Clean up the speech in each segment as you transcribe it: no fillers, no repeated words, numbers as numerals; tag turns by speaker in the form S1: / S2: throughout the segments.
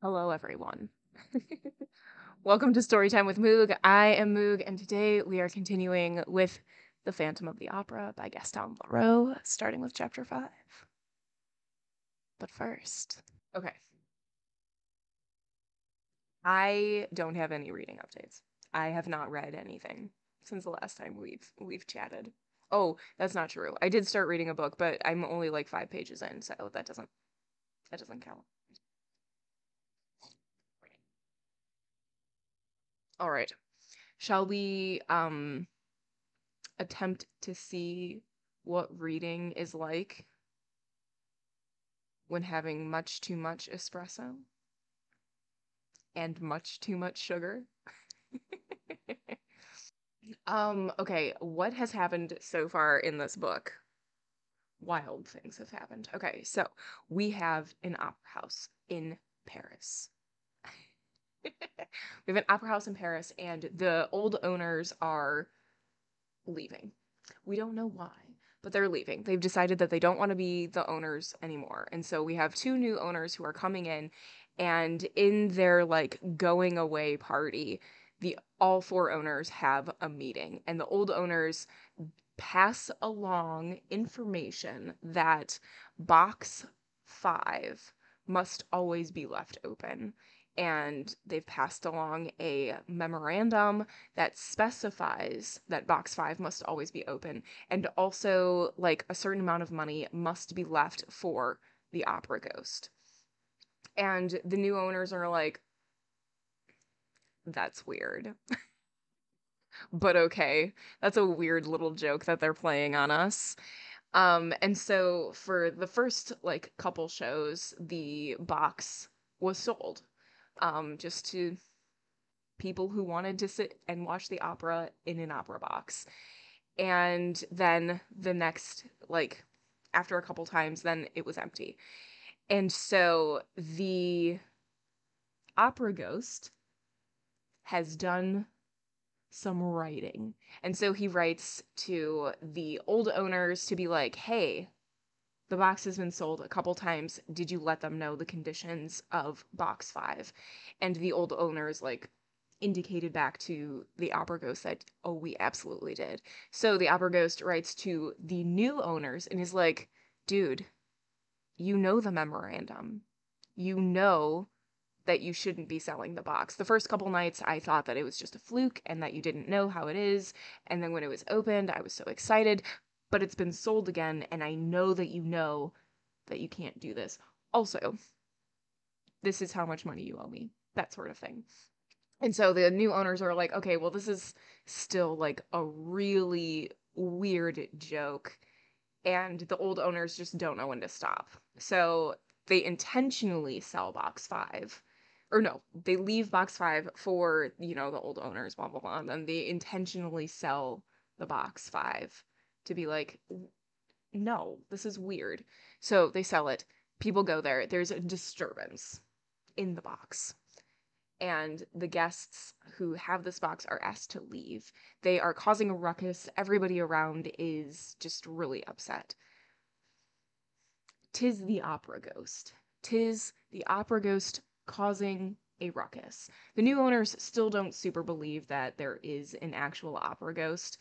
S1: Hello, everyone. Welcome to Storytime with Moog. I am Moog, and today we are continuing with The Phantom of the Opera by Gaston Leroux, starting with chapter 5. But first, okay, I don't have any reading updates. I have not read anything since the last time we've chatted. Oh, that's not true. I did start reading a book, but I'm only like 5 pages in, so that doesn't count. All right. Shall we attempt to see what reading is like when having much too much espresso and much too much sugar. Okay, what has happened so far in this book? Wild things have happened. Okay, so we have an opera house in Paris. We have an opera house in Paris, and the old owners are leaving. We don't know why, but they're leaving. They've decided that they don't want to be the owners anymore. And so we have two new owners who are coming in, and in their like going away party, the all four owners have a meeting, and the old owners pass along information that box 5 must always be left open. And they've passed along a memorandum that specifies that box 5 must always be open. And also, like, a certain amount of money must be left for the opera ghost. And the new owners are like, that's weird. But okay. That's a weird little joke that they're playing on us. And so for the first like couple shows, the box was sold just to people who wanted to sit and watch the opera in an opera box. And then the next, like, after a couple times, then it was empty. And so the opera ghost has done some writing. And so he writes to the old owners to be like, hey, the box has been sold a couple times. Did you let them know the conditions of box 5? And the old owners like indicated back to the opera ghost that, oh, we absolutely did. So the opera ghost writes to the new owners and is like, dude, you know the memorandum. You know that you shouldn't be selling the box. The first couple nights, I thought that it was just a fluke and that you didn't know how it is. And then when it was opened, I was so excited. But it's been sold again, and I know that you can't do this. Also, this is how much money you owe me. That sort of thing. And so the new owners are like, okay, well, this is still like a really weird joke. And the old owners just don't know when to stop. So they intentionally sell box 5. Or no, they leave box 5 for, the old owners, blah, blah, blah. And then they intentionally sell the box 5 to be like, no, this is weird. So they sell it. People go there. There's a disturbance in the box. And the guests who have this box are asked to leave. They are causing a ruckus. Everybody around is just really upset. 'Tis the opera ghost. 'Tis the opera ghost causing a ruckus. The new owners still don't super believe that there is an actual opera ghost.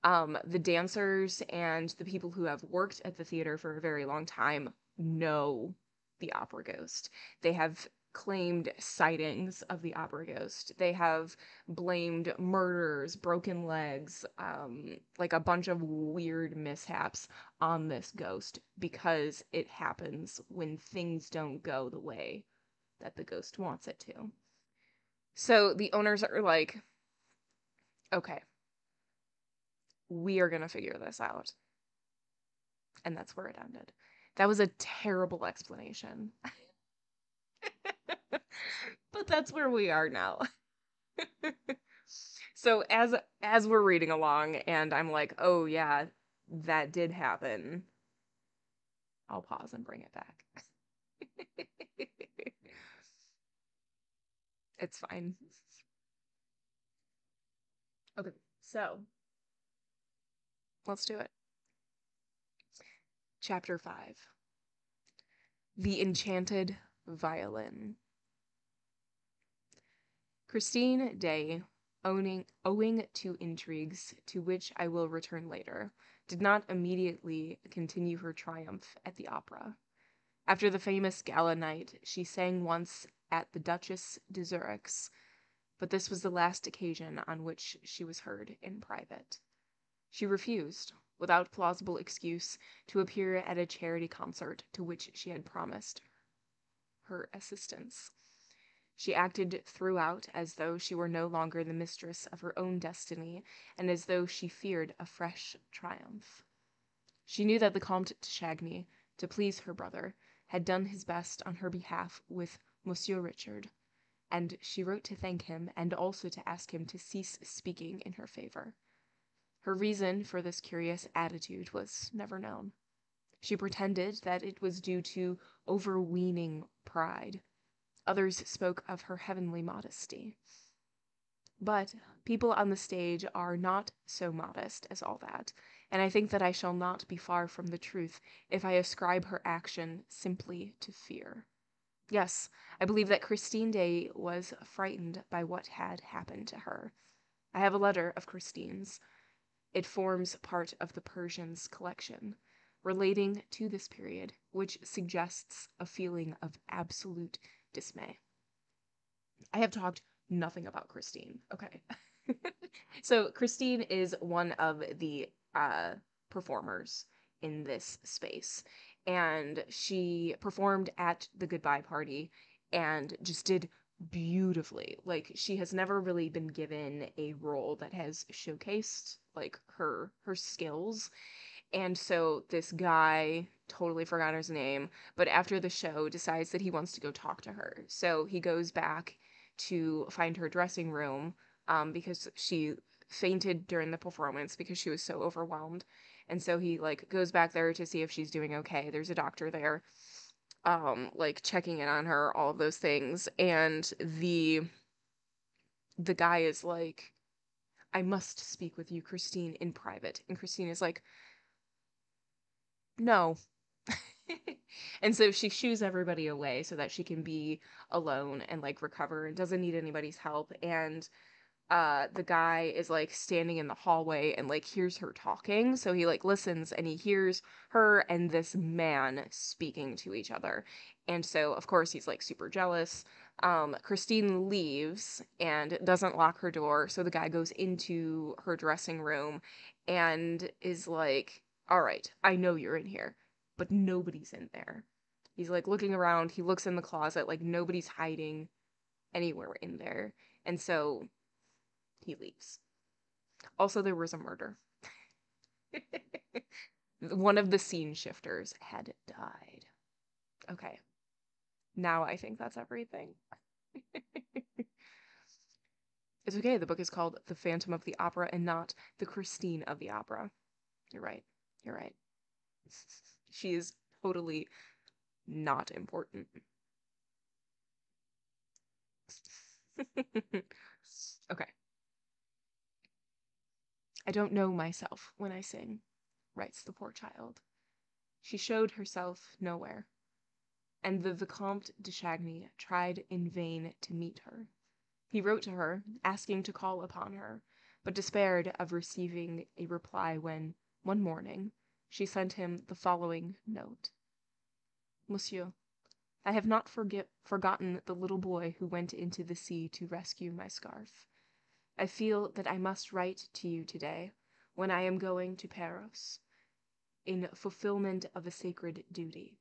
S1: The dancers and the people who have worked at the theater for a very long time know the opera ghost. They have claimed sightings of the opera ghost. They have blamed murders, broken legs, like a bunch of weird mishaps on this ghost because it happens when things don't go the way that the ghost wants it to. So the owners are like, okay, we are going to figure this out. And that's where it ended. That was a terrible explanation. But that's where we are now. So as we're reading along and I'm like, "Oh yeah, that did happen." I'll pause and bring it back. It's fine. Okay. So, let's do it. Chapter 5. The Enchanted Violin. Christine Daaé, owing to intrigues to which I will return later, did not immediately continue her triumph at the opera. After the famous gala night, she sang once at the Duchess de Zurich's, but this was the last occasion on which she was heard in private. She refused, without plausible excuse, to appear at a charity concert to which she had promised her assistance. She acted throughout as though she were no longer the mistress of her own destiny, and as though she feared a fresh triumph. She knew that the Comte de Chagny, to please her brother, had done his best on her behalf with Monsieur Richard, and she wrote to thank him and also to ask him to cease speaking in her favor. Her reason for this curious attitude was never known. She pretended that it was due to overweening pride. Others spoke of her heavenly modesty. But people on the stage are not so modest as all that, and I think that I shall not be far from the truth if I ascribe her action simply to fear. Yes, I believe that Christine Daaé was frightened by what had happened to her. I have a letter of Christine's. It forms part of the Persians collection, relating to this period, which suggests a feeling of absolute dismay. I have talked nothing about Christine. Okay. So Christine is one of the performers in this space, and she performed at the goodbye party and just did beautifully. Like, she has never really been given a role that has showcased like her skills. And so this guy, totally forgot his name, but after the show decides that he wants to go talk to her. So he goes back to find her dressing room, because she fainted during the performance because she was so overwhelmed. And so he like goes back there to see if she's doing okay. There's a doctor there, like checking in on her, all of those things. And the guy is like, I must speak with you, Christine, in private. And Christine is like, no. And so she shoos everybody away so that she can be alone and like recover and doesn't need anybody's help. And the guy is like standing in the hallway and like hears her talking, so he like listens and he hears her and this man speaking to each other. And so of course he's like super jealous. Christine leaves and doesn't lock her door, so the guy goes into her dressing room and is like, all right, I know you're in here, but nobody's in there. He's like looking around, he looks in the closet, like nobody's hiding anywhere in there. And so he leaves. Also, there was a murder. One of the scene shifters had died. Okay. Now I think that's everything. It's okay. The book is called The Phantom of the Opera and not The Christine of the Opera. You're right. You're right. She is totally not important. Okay. I don't know myself when I sing, writes the poor child. She showed herself nowhere, and the Vicomte de Chagny tried in vain to meet her. He wrote to her, asking to call upon her, but despaired of receiving a reply when, one morning, she sent him the following note. Monsieur, I have not forgotten the little boy who went into the sea to rescue my scarf. I feel that I must write to you today, when I am going to Paros, in fulfillment of a sacred duty.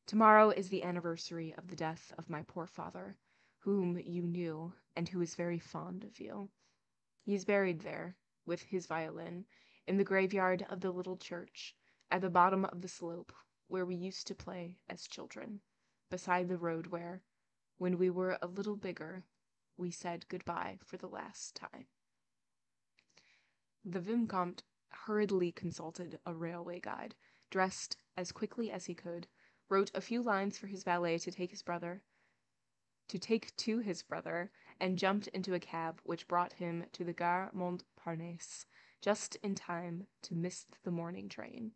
S1: Tomorrow is the anniversary of the death of my poor father, whom you knew, and who is very fond of you. He is buried there, with his violin, in the graveyard of the little church, at the bottom of the slope, where we used to play as children, beside the road where, when we were a little bigger, we said goodbye for the last time. The Vicomte hurriedly consulted a railway guide, dressed as quickly as he could, wrote a few lines for his valet to take to his brother, and jumped into a cab which brought him to the Gare Montparnasse, just in time to miss the morning train.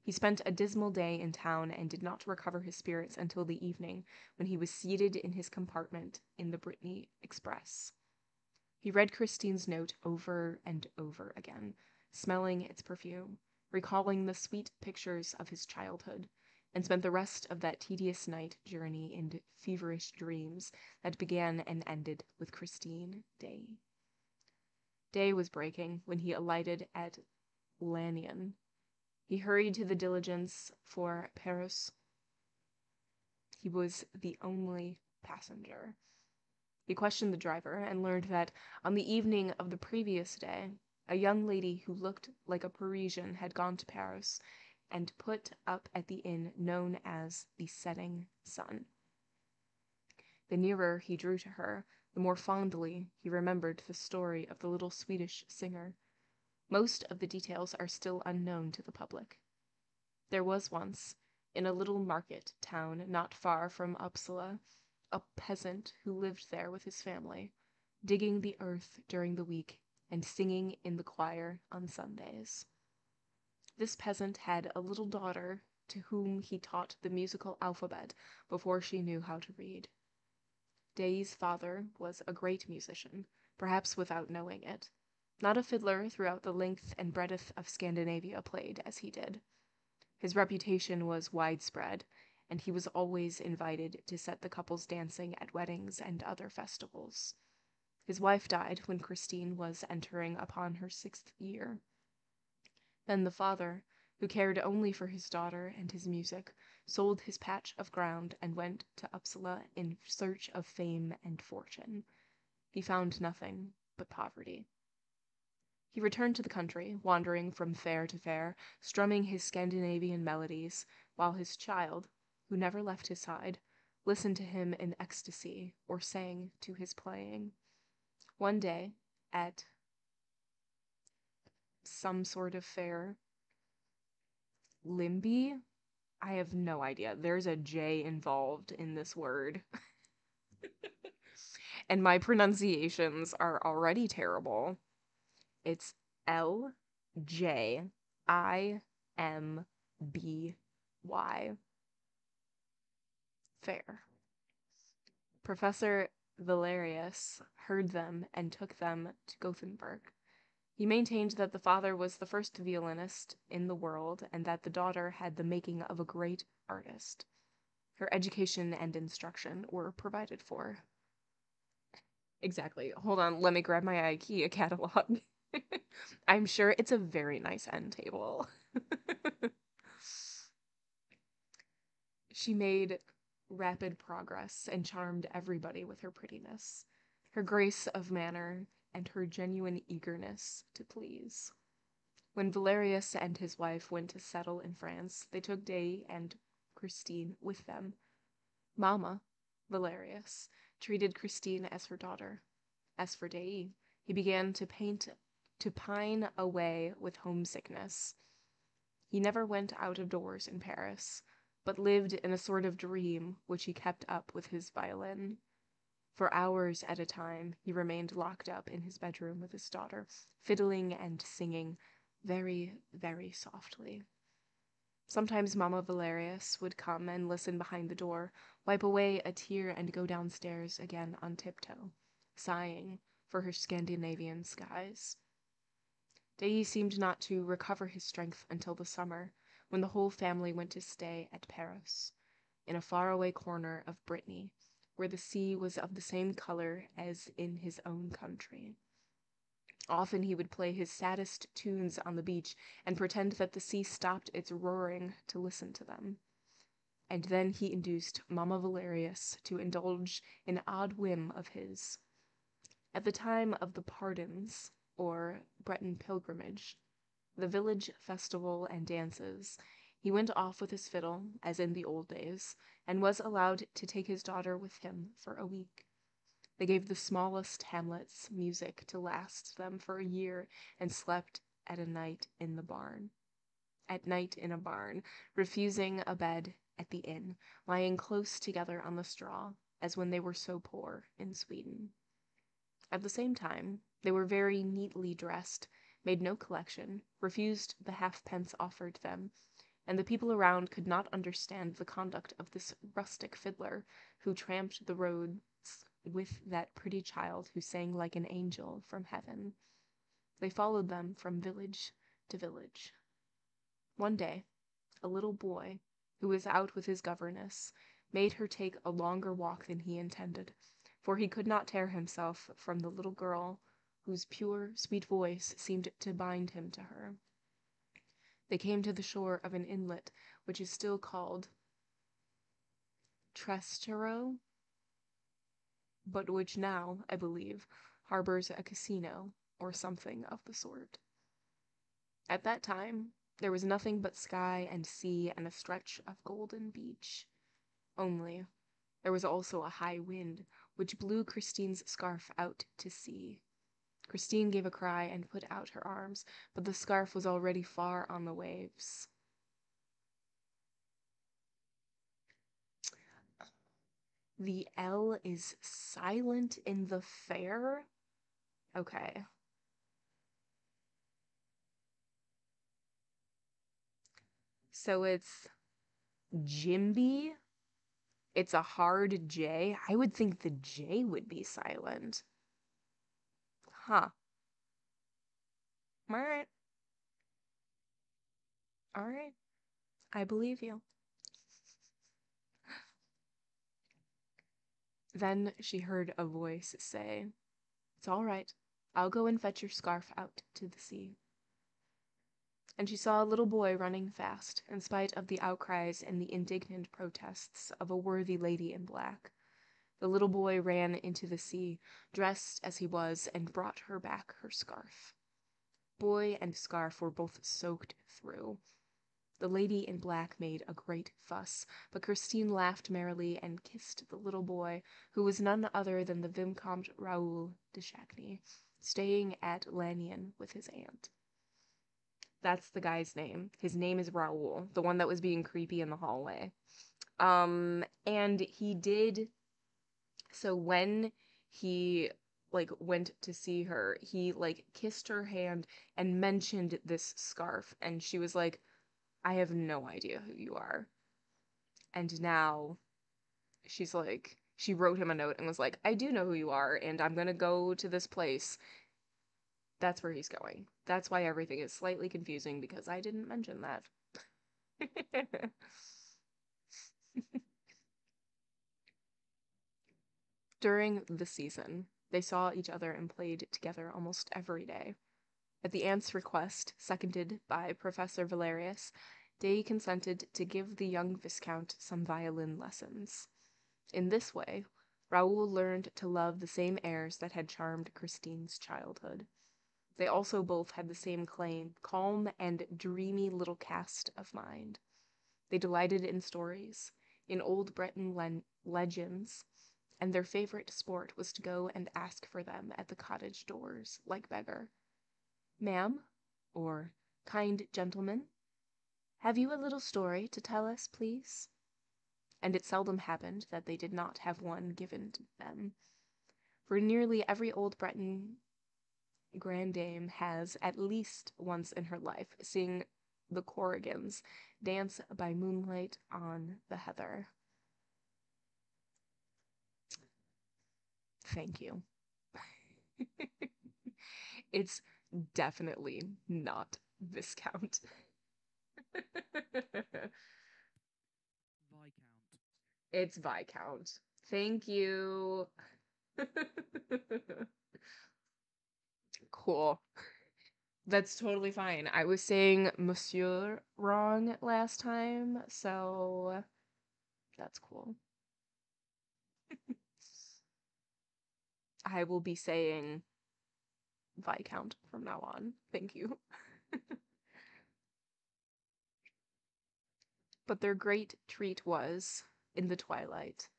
S1: He spent a dismal day in town and did not recover his spirits until the evening, when he was seated in his compartment in the Brittany Express. He read Christine's note over and over again, smelling its perfume, recalling the sweet pictures of his childhood, and spent the rest of that tedious night journey in feverish dreams that began and ended with Christine Daaé. Day was breaking when he alighted at Lannion. He hurried to the diligence for Paris. He was the only passenger. He questioned the driver and learned that on the evening of the previous day, a young lady who looked like a Parisian had gone to Paris and put up at the inn known as the Setting Sun. The nearer he drew to her, the more fondly he remembered the story of the little Swedish singer. Most of the details are still unknown to the public. There was once, in a little market town not far from Uppsala, a peasant who lived there with his family, digging the earth during the week and singing in the choir on Sundays. This peasant had a little daughter to whom he taught the musical alphabet before she knew how to read. Daaé's father was a great musician, perhaps without knowing it. Not a fiddler throughout the length and breadth of Scandinavia played as he did. His reputation was widespread, and he was always invited to set the couples dancing at weddings and other festivals. His wife died when Christine was entering upon her 6th year. Then the father, who cared only for his daughter and his music, sold his patch of ground and went to Uppsala in search of fame and fortune. He found nothing but poverty. He returned to the country, wandering from fair to fair, strumming his Scandinavian melodies, while his child, who never left his side, listened to him in ecstasy or sang to his playing. One day, at some sort of fair, Limby? I have no idea. There's a J involved in this word. And my pronunciations are already terrible. It's Ljimby. Fair. Professor Valerius heard them and took them to Gothenburg. He maintained that the father was the first violinist in the world and that the daughter had the making of a great artist. Her education and instruction were provided for. Exactly. Hold on, let me grab my IKEA catalog. I'm sure it's a very nice end table. She made rapid progress and charmed everybody with her prettiness, her grace of manner, and her genuine eagerness to please. When Valerius and his wife went to settle in France, they took Daaé and Christine with them. Mama, Valerius, treated Christine as her daughter. As for Daaé, he began to pine away with homesickness. He never went out of doors in Paris, but lived in a sort of dream which he kept up with his violin. For hours at a time, he remained locked up in his bedroom with his daughter, fiddling and singing very, very softly. Sometimes Mama Valerius would come and listen behind the door, wipe away a tear, and go downstairs again on tiptoe, sighing for her Scandinavian skies. Daaé seemed not to recover his strength until the summer, when the whole family went to stay at Paris, in a faraway corner of Brittany, where the sea was of the same color as in his own country. Often he would play his saddest tunes on the beach and pretend that the sea stopped its roaring to listen to them. And then he induced Mama Valerius to indulge an odd whim of his. At the time of the pardons, or Breton pilgrimage, the village festival and dances, he went off with his fiddle, as in the old days, and was allowed to take his daughter with him for a week. They gave the smallest hamlets music to last them for a year, and slept at night in a barn, refusing a bed at the inn, lying close together on the straw, as when they were so poor in Sweden. At the same time, they were very neatly dressed, made no collection, refused the halfpence offered them, and the people around could not understand the conduct of this rustic fiddler who tramped the roads with that pretty child who sang like an angel from heaven. They followed them from village to village. One day, a little boy, who was out with his governess, made her take a longer walk than he intended, for he could not tear himself from the little girl whose pure, sweet voice seemed to bind him to her. They came to the shore of an inlet which is still called Trestero, but which now, I believe, harbors a casino or something of the sort. At that time, there was nothing but sky and sea and a stretch of golden beach. Only, there was also a high wind, which blew Christine's scarf out to sea. Christine gave a cry and put out her arms, but the scarf was already far on the waves. The L is silent in the fair? Okay. So it's Jimby. It's a hard J. I would think the J would be silent. Huh. All right. All right. I believe you. Then she heard a voice say, "It's all right. I'll go and fetch your scarf out to the sea." And she saw a little boy running fast, in spite of the outcries and the indignant protests of a worthy lady in black. The little boy ran into the sea, dressed as he was, and brought her back her scarf. Boy and scarf were both soaked through. The lady in black made a great fuss, but Christine laughed merrily and kissed the little boy, who was none other than the Vicomte Raoul de Chagny, staying at Lannion with his aunt. That's the guy's name. His name is Raoul, the one that was being creepy in the hallway. And he did, so when he went to see her, he kissed her hand and mentioned this scarf, and she was like, "I have no idea who you are." And now she's like, she wrote him a note and was like, "I do know who you are, and I'm gonna go to this place." That's where he's going. That's why everything is slightly confusing, because I didn't mention that. During the season, they saw each other and played together almost every day. At the aunt's request, seconded by Professor Valerius, Day consented to give the young Viscount some violin lessons. In this way, Raoul learned to love the same airs that had charmed Christine's childhood. They also both had the same calm and dreamy little cast of mind. They delighted in stories, in old Breton legends, and their favorite sport was to go and ask for them at the cottage doors, like beggar. "Ma'am," or "kind gentleman, have you a little story to tell us, please?" And it seldom happened that they did not have one given to them, for nearly every old Breton grandame has, at least once in her life, seen the Corrigans dance by moonlight on the heather. Thank you. It's definitely not Viscount.
S2: Viscount.
S1: It's Viscount. Thank you. Cool. That's totally fine. I was saying Monsieur wrong last time, so that's cool. I will be saying Viscount from now on. Thank you. But their great treat was, in the twilight,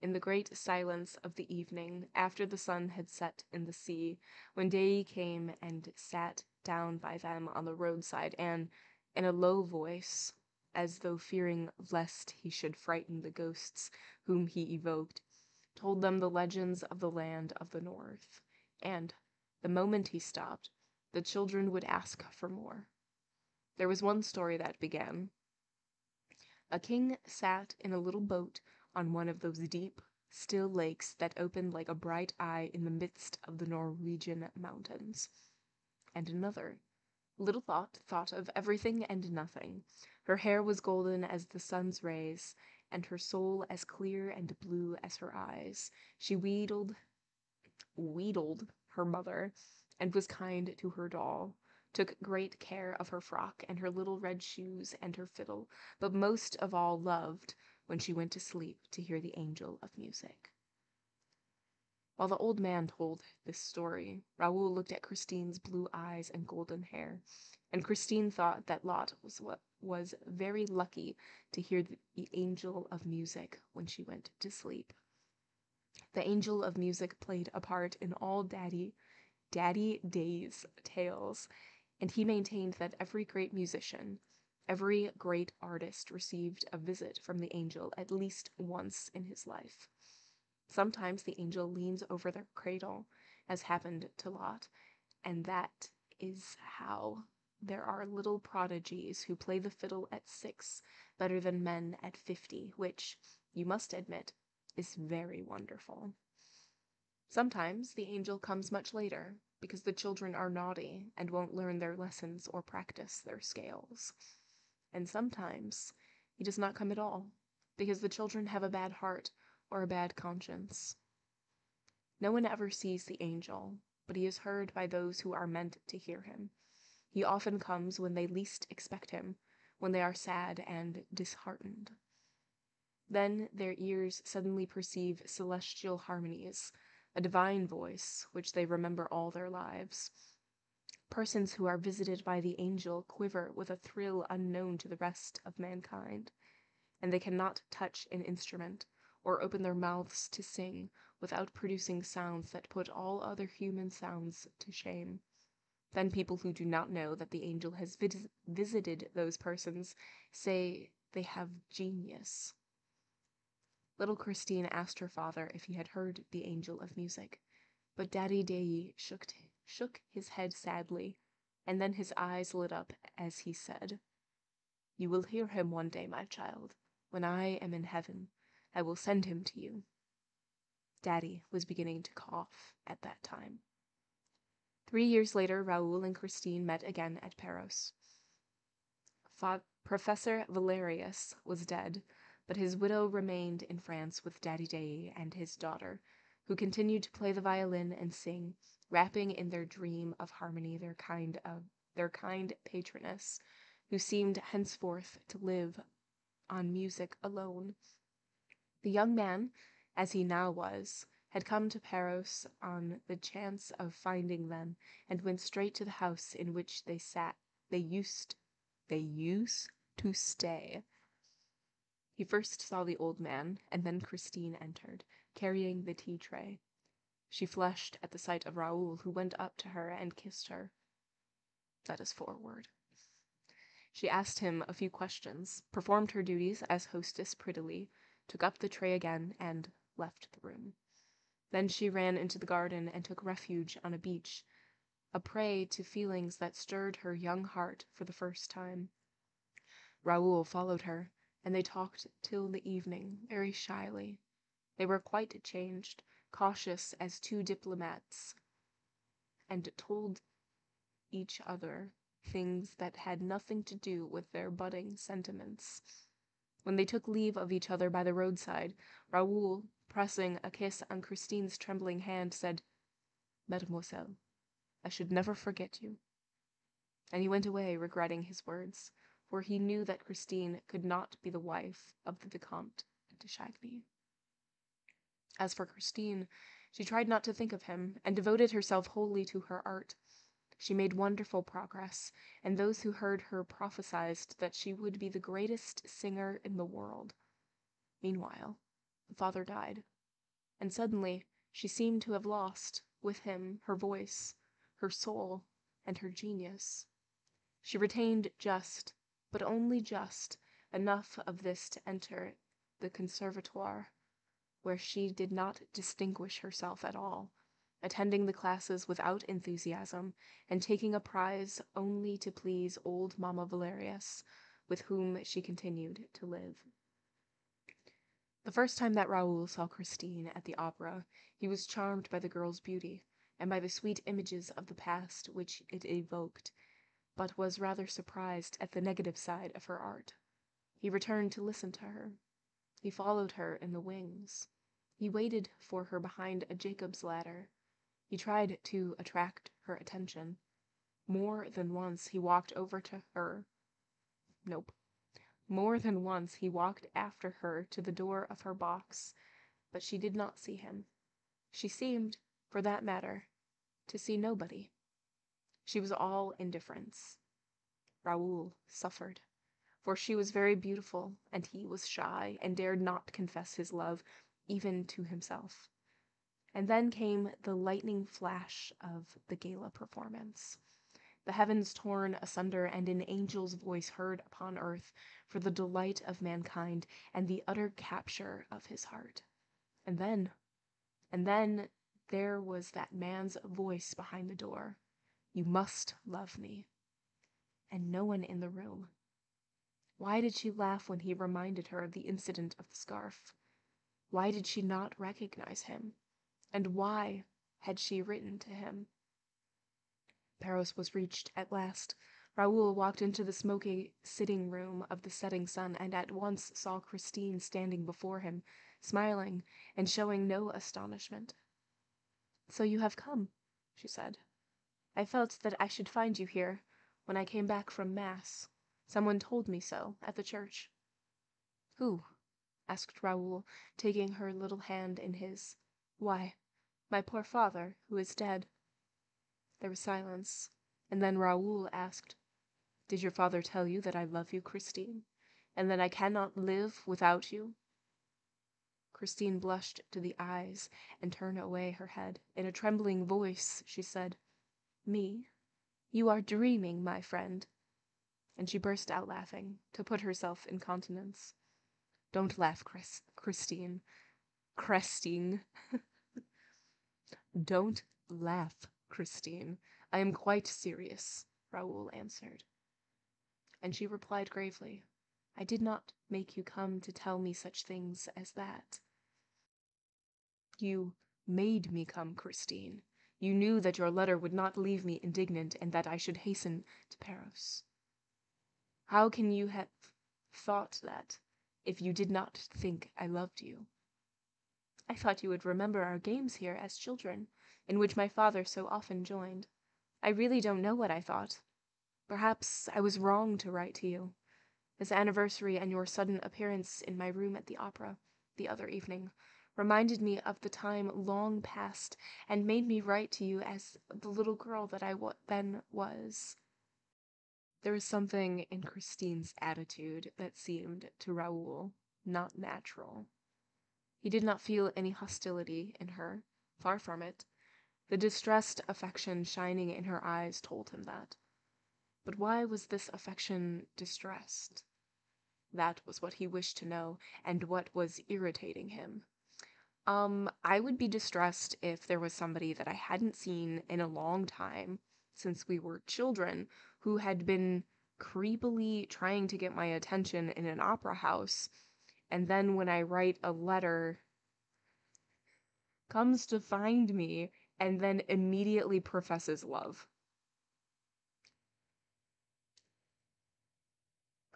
S1: in the great silence of the evening, after the sun had set in the sea, when Day came and sat down by them on the roadside, and, in a low voice, as though fearing lest he should frighten the ghosts whom he evoked, told them the legends of the land of the north, and, the moment he stopped, the children would ask for more. There was one story that began: a king sat in a little boat on one of those deep, still lakes that opened like a bright eye in the midst of the Norwegian mountains. And another, little thought of everything and nothing. Her hair was golden as the sun's rays, and her soul as clear and blue as her eyes. She wheedled her mother, and was kind to her doll, took great care of her frock and her little red shoes and her fiddle, but most of all loved, when she went to sleep, to hear the angel of music. While the old man told this story, Raoul looked at Christine's blue eyes and golden hair, and Christine thought that Lot was very lucky to hear the angel of music when she went to sleep. The angel of music played a part in all Daddy Daaé's tales, and he maintained that every great musician, every great artist received a visit from the angel at least once in his life. Sometimes the angel leans over their cradle, as happened to Lot, and that is how there are little prodigies who play the fiddle at 6 better than men at 50, which, you must admit, is very wonderful. Sometimes the angel comes much later, because the children are naughty and won't learn their lessons or practice their scales. And sometimes he does not come at all, because the children have a bad heart or a bad conscience. No one ever sees the angel, but he is heard by those who are meant to hear him. He often comes when they least expect him, when they are sad and disheartened. Then their ears suddenly perceive celestial harmonies, a divine voice, which they remember all their lives. Persons who are visited by the angel quiver with a thrill unknown to the rest of mankind, and they cannot touch an instrument, or open their mouths to sing, without producing sounds that put all other human sounds to shame. Then people who do not know that the angel has visited those persons say they have genius. Little Christine asked her father if he had heard the angel of music, but Daddy Daaé shook his head sadly, and then his eyes lit up as he said, "You will hear him one day, my child. When I am in heaven, I will send him to you." Daddy was beginning to cough at that time. 3 years later, Raoul and Christine met again at Paros. Professor Valerius was dead, but his widow remained in France with Daddy Daaé and his daughter, who continued to play the violin and sing, wrapping in their dream of harmony their kind patroness, who seemed henceforth to live on music alone. The young man, as he now was, had come to Paros on the chance of finding them, and went straight to the house in which they used to stay. He first saw the old man, and then Christine entered, carrying the tea tray. She flushed at the sight of Raoul, who went up to her and kissed her. That is forward. She asked him a few questions, performed her duties as hostess prettily, took up the tray again, and left the room. Then she ran into the garden and took refuge on a beach, a prey to feelings that stirred her young heart for the first time. Raoul followed her, and they talked till the evening, very shyly. They were quite changed, cautious as two diplomats, and told each other things that had nothing to do with their budding sentiments. When they took leave of each other by the roadside, Raoul, pressing a kiss on Christine's trembling hand, said, "Mademoiselle, I should never forget you." And he went away regretting his words, for he knew that Christine could not be the wife of the Vicomte de Chagny. As for Christine, she tried not to think of him, and devoted herself wholly to her art. She made wonderful progress, and those who heard her prophesied that she would be the greatest singer in the world. Meanwhile, the father died, and suddenly she seemed to have lost, with him, her voice, her soul, and her genius. She retained just, but only just, enough of this to enter the conservatoire, where she did not distinguish herself at all, attending the classes without enthusiasm, and taking a prize only to please old Mamma Valerius, with whom she continued to live. The first time that Raoul saw Christine at the opera, he was charmed by the girl's beauty, and by the sweet images of the past which it evoked, but was rather surprised at the negative side of her art. He returned to listen to her. He followed her in the wings. He waited for her behind a Jacob's ladder. He tried to attract her attention. More than once he walked over to her. Nope. More than once he walked after her to the door of her box, but she did not see him. She seemed, for that matter, to see nobody. She was all indifference. Raoul suffered, for she was very beautiful, and he was shy, and dared not confess his love, even to himself. And then came the lightning flash of the gala performance. The heavens torn asunder, and an angel's voice heard upon earth for the delight of mankind and the utter capture of his heart. And then there was that man's voice behind the door. You must love me. And no one in the room. Why did she laugh when he reminded her of the incident of the scarf? Why did she not recognize him? And why had she written to him? Paris was reached at last. Raoul walked into the smoky sitting room of the setting sun, and at once saw Christine standing before him, smiling and showing no astonishment. "So you have come," she said. "I felt that I should find you here when I came back from Mass. Someone told me so at the church." "Who?" asked Raoul, taking her little hand in his. "Why, my poor father, who is dead." There was silence, and then Raoul asked, "Did your father tell you that I love you, Christine, and that I cannot live without you?" Christine blushed to the eyes and turned away her head. In a trembling voice she said, "Me? You are dreaming, my friend." And she burst out laughing, to put herself in countenance. "Don't laugh, Christine. Christine. Don't laugh, Christine. I am quite serious," Raoul answered. And she replied gravely, "I did not make you come to tell me such things as that." "You made me come, Christine. You knew that your letter would not leave me indignant, and that I should hasten to Paris. How can you have thought that, if you did not think I loved you?" "I thought you would remember our games here as children, in which my father so often joined. I really don't know what I thought. Perhaps I was wrong to write to you. This anniversary and your sudden appearance in my room at the opera, the other evening, reminded me of the time long past, and made me write to you as the little girl that I then was." There was something in Christine's attitude that seemed to Raoul not natural. He did not feel any hostility in her, far from it. The distressed affection shining in her eyes told him that. But why was this affection distressed? That was what he wished to know, and what was irritating him. I would be distressed if there was somebody that I hadn't seen in a long time, since we were children, who had been creepily trying to get my attention in an opera house, and then when I write a letter, comes to find me, and then immediately professes love.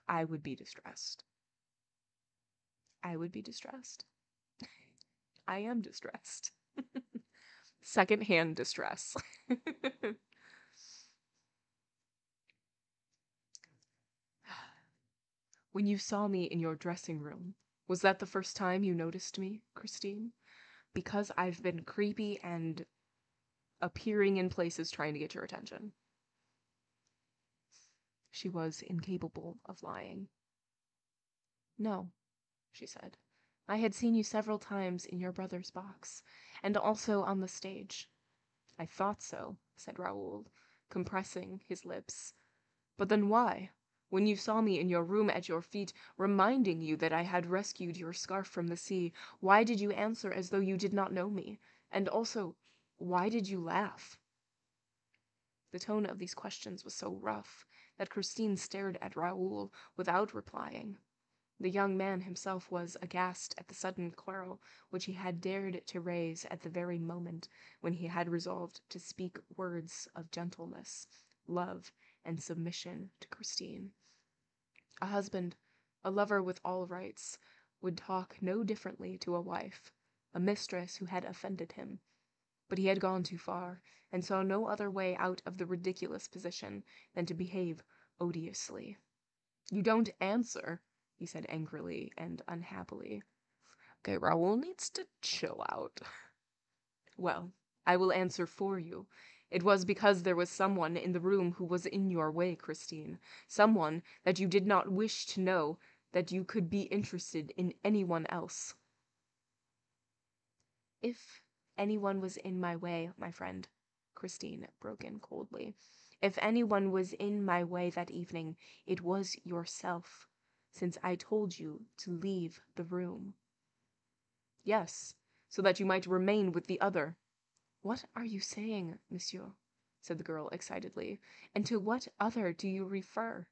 S1: I would be distressed. I would be distressed. I am distressed. Secondhand distress. When you saw me in your dressing room, was that the first time you noticed me, Christine? Because I've been creepy and appearing in places trying to get your attention. She was incapable of lying. "No," she said. "I had seen you several times in your brother's box, and also on the stage." "I thought so," said Raoul, compressing his lips. "But then why? When you saw me in your room at your feet, reminding you that I had rescued your scarf from the sea, why did you answer as though you did not know me? And also, why did you laugh?" The tone of these questions was so rough that Christine stared at Raoul without replying. The young man himself was aghast at the sudden quarrel which he had dared to raise at the very moment when he had resolved to speak words of gentleness, love, and submission to Christine. A husband, a lover with all rights, would talk no differently to a wife, a mistress who had offended him. But he had gone too far, and saw no other way out of the ridiculous position than to behave odiously. "You don't answer," he said angrily and unhappily. "Okay, Raoul needs to chill out." "Well, I will answer for you. It was because there was someone in the room who was in your way, Christine. Someone that you did not wish to know that you could be interested in anyone else." "If anyone was in my way, my friend," Christine broke in coldly, "if anyone was in my way that evening, it was yourself, since I told you to leave the room." "Yes, so that you might remain with the other." "What are you saying, monsieur?" said the girl excitedly. "And to what other do you refer?"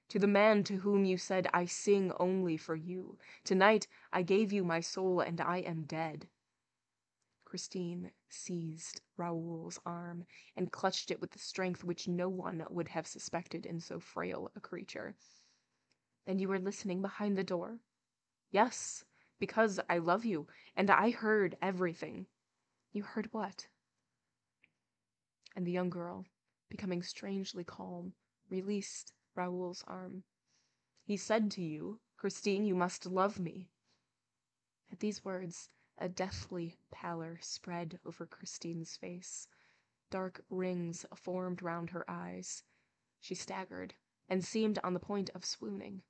S1: "To the man to whom you said I sing only for you. Tonight I gave you my soul, and I am dead." Christine seized Raoul's arm and clutched it with the strength which no one would have suspected in so frail a creature. "Then you were listening behind the door?" "Yes, because I love you, and I heard everything." "You heard what?" And the young girl, becoming strangely calm, released Raoul's arm. "He said to you, 'Christine, you must love me.'" At these words, a deathly pallor spread over Christine's face. Dark rings formed round her eyes. She staggered, and seemed on the point of swooning.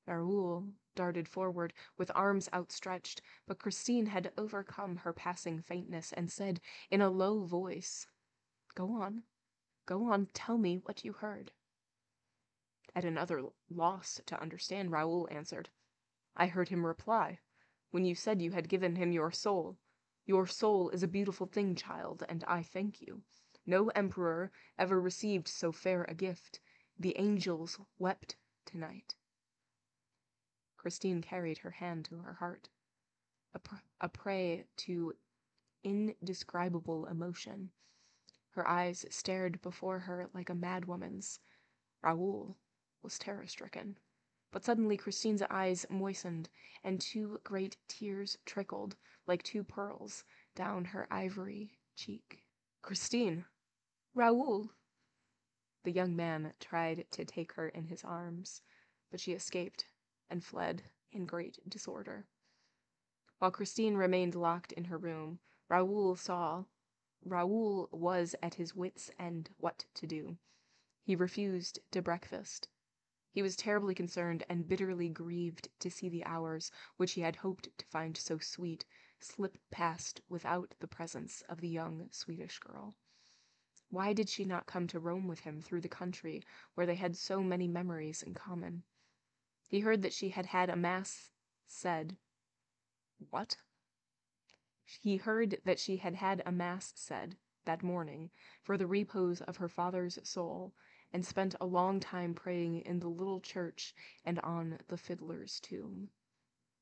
S1: Raoul darted forward, with arms outstretched, but Christine had overcome her passing faintness, and said in a low voice, Go on, tell me what you heard." At another loss to understand, Raoul answered, "I heard him reply, when you said you had given him your soul, 'Your soul is a beautiful thing, child, and I thank you. No emperor ever received so fair a gift. The angels wept tonight.'" Christine carried her hand to her heart, a prey to indescribable emotion. Her eyes stared before her like a madwoman's. Raoul was terror-stricken. But suddenly Christine's eyes moistened, and two great tears trickled, like two pearls, down her ivory cheek. "Christine!" "Raoul!" The young man tried to take her in his arms, but she escaped and fled in great disorder. While Christine remained locked in her room, Raoul was at his wits' end what to do. He refused to breakfast. He was terribly concerned and bitterly grieved to see the hours, which he had hoped to find so sweet, slip past without the presence of the young Swedish girl. Why did she not come to roam with him through the country where they had so many memories in common? He heard that she had had a mass said. What? He heard that she had had a mass said that morning for the repose of her father's soul, and spent a long time praying in the little church and on the fiddler's tomb.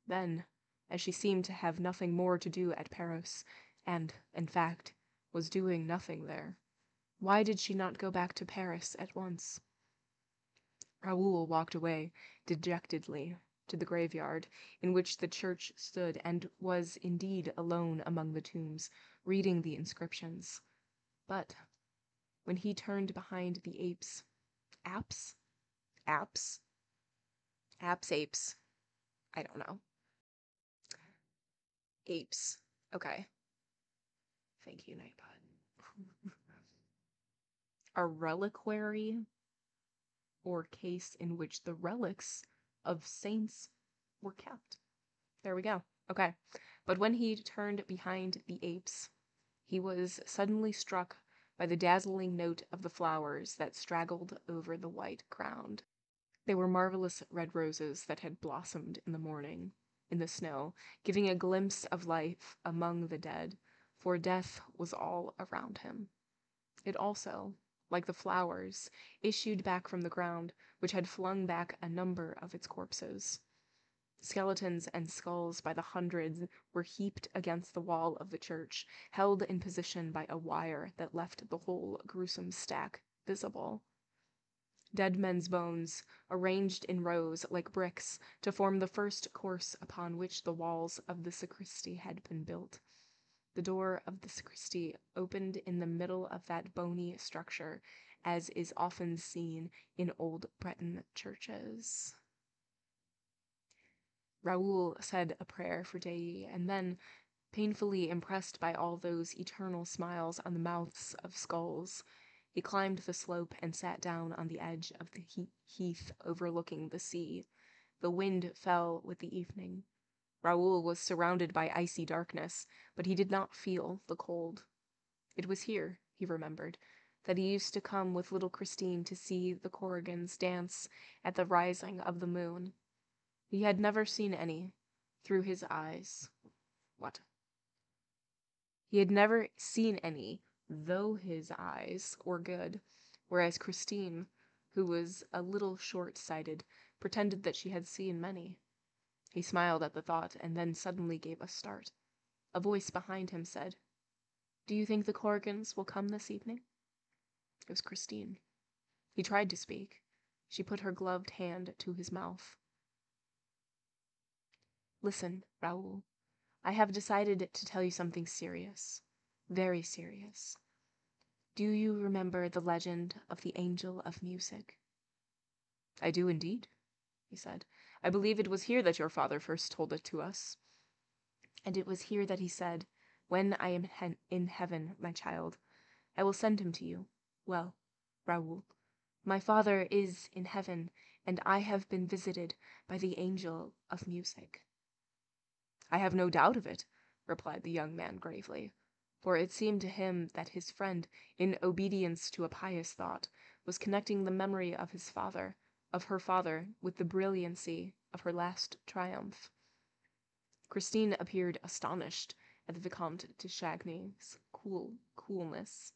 S1: Then, as she seemed to have nothing more to do at Paris, and, in fact, was doing nothing there, why did she not go back to Paris at once? Raoul walked away dejectedly to the graveyard in which the church stood, and was indeed alone among the tombs, reading the inscriptions. But when he turned behind the apes, apes, I don't know. Apes. Okay. Thank you, Nightbot. A reliquary, or case in which the relics of saints were kept. There we go. Okay. But when he turned behind the apes, he was suddenly struck by the dazzling note of the flowers that straggled over the white ground. They were marvelous red roses that had blossomed in the morning, in the snow, giving a glimpse of life among the dead, for death was all around him. It also, like the flowers, issued back from the ground, which had flung back a number of its corpses. Skeletons and skulls by the hundreds were heaped against the wall of the church, held in position by a wire that left the whole gruesome stack visible. Dead men's bones, arranged in rows like bricks to form the first course upon which the walls of the sacristy had been built. The door of the sacristy opened in the middle of that bony structure, as is often seen in old Breton churches. Raoul said a prayer for Daaé, and then, painfully impressed by all those eternal smiles on the mouths of skulls, he climbed the slope and sat down on the edge of the heath overlooking the sea. The wind fell with the evening. Raoul was surrounded by icy darkness, but he did not feel the cold. It was here, he remembered, that he used to come with little Christine to see the Corrigans dance at the rising of the moon. He had never seen any through his eyes. What? He had never seen any, though his eyes were good, whereas Christine, who was a little short-sighted, pretended that she had seen many. He smiled at the thought, and then suddenly gave a start. A voice behind him said, "Do you think the Corrigans will come this evening?" It was Christine. He tried to speak. She put her gloved hand to his mouth. "Listen, Raoul. I have decided to tell you something serious. Very serious. Do you remember the legend of the Angel of Music?" "I do indeed," he said. "I believe it was here that your father first told it to us." "And it was here that he said, 'When I am in heaven, my child, I will send him to you.' Well, Raoul, my father is in heaven, and I have been visited by the Angel of Music." "I have no doubt of it," replied the young man gravely, for it seemed to him that his friend, in obedience to a pious thought, was connecting the memory of his father, of her father, with the brilliancy of her last triumph. Christine appeared astonished at the Vicomte de Chagny's coolness.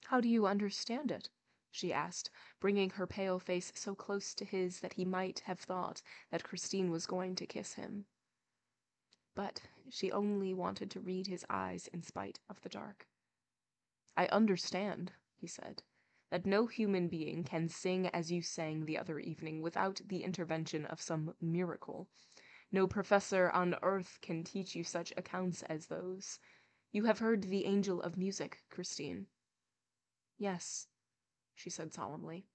S1: "How do you understand it?" she asked, bringing her pale face so close to his that he might have thought that Christine was going to kiss him. But she only wanted to read his eyes in spite of the dark. "I understand," he said, "that no human being can sing as you sang the other evening without the intervention of some miracle. No professor on earth can teach you such accounts as those. You have heard the Angel of Music, Christine?" "Yes," she said solemnly.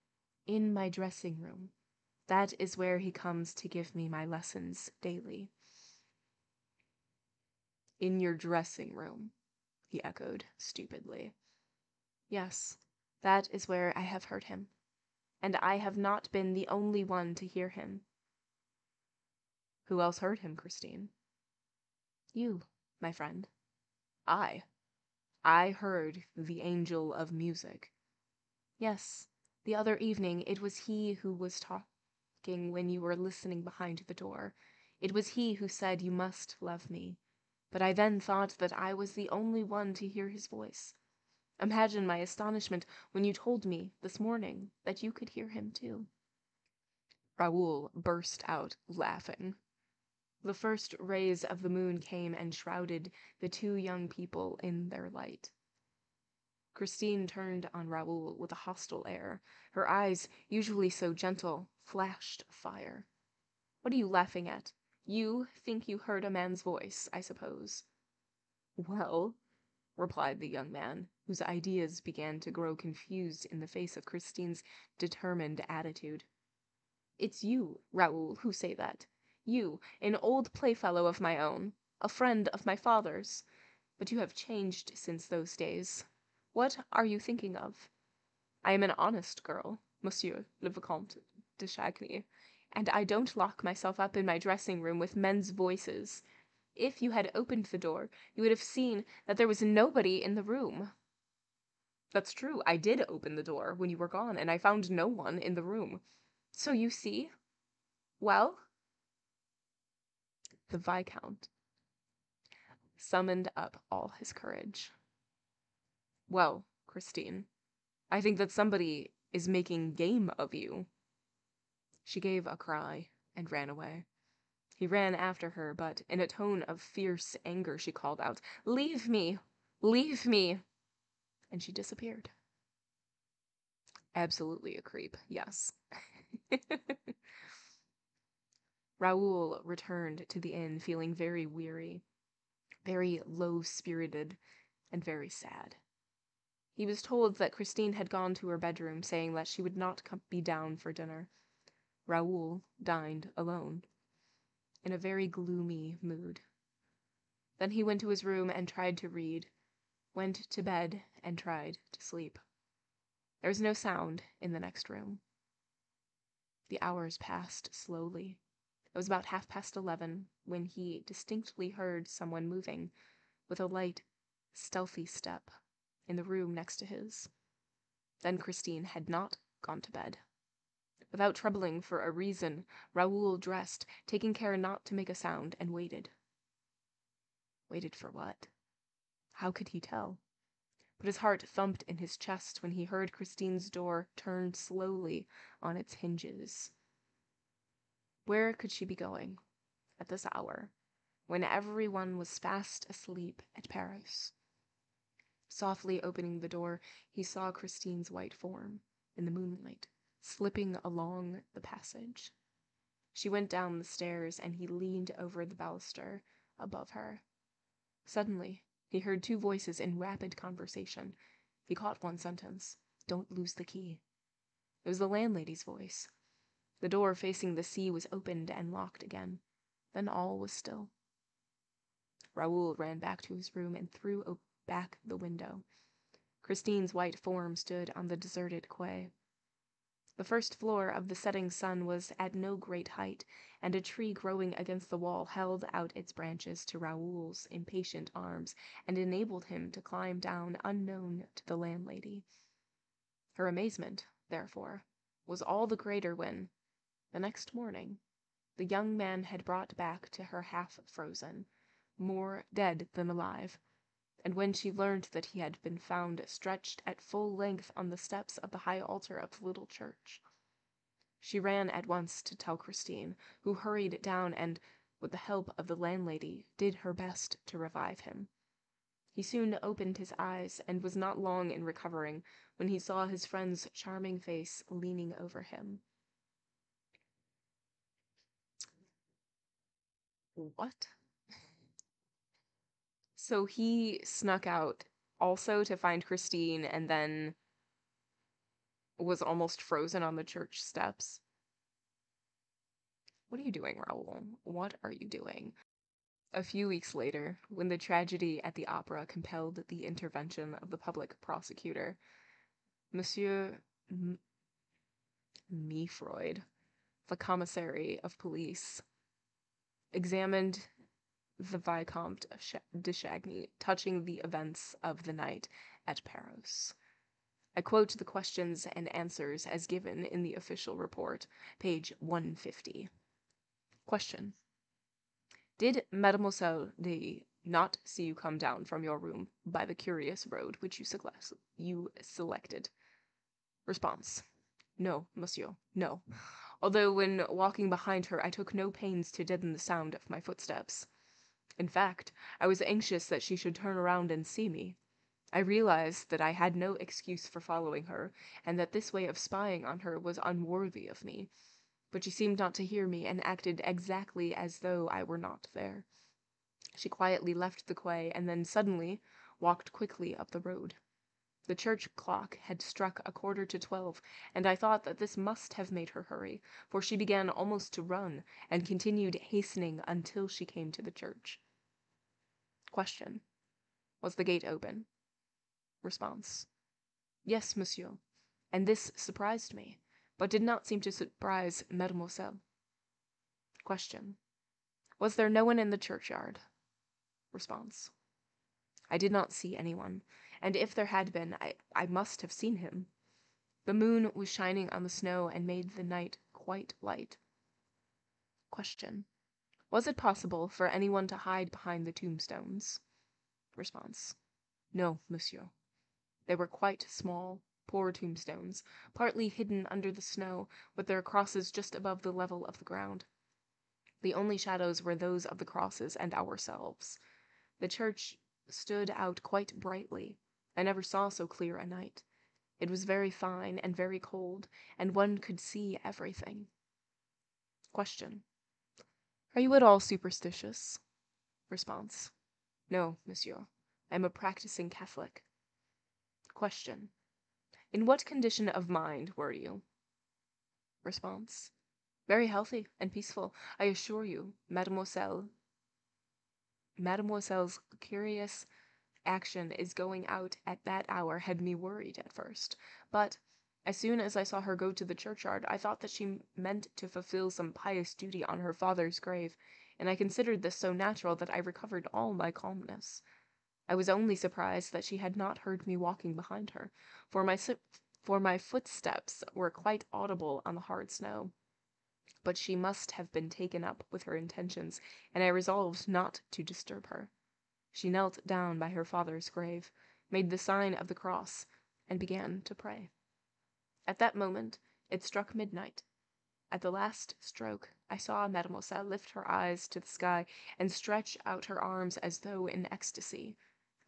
S1: "In my dressing room. That is where he comes to give me my lessons daily." "In your dressing room," he echoed stupidly. "Yes, that is where I have heard him. And I have not been the only one to hear him." "Who else heard him, Christine?" "You, my friend." "I heard the Angel of Music." "Yes, the other evening it was he who was talking when you were listening behind the door. It was he who said you must love me. But I then thought that I was the only one to hear his voice. Imagine my astonishment when you told me this morning that you could hear him too." Raoul burst out laughing. The first rays of the moon came and shrouded the two young people in their light. Christine turned on Raoul with a hostile air. Her eyes, usually so gentle, flashed fire. "What are you laughing at? You think you heard a man's voice, I suppose." "Well," replied the young man, whose ideas began to grow confused in the face of Christine's determined attitude. "It's you, Raoul, who say that. You, an old playfellow of my own, a friend of my father's. But you have changed since those days. What are you thinking of? I am an honest girl, Monsieur le Vicomte de Chagny, and I don't lock myself up in my dressing room with men's voices. If you had opened the door, you would have seen that there was nobody in the room." "That's true, I did open the door when you were gone, and I found no one in the room. So you see." "Well?" The Viscount summoned up all his courage. "Well, Christine, I think that somebody is making game of you." She gave a cry and ran away. He ran after her, but in a tone of fierce anger she called out, "Leave me! Leave me!" And she disappeared. Absolutely a creep, yes. Raoul returned to the inn feeling very weary, very low-spirited, and very sad. He was told that Christine had gone to her bedroom, saying that she would not be down for dinner. Raoul dined alone, in a very gloomy mood. Then he went to his room and tried to read, went to bed and tried to sleep. There was no sound in the next room. The hours passed slowly. It was about 11:30 when he distinctly heard someone moving, with a light, stealthy step, in the room next to his. Then Christine had not gone to bed. Without troubling for a reason, Raoul dressed, taking care not to make a sound, and waited. Waited for what? How could he tell? But his heart thumped in his chest when he heard Christine's door turn slowly on its hinges. Where could she be going at this hour, when everyone was fast asleep at Paris? Softly opening the door, he saw Christine's white form in the moonlight, slipping along the passage. She went down the stairs, and he leaned over the baluster above her. Suddenly, he heard two voices in rapid conversation. He caught one sentence. "Don't lose the key." It was the landlady's voice. The door facing the sea was opened and locked again. Then all was still. Raoul ran back to his room and threw back the window. Christine's white form stood on the deserted quay. The first floor of the setting sun was at no great height, and a tree growing against the wall held out its branches to Raoul's impatient arms and enabled him to climb down unknown to the landlady. Her amazement, therefore, was all the greater when, the next morning, the young man had brought back to her half-frozen, more dead than alive, and when she learned that he had been found stretched at full length on the steps of the high altar of the little church. She ran at once to tell Christine, who hurried down and, with the help of the landlady, did her best to revive him. He soon opened his eyes, and was not long in recovering when he saw his friend's charming face leaning over him. What? So he snuck out also to find Christine and then was almost frozen on the church steps. What are you doing, Raoul? What are you doing? A few weeks later, when the tragedy at the opera compelled the intervention of the public prosecutor, Monsieur Mifroid, the commissary of police, examined the Vicomte de Chagny touching the events of the night at Paris. I quote the questions and answers as given in the official report, page 150. Question: did Mademoiselle D not see you come down from your room by the curious road which you selected? Response: no, monsieur, no. Although when walking behind her I took no pains to deaden the sound of my footsteps. In fact, I was anxious that she should turn around and see me. I realized that I had no excuse for following her, and that this way of spying on her was unworthy of me. But she seemed not to hear me, and acted exactly as though I were not there. She quietly left the quay, and then suddenly walked quickly up the road. The church clock had struck 11:45, and I thought that this must have made her hurry, for she began almost to run, and continued hastening until she came to the church. Question: was the gate open? Response: yes, monsieur, and this surprised me, but did not seem to surprise mademoiselle. Question: was there no one in the churchyard? Response: I did not see anyone, and if there had been, I must have seen him. The moon was shining on the snow and made the night quite light. Question: was it possible for anyone to hide behind the tombstones? Response: no, monsieur. They were quite small, poor tombstones, partly hidden under the snow, with their crosses just above the level of the ground. The only shadows were those of the crosses and ourselves. The church stood out quite brightly. I never saw so clear a night. It was very fine and very cold, and one could see everything. Question. Are you at all superstitious? Response. No, monsieur. I am a practicing Catholic. Question. In what condition of mind were you? Response. Very healthy and peaceful, I assure you, mademoiselle. Mademoiselle's curious action is going out at that hour had me worried at first, but as soon as I saw her go to the churchyard, I thought that she meant to fulfill some pious duty on her father's grave, and I considered this so natural that I recovered all my calmness. I was only surprised that she had not heard me walking behind her, for my footsteps were quite audible on the hard snow. But she must have been taken up with her intentions, and I resolved not to disturb her. She knelt down by her father's grave, made the sign of the cross, and began to pray. At that moment it struck midnight. At the last stroke I saw Mademoiselle lift her eyes to the sky and stretch out her arms as though in ecstasy.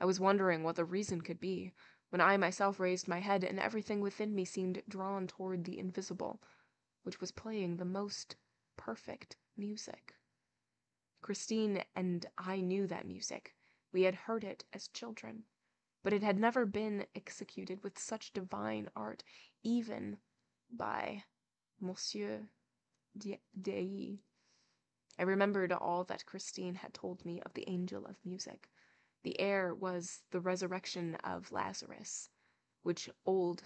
S1: I was wondering what the reason could be, when I myself raised my head and everything within me seemed drawn toward the invisible, which was playing the most perfect music. Christine and I knew that music. We had heard it as children, but it had never been executed with such divine art, even by Monsieur Daaé. I remembered all that Christine had told me of the angel of music. The air was the resurrection of Lazarus, which old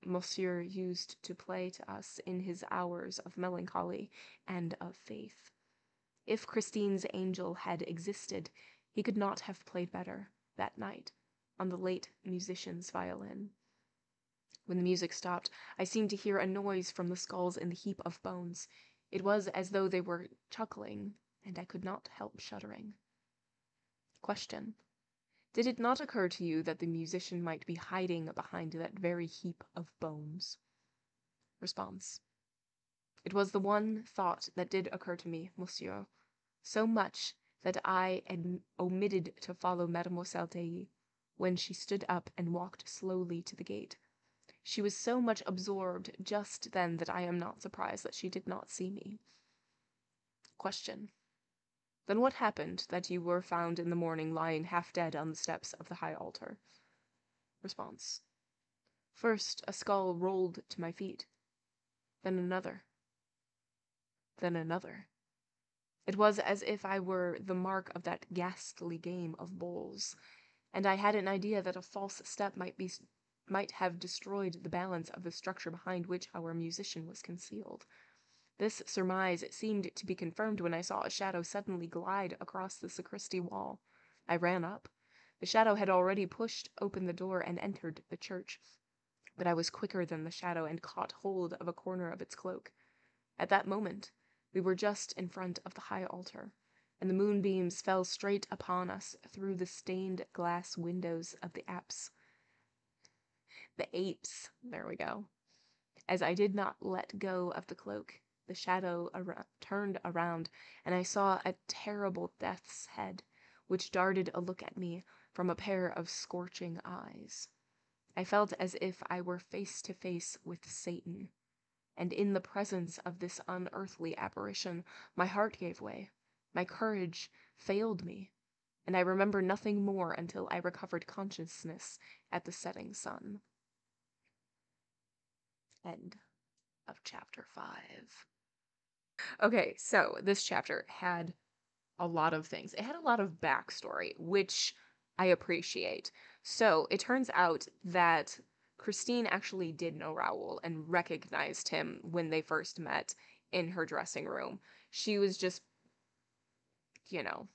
S1: Monsieur used to play to us in his hours of melancholy and of faith. If Christine's angel had existed, he could not have played better that night on the late musician's violin. When the music stopped, I seemed to hear a noise from the skulls in the heap of bones. It was as though they were chuckling, and I could not help shuddering. Question. Did it not occur to you that the musician might be hiding behind that very heap of bones? Response. It was the one thought that did occur to me, monsieur, so much that I omitted to follow Mademoiselle Daaé when she stood up and walked slowly to the gate. She was so much absorbed just then that I am not surprised that she did not see me. Question. Then what happened that you were found in the morning lying half dead on the steps of the high altar? Response. First, a skull rolled to my feet. Then another. Then another. It was as if I were the mark of that ghastly game of bowls, and I had an idea that a false step might have destroyed the balance of the structure behind which our musician was concealed. This surmise seemed to be confirmed when I saw a shadow suddenly glide across the sacristy wall. I ran up. The shadow had already pushed open the door and entered the church, but I was quicker than the shadow and caught hold of a corner of its cloak. At that moment, we were just in front of the high altar, and the moonbeams fell straight upon us through the stained glass windows of the apse. There we go. As I did not let go of the cloak, the shadow turned around, and I saw a terrible death's head, which darted a look at me from a pair of scorching eyes. I felt as if I were face to face with Satan, and in the presence of this unearthly apparition, my heart gave way, my courage failed me, and I remember nothing more until I recovered consciousness at the setting sun. End of chapter 5. Okay, so this chapter had a lot of things. It had a lot of backstory, which I appreciate. So it turns out that Christine actually did know Raoul and recognized him when they first met in her dressing room. She was just, you know,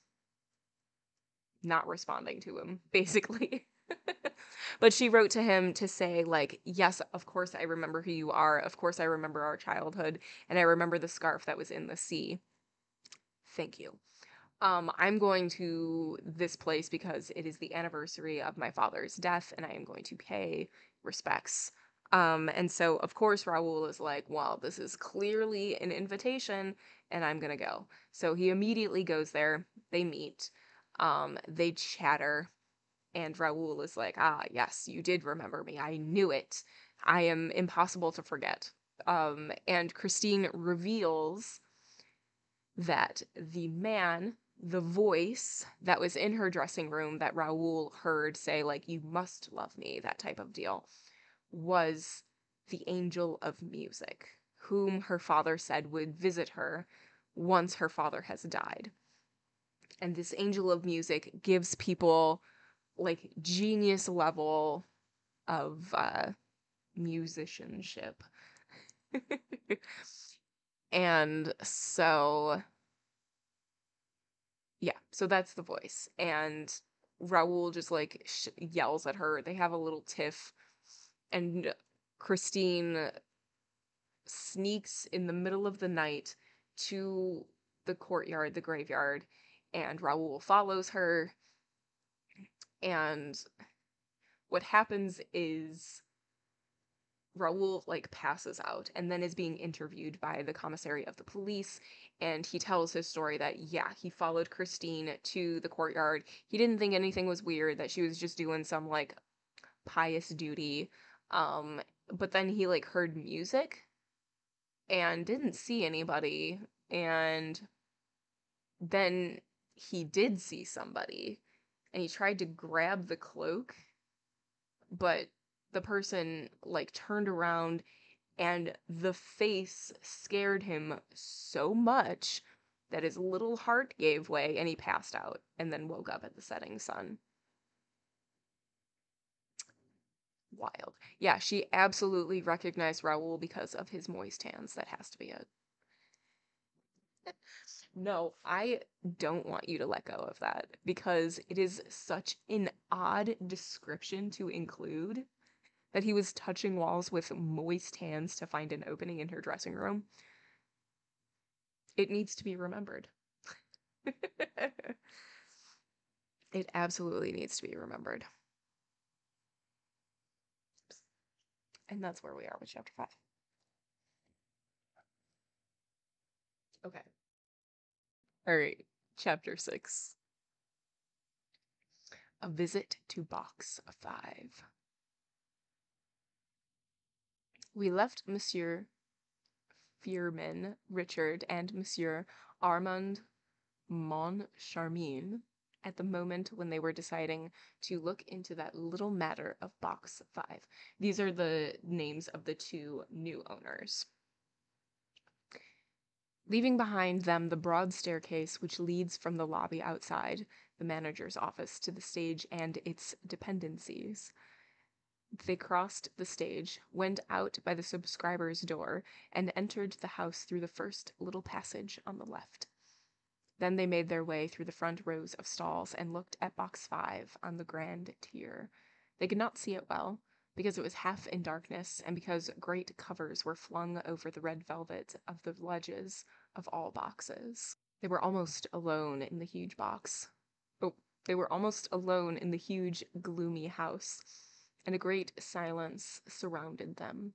S1: not responding to him, basically. But she wrote to him to say, like, yes, of course I remember who you are. Of course I remember our childhood. And I remember the scarf that was in the sea. Thank you. I'm going to this place because it is the anniversary of my father's death, and I am going to pay respects And so, of course, Raoul is like, well, this is clearly an invitation, and I'm gonna go. So he immediately goes there. They meet. They chatter, and Raoul is like, ah, yes, you did remember me. I knew it. I am impossible to forget. And Christine reveals that the man, the voice that was in her dressing room that Raoul heard say, like, you must love me, that type of deal, was the angel of music, whom her father said would visit her once her father has died. And this angel of music gives people like genius level of musicianship. And so yeah, so that's the voice. And Raoul just like yells at her. They have a little tiff, and Christine sneaks in the middle of the night to the courtyard, the graveyard, and Raoul follows her. And what happens is Raoul like passes out and then is being interviewed by the commissary of the police, and he tells his story that yeah, he followed Christine to the courtyard. He didn't think anything was weird, that she was just doing some like pious duty. But then he like heard music and didn't see anybody, and then he did see somebody, and he tried to grab the cloak, but the person like turned around, and the face scared him so much that his little heart gave way and he passed out and then woke up at the setting sun. Wild. Yeah, she absolutely recognized Raoul because of his moist hands. That has to be it. No, I don't want you to let go of that because it is such an odd description to include, that he was touching walls with moist hands to find an opening in her dressing room. It needs to be remembered. It absolutely needs to be remembered. And that's where we are with chapter 5. Okay. All right. Chapter 6. A visit to box 5. We left Monsieur Firmin, Richard, and Monsieur Armand Moncharmin at the moment when they were deciding to look into that little matter of box 5. These are the names of the two new owners. Leaving behind them the broad staircase which leads from the lobby outside the manager's office to the stage and its dependencies. They crossed the stage, went out by the subscriber's door, and entered the house through the first little passage on the left. Then they made their way through the front rows of stalls and looked at box 5 on the grand tier. They could not see it well, because it was half in darkness, and because great covers were flung over the red velvet of the ledges of all boxes. They were almost alone in the huge box. Oh, they were almost alone in the huge, gloomy house, and a great silence surrounded them.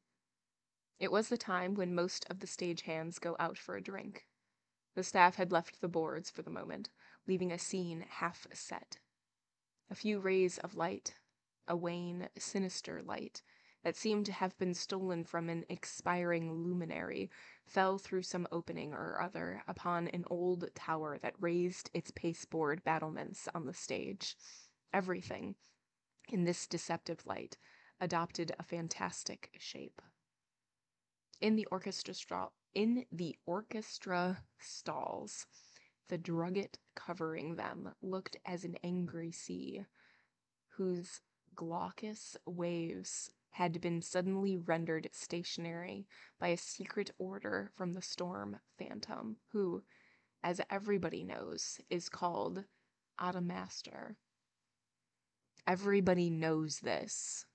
S1: It was the time when most of the stage hands go out for a drink. The staff had left the boards for the moment, leaving a scene half set. A few rays of light, a wan, sinister light, that seemed to have been stolen from an expiring luminary, fell through some opening or other upon an old tower that raised its pasteboard battlements on the stage. Everything, in this deceptive light, adopted a fantastic shape. In the orchestra stalls, the drugget covering them looked as an angry sea, whose glaucous waves had been suddenly rendered stationary by a secret order from the storm phantom, who, as everybody knows, is called Adamastor. Everybody knows this.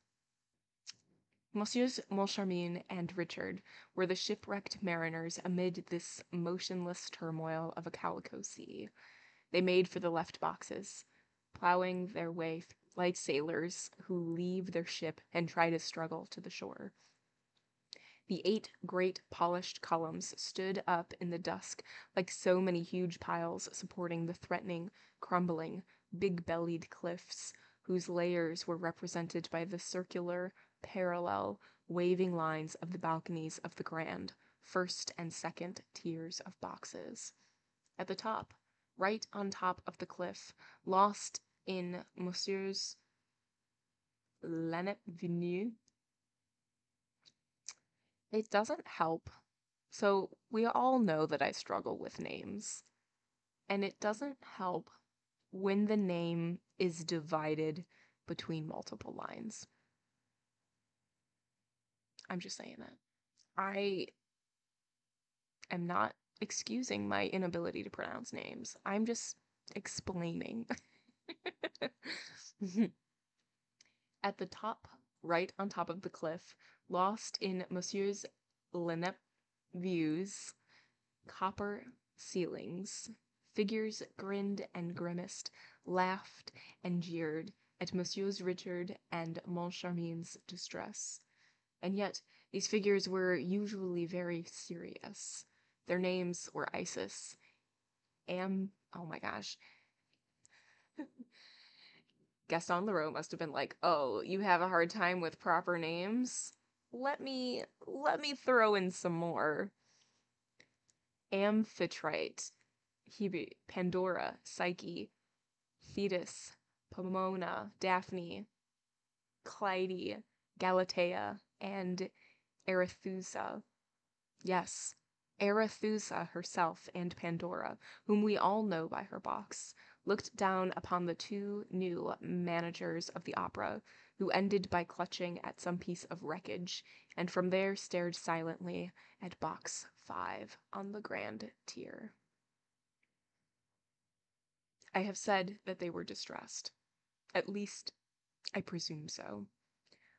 S1: Messieurs Moncharmin and Richard were the shipwrecked mariners amid this motionless turmoil of a calico sea. They made for the left boxes, plowing their way like sailors who leave their ship and try to struggle to the shore. The 8 great polished columns stood up in the dusk like so many huge piles supporting the threatening, crumbling, big-bellied cliffs whose layers were represented by the circular, parallel, waving lines of the balconies of the grand, first and second tiers of boxes. At the top, right on top of the cliff, lost in Monsieur's Lenepvenu. It doesn't help. So, we all know that I struggle with names. And it doesn't help when the name is divided between multiple lines. I'm just saying that. I am not excusing my inability to pronounce names. I'm just explaining. At the top, right on top of the cliff, lost in Monsieur's Lenepveu's copper ceilings, figures grinned and grimaced, laughed and jeered at Monsieur's Richard and Moncharmin's distress. And yet, these figures were usually very serious. Their names were Isis, oh my gosh. Gaston Leroux must have been like, oh, you have a hard time with proper names? Let me throw in some more. Amphitrite, Hebe, Pandora, Psyche, Thetis, Pomona, Daphne, Clyde, Galatea, and Arethusa. Yes, Arethusa herself and Pandora, whom we all know by her box, looked down upon the 2 new managers of the opera, who ended by clutching at some piece of wreckage, and from there stared silently at box 5 on the grand tier. I have said that they were distressed. At least, I presume so.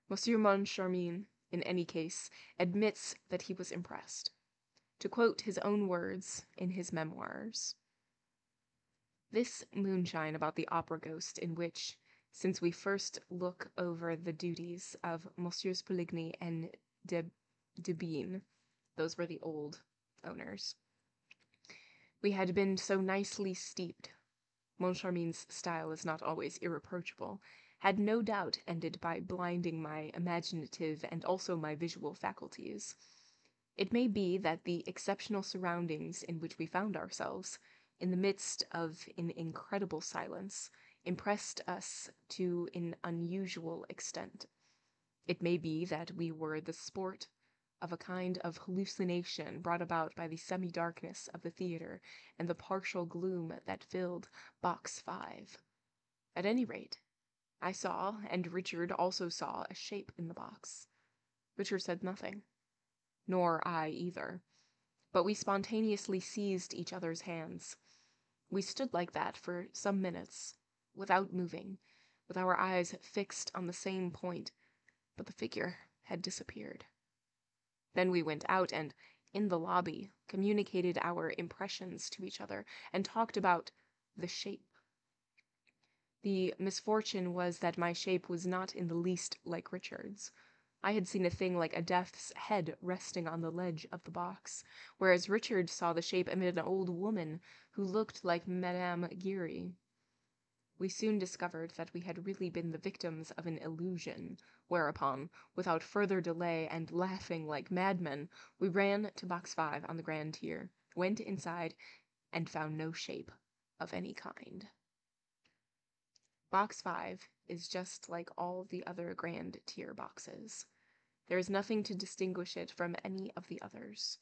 S1: Monsieur Moncharmin, in any case, admits that he was impressed. To quote his own words in his memoirs, "This moonshine about the opera ghost in which, since we first look over the duties of Messieurs Poligny and Debine," those were the old owners, "we had been so nicely steeped," Moncharmin's style is not always irreproachable, had no doubt ended by blinding my imaginative and also my visual faculties. It may be that the exceptional surroundings in which we found ourselves, in the midst of an incredible silence, impressed us to an unusual extent. It may be that we were the sport of a kind of hallucination brought about by the semi-darkness of the theater and the partial gloom that filled box 5. At any rate, I saw, and Richard also saw, a shape in the box. Richard said nothing. Nor I either. But we spontaneously seized each other's hands. We stood like that for some minutes, without moving, with our eyes fixed on the same point, but the figure had disappeared. Then we went out and, in the lobby, communicated our impressions to each other, and talked about the shape. The misfortune was that my shape was not in the least like Richard's. I had seen a thing like a death's head resting on the ledge of the box, whereas Richard saw the shape amid an old woman who looked like Madame Giry. We soon discovered that we had really been the victims of an illusion, whereupon, without further delay and laughing like madmen, we ran to box 5 on the grand tier, went inside, and found no shape of any kind. Box 5 is just like all the other grand tier boxes. There is nothing to distinguish it from any of the others.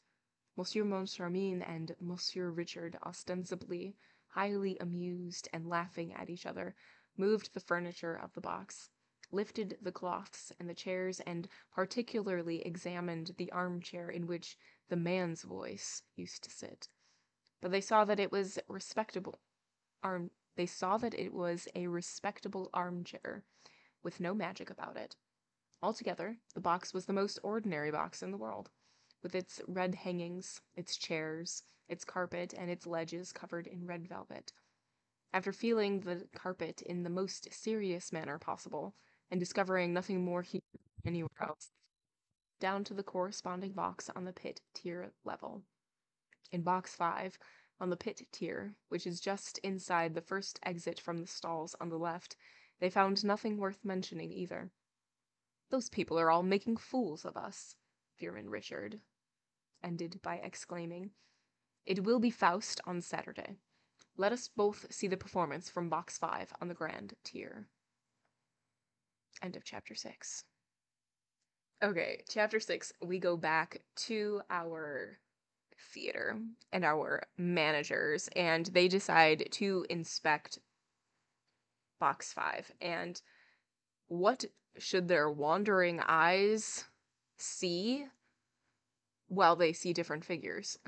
S1: Monsieur Moncharmin and Monsieur Richard, ostensibly highly amused and laughing at each other, moved the furniture of the box, lifted the cloths and the chairs, and particularly examined the armchair in which the man's voice used to sit. But they saw that it was a respectable armchair, with no magic about it. Altogether, the box was the most ordinary box in the world, with its red hangings, its chairs, its carpet, and its ledges covered in red velvet. After feeling the carpet in the most serious manner possible, and discovering nothing more here than anywhere else, down to the corresponding box on the pit tier level. In box 5, on the pit tier, which is just inside the first exit from the stalls on the left, they found nothing worth mentioning either. Those people are all making fools of us, Fearman Richard ended by exclaiming. It will be Faust on Saturday. Let us both see the performance from box 5 on the grand tier. End of chapter 6. Okay, chapter 6, we go back to our theater and our managers, and they decide to inspect box 5. And what should their wandering eyes see? Well, they see different figures.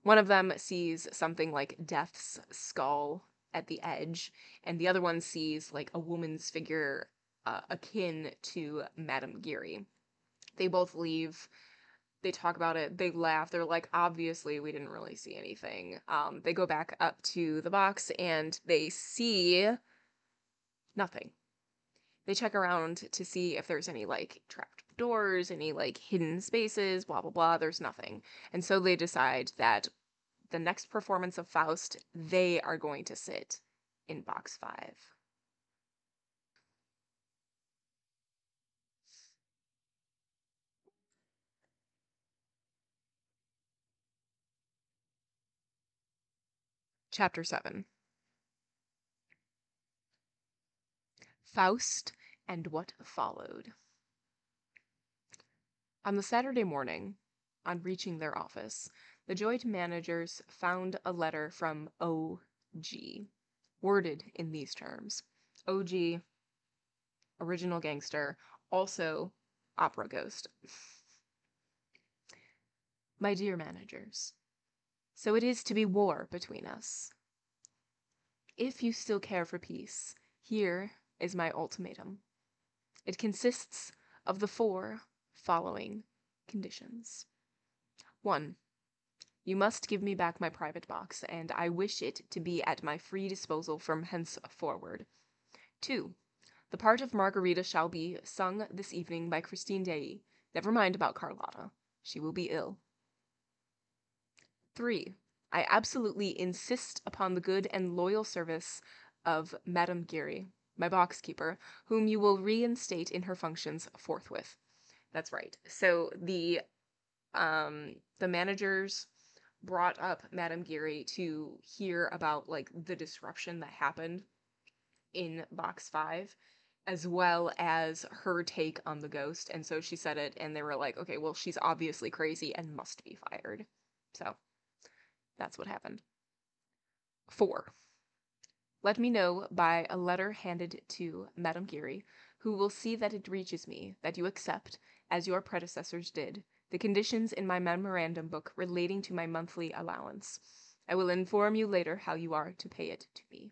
S1: One of them sees something like Death's skull at the edge, and the other one sees like a woman's figure akin to Madame Geary. They both leave. They talk about it. They laugh. They're like, obviously, we didn't really see anything. They go back up to the box, and they see nothing. They check around to see if there's any, like, trapped doors, any, like, hidden spaces, blah, blah, blah. There's nothing. And so they decide that the next performance of Faust, they are going to sit in box 5. Chapter 7. Faust and what followed. On the Saturday morning, on reaching their office, the joint managers found a letter from O.G., worded in these terms. O.G., original gangster, also opera ghost. My dear managers, so it is to be war between us. If you still care for peace, here is my ultimatum. It consists of the 4 following conditions. 1. You must give me back my private box, and I wish it to be at my free disposal from henceforward. 2. The part of Margarita shall be sung this evening by Christine Daaé. Never mind about Carlotta. She will be ill. 3. I absolutely insist upon the good and loyal service of Madame Geary, my box-keeper, whom you will reinstate in her functions forthwith. That's right. So the managers brought up Madame Geary to hear about, like, the disruption that happened in box 5, as well as her take on the ghost. And so she said it, and they were like, okay, well, she's obviously crazy and must be fired. So that's what happened. 4. Let me know by a letter handed to Madame Geary, who will see that it reaches me that you accept, as your predecessors did, the conditions in my memorandum book relating to my monthly allowance. I will inform you later how you are to pay it to me.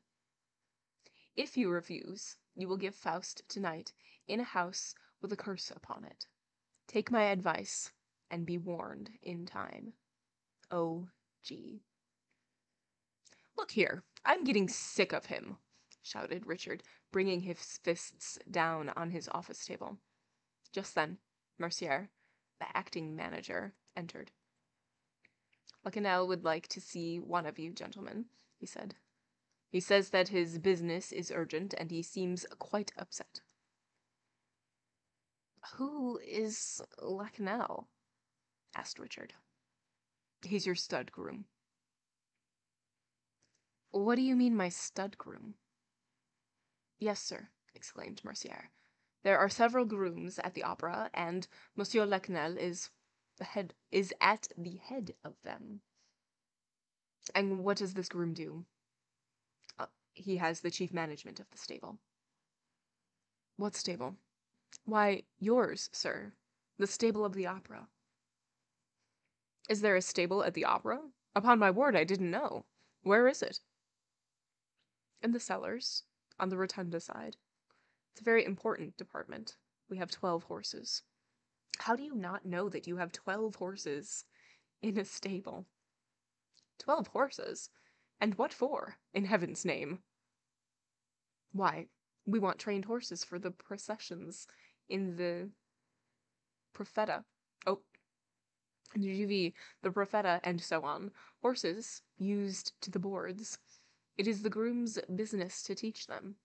S1: If you refuse, you will give Faust tonight in a house with a curse upon it. Take my advice and be warned in time. O.G. Look here, I'm getting sick of him, shouted Richard, bringing his fists down on his office table. Just then, Mercier, the acting manager, entered. Lacanel would like to see one of you, gentlemen, he said. He says that his business is urgent, and he seems quite upset. Who is Lacanel? Asked Richard. He's your stud groom. What do you mean, my stud groom? Yes, sir, exclaimed Mercier. There are several grooms at the opera, and Monsieur Lacanel is at the head of them. And what does this groom do? He has the chief management of the stable. What stable? Why, yours, sir. The stable of the opera. Is there a stable at the opera? Upon my word, I didn't know. Where is it? In the cellars, on the rotunda side. It's a very important department. We have 12 horses. How do you not know that you have 12 horses in a stable? 12 horses? And what for, in heaven's name? Why, we want trained horses for the processions in the profeta. Oh, GV, the profeta, and so on. Horses used to the boards. It is the groom's business to teach them.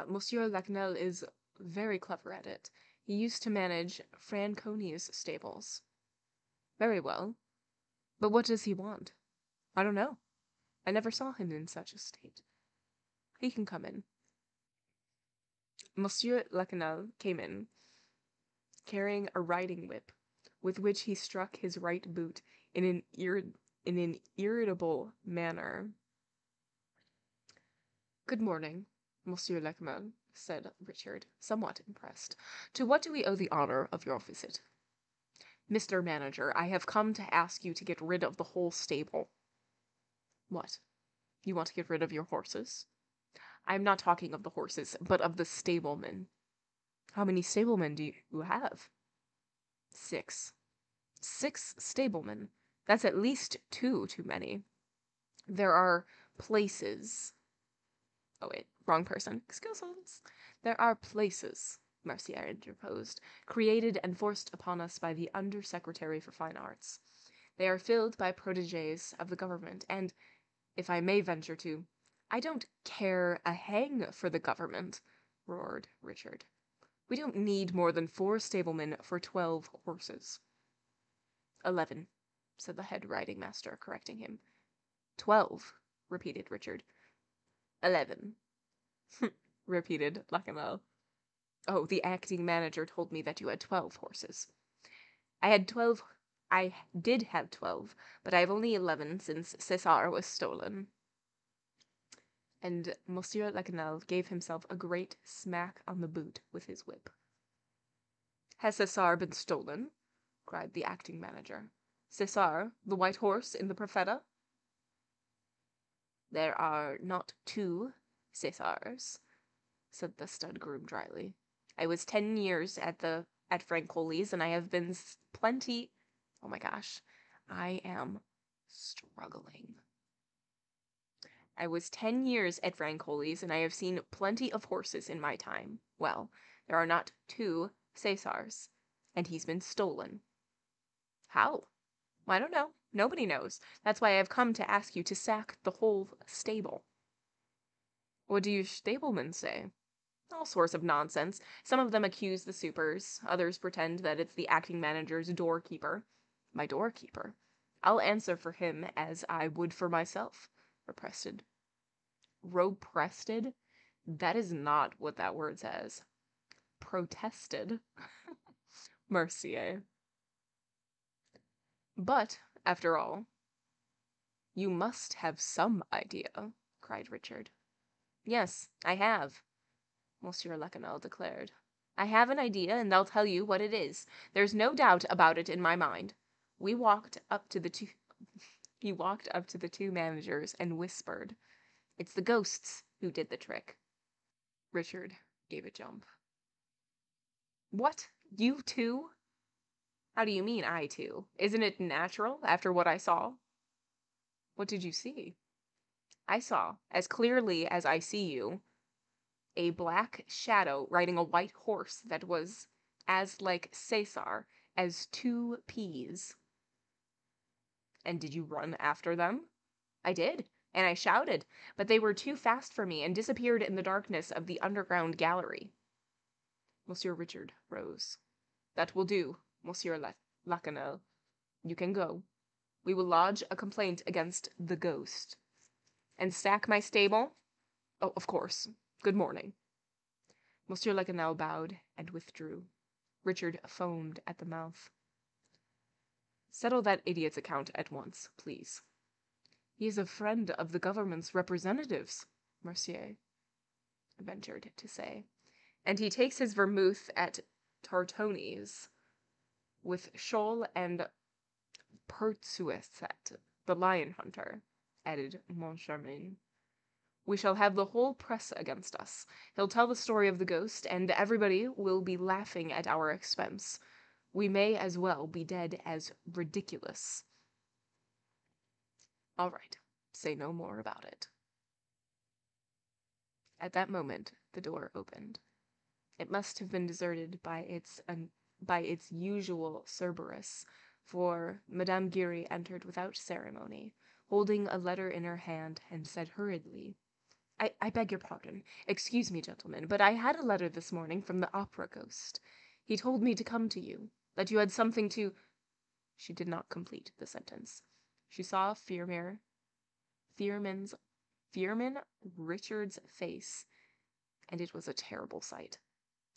S1: Monsieur Lacnel is very clever at it. He used to manage Franconi's stables. Very well. But what does he want? I don't know. I never saw him in such a state. He can come in. Monsieur Lacnel came in, carrying a riding whip, with which he struck his right boot in an irritable manner. Good morning, Monsieur Lacnel, said Richard, somewhat impressed. To what do we owe the honor of your visit? Mr. Manager, I have come to ask you to get rid of the whole stable. What? You want to get rid of your horses? I am not talking of the horses, but of the stablemen. How many stablemen do you have? 6. 6 stablemen. That's at least 2 too many. There are places. Oh wait, wrong person. Excuse us. There are places, Mercier interposed, created and forced upon us by the Under-Secretary for Fine Arts. They are filled by protégés of the government, and, if I may venture to, I don't care a hang for the government, roared Richard. We don't need more than 4 stablemen for 12 horses. 11, said the head riding master, correcting him. 12, repeated Richard. 11, repeated Lachenal. Oh, the acting manager told me that you had 12 horses. I did have 12, but I have only 11 since César was stolen. And Monsieur Lachenal gave himself a great smack on the boot with his whip. Has César been stolen? Cried the acting manager. César, the white horse in the Profeta? There are not 2 Césars, said the stud groom dryly. I was 10 years at Francoli's, and I have been plenty. Oh my gosh, I am struggling. I was 10 years at Francoli's, and I have seen plenty of horses in my time. Well, there are not 2 Césars, and he's been stolen. How? I don't know. Nobody knows. That's why I've come to ask you to sack the whole stable. What do you stablemen say? All sorts of nonsense. Some of them accuse the supers. Others pretend that it's the acting manager's doorkeeper. My doorkeeper? I'll answer for him as I would for myself. Represted. Represted? That is not what that word says. Protested. Mercier. But, after all, you must have some idea, cried Richard. Yes, I have, Monsieur Lachenal declared. I have an idea, and I'll tell you what it is. There's no doubt about it in my mind. He walked up to the 2 managers and whispered, It's the ghosts who did the trick. Richard gave a jump. What? You too? How do you mean, I too? Isn't it natural, after what I saw? What did you see? I saw, as clearly as I see you, a black shadow riding a white horse that was as like César as 2 peas. And did you run after them? I did, and I shouted, but they were too fast for me and disappeared in the darkness of the underground gallery. Monsieur Richard rose. That will do, Monsieur Lachenal. You can go. We will lodge a complaint against the ghost. And sack my stable? Oh, of course. Good morning. Monsieur Lachenal bowed and withdrew. Richard foamed at the mouth. Settle that idiot's account at once, please. He is a friend of the government's representatives, Mercier ventured to say. And he takes his vermouth at Tartoni's with Scholl and Pertuiset, the lion hunter, added Moncharmin. We shall have the whole press against us. He'll tell the story of the ghost, and everybody will be laughing at our expense. We may as well be dead as ridiculous. All right, Say no more about it." At that moment, the door opened. It must have been deserted by its usual Cerberus, for Madame Giry entered without ceremony, holding a letter in her hand, and said hurriedly, I beg your pardon. Excuse me, gentlemen, but I had a letter this morning from the opera ghost. He told me to come to you, that you had something to—" She did not complete the sentence. She saw Fearman Richard's face, and it was a terrible sight.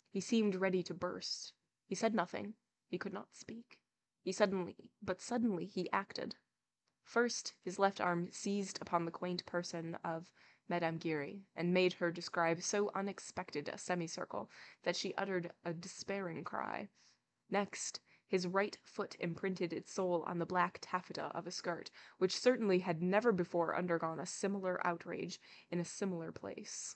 S1: He seemed ready to burst. He said nothing. He could not speak. Suddenly he acted. First, his left arm seized upon the quaint person of Madame Giry, and made her describe so unexpected a semicircle that she uttered a despairing cry. Next, his right foot imprinted its sole on the black taffeta of a skirt, which certainly had never before undergone a similar outrage in a similar place.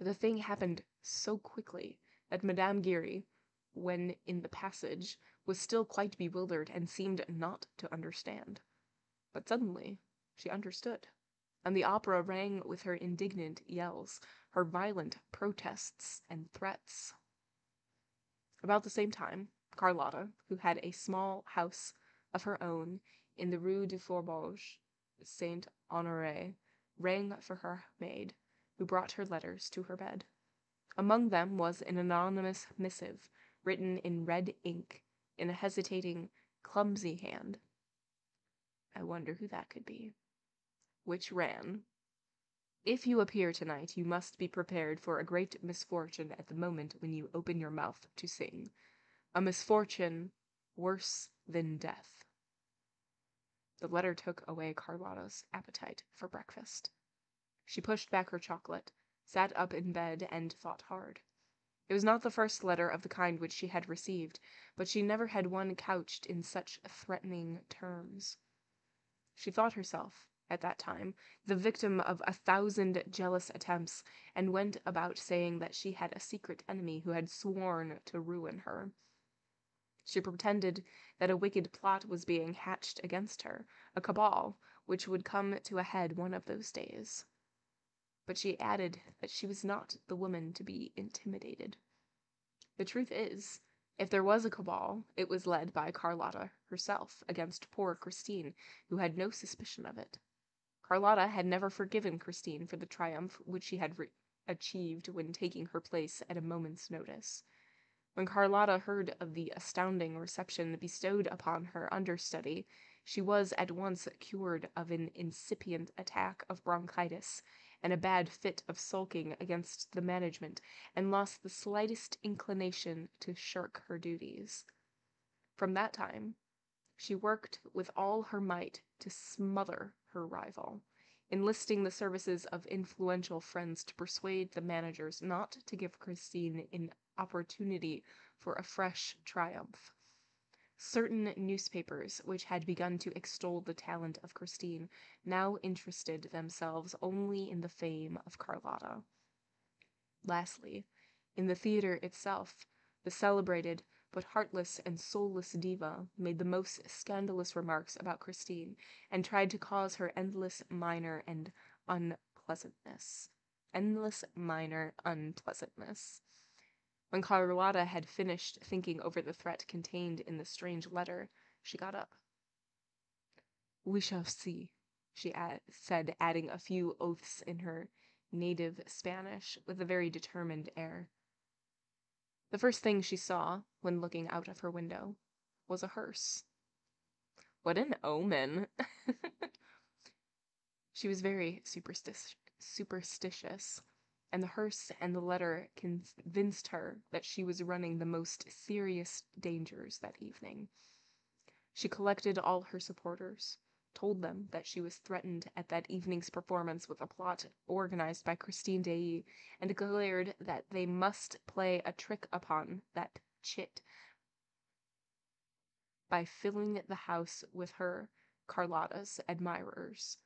S1: The thing happened so quickly that Madame Giry, when in the passage, was still quite bewildered and seemed not to understand. But suddenly she understood, and the opera rang with her indignant yells, her violent protests and threats. About the same time, Carlotta, who had a small house of her own in the Rue du Faubourg Saint-Honoré, rang for her maid, who brought her letters to her bed. Among them was an anonymous missive, written in red ink, in a hesitating, clumsy hand. I wonder who that could be. Which ran, "If you appear tonight, you must be prepared for a great misfortune at the moment when you open your mouth to sing. A misfortune worse than death." The letter took away Carlotta's appetite for breakfast. She pushed back her chocolate, sat up in bed, and thought hard. It was not the first letter of the kind which she had received, but she never had one couched in such threatening terms. She thought herself, at that time, the victim of 1,000 jealous attempts, and went about saying that she had a secret enemy who had sworn to ruin her. She pretended that a wicked plot was being hatched against her, a cabal which would come to a head one of those days. But she added that she was not the woman to be intimidated. The truth is, if there was a cabal, it was led by Carlotta herself against poor Christine, who had no suspicion of it. Carlotta had never forgiven Christine for the triumph which she had achieved when taking her place at a moment's notice. When Carlotta heard of the astounding reception bestowed upon her understudy, she was at once cured of an incipient attack of bronchitis and a bad fit of sulking against the management, and lost the slightest inclination to shirk her duties. From that time, she worked with all her might to smother her rival, enlisting the services of influential friends to persuade the managers not to give Christine an opportunity for a fresh triumph. Certain newspapers, which had begun to extol the talent of Christine, now interested themselves only in the fame of Carlotta. Lastly, in the theater itself, the celebrated but heartless and soulless diva made the most scandalous remarks about Christine, and tried to cause her endless minor unpleasantness. When Carlotta had finished thinking over the threat contained in the strange letter, she got up. "We shall see," she said, adding a few oaths in her native Spanish with a very determined air. The first thing she saw, when looking out of her window, was a hearse. What an omen! She was very superstitious, and the hearse and the letter convinced her that she was running the most serious dangers that evening. She collected all her supporters, told them that she was threatened at that evening's performance with a plot organized by Christine Daaé, and declared that they must play a trick upon that chit by filling the house with her, Carlotta's, admirers.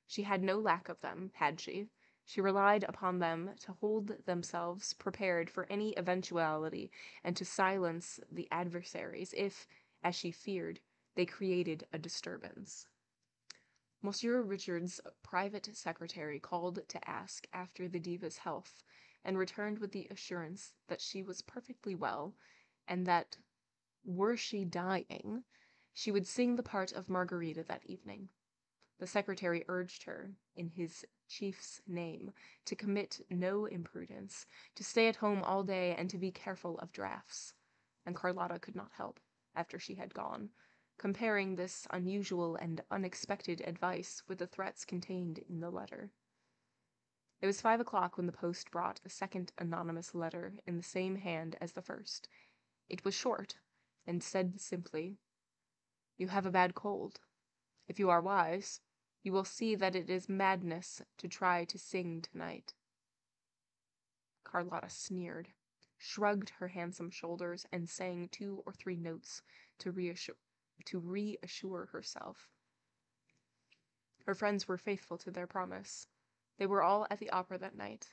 S1: She had no lack of them, had she? She relied upon them to hold themselves prepared for any eventuality, and to silence the adversaries if, as she feared, they created a disturbance. Monsieur Richard's private secretary called to ask after the diva's health, and returned with the assurance that she was perfectly well, and that, were she dying, she would sing the part of Margarita that evening. The secretary urged her, in his chief's name, to commit no imprudence, to stay at home all day, and to be careful of draughts. And Carlotta could not help, after she had gone, comparing this unusual and unexpected advice with the threats contained in the letter. It was 5 o'clock when the post brought a second anonymous letter in the same hand as the first. It was short, and said simply, "You have a bad cold. If you are wise, you will see that it is madness to try to sing tonight." Carlotta sneered, shrugged her handsome shoulders, and sang 2 or 3 notes to reassure herself. Her friends were faithful to their promise. They were all at the opera that night,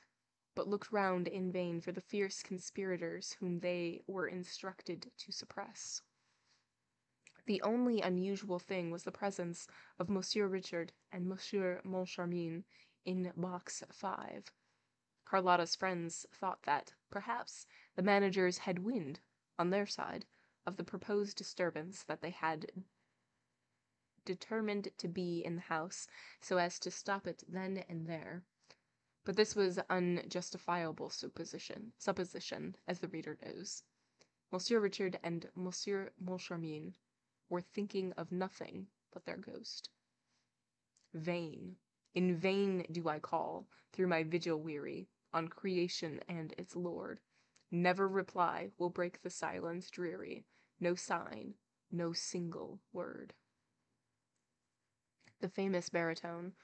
S1: but looked round in vain for the fierce conspirators whom they were instructed to suppress. The only unusual thing was the presence of Monsieur Richard and Monsieur Moncharmin in box 5. Carlotta's friends thought that, perhaps, the managers had wind, on their side, of the proposed disturbance, that they had determined to be in the house so as to stop it then and there. But this was unjustifiable supposition, as the reader knows. Monsieur Richard and Monsieur Moncharmin were thinking of nothing but their ghost. Vain, in vain do I call, through my vigil weary, on creation and its Lord. Never reply will break the silence dreary, no sign, no single word. The famous baritone,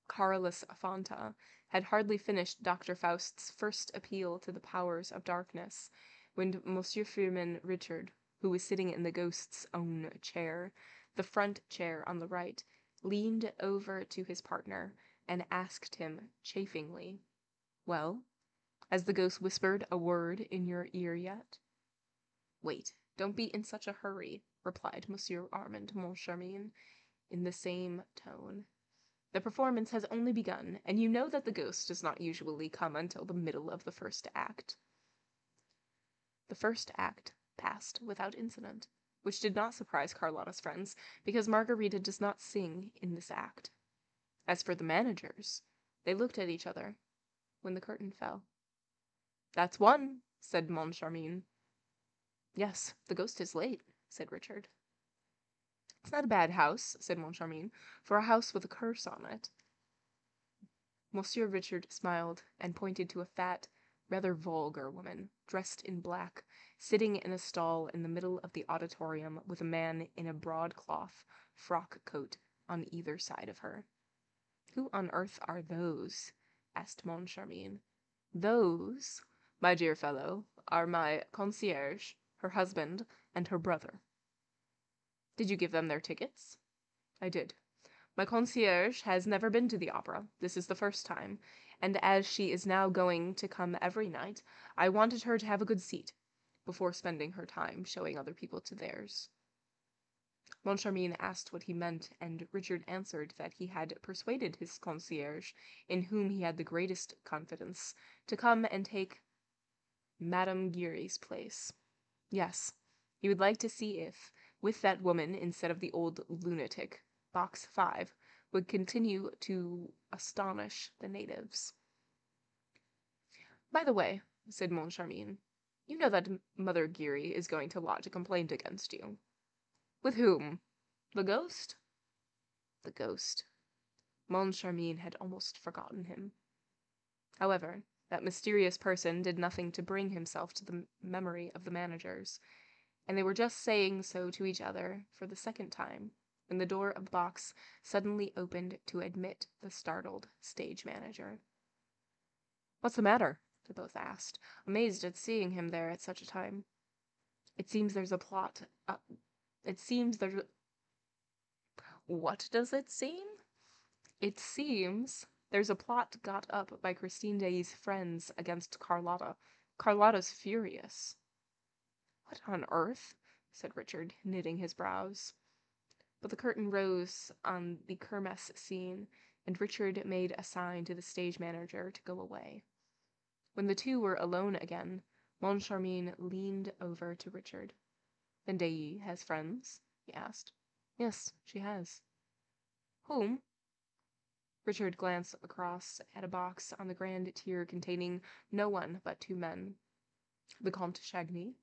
S1: Carolus Fanta, had hardly finished Dr. Faust's first appeal to the powers of darkness, when Monsieur Firmin Richard, who was sitting in the ghost's own chair, the front chair on the right, leaned over to his partner and asked him chaffingly, "Well, has the ghost whispered a word in your ear yet?" "Wait, don't be in such a hurry," replied Monsieur Armand Moncharmin, in the same tone. "The performance has only begun, and you know that the ghost does not usually come until the middle of the first act." The first act passed without incident, which did not surprise Carlotta's friends, because Margarita does not sing in this act. As for the managers, they looked at each other when the curtain fell. "That's one," said Moncharmin. "Yes, the ghost is late," said Richard. "It's not a bad house," said Moncharmin, "for a house with a curse on it." Monsieur Richard smiled and pointed to a fat, rather vulgar woman, dressed in black, sitting in a stall in the middle of the auditorium with a man in a broadcloth frock coat on either side of her. "Who on earth are those?" asked Moncharmin. "Those, my dear fellow, are my concierge, her husband, and her brother." "Did you give them their tickets?" "I did. My concierge has never been to the opera. This is the first time, and as she is now going to come every night, I wanted her to have a good seat, before spending her time showing other people to theirs." Moncharmin asked what he meant, and Richard answered that he had persuaded his concierge, in whom he had the greatest confidence, to come and take Madame Giry's place. Yes, he would like to see if, with that woman instead of the old lunatic, box 5 would continue to astonish the natives. "By the way," said Moncharmin, "you know that Mother Giry is going to lodge a complaint against you." "With whom? The ghost?" The ghost. Moncharmin had almost forgotten him. However, that mysterious person did nothing to bring himself to the memory of the managers, and they were just saying so to each other for the second time, when the door of the box suddenly opened to admit the startled stage manager. "What's the matter?" they both asked, amazed at seeing him there at such a time. "It seems there's a plot. What does it seem?" "It seems there's a plot got up by Christine Daaé's friends against Carlotta. Carlotta's furious." "What on earth?" said Richard, knitting his brows. But the curtain rose on the Kermesse scene, and Richard made a sign to the stage manager to go away. When the two were alone again, Moncharmin leaned over to Richard. "Then Daaé has friends?" he asked. "Yes, she has." "Whom?" Richard glanced across at a box on the grand tier containing no one but two men. "The Comte Chagny?"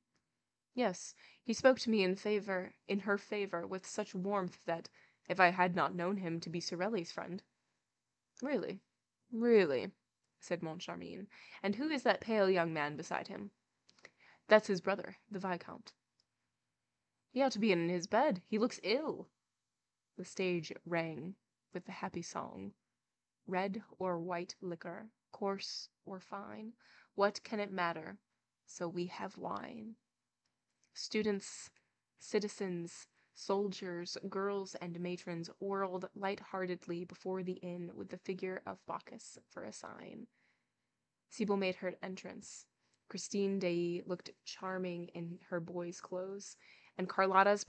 S1: "Yes, he spoke to me in her favor, with such warmth that, if I had not known him to be Sorelli's friend—" "Really? Really?" said Moncharmin. "And who is that pale young man beside him?" "That's his brother, the Viscount." "He ought to be in his bed. He looks ill." The stage rang with the happy song. Red or white liquor, coarse or fine, what can it matter? So we have wine. Students, citizens, soldiers, girls, and matrons whirled light-heartedly before the inn with the figure of Bacchus for a sign. Sibyl made her entrance. Christine Daaé looked charming in her boy's clothes, and Carlotta's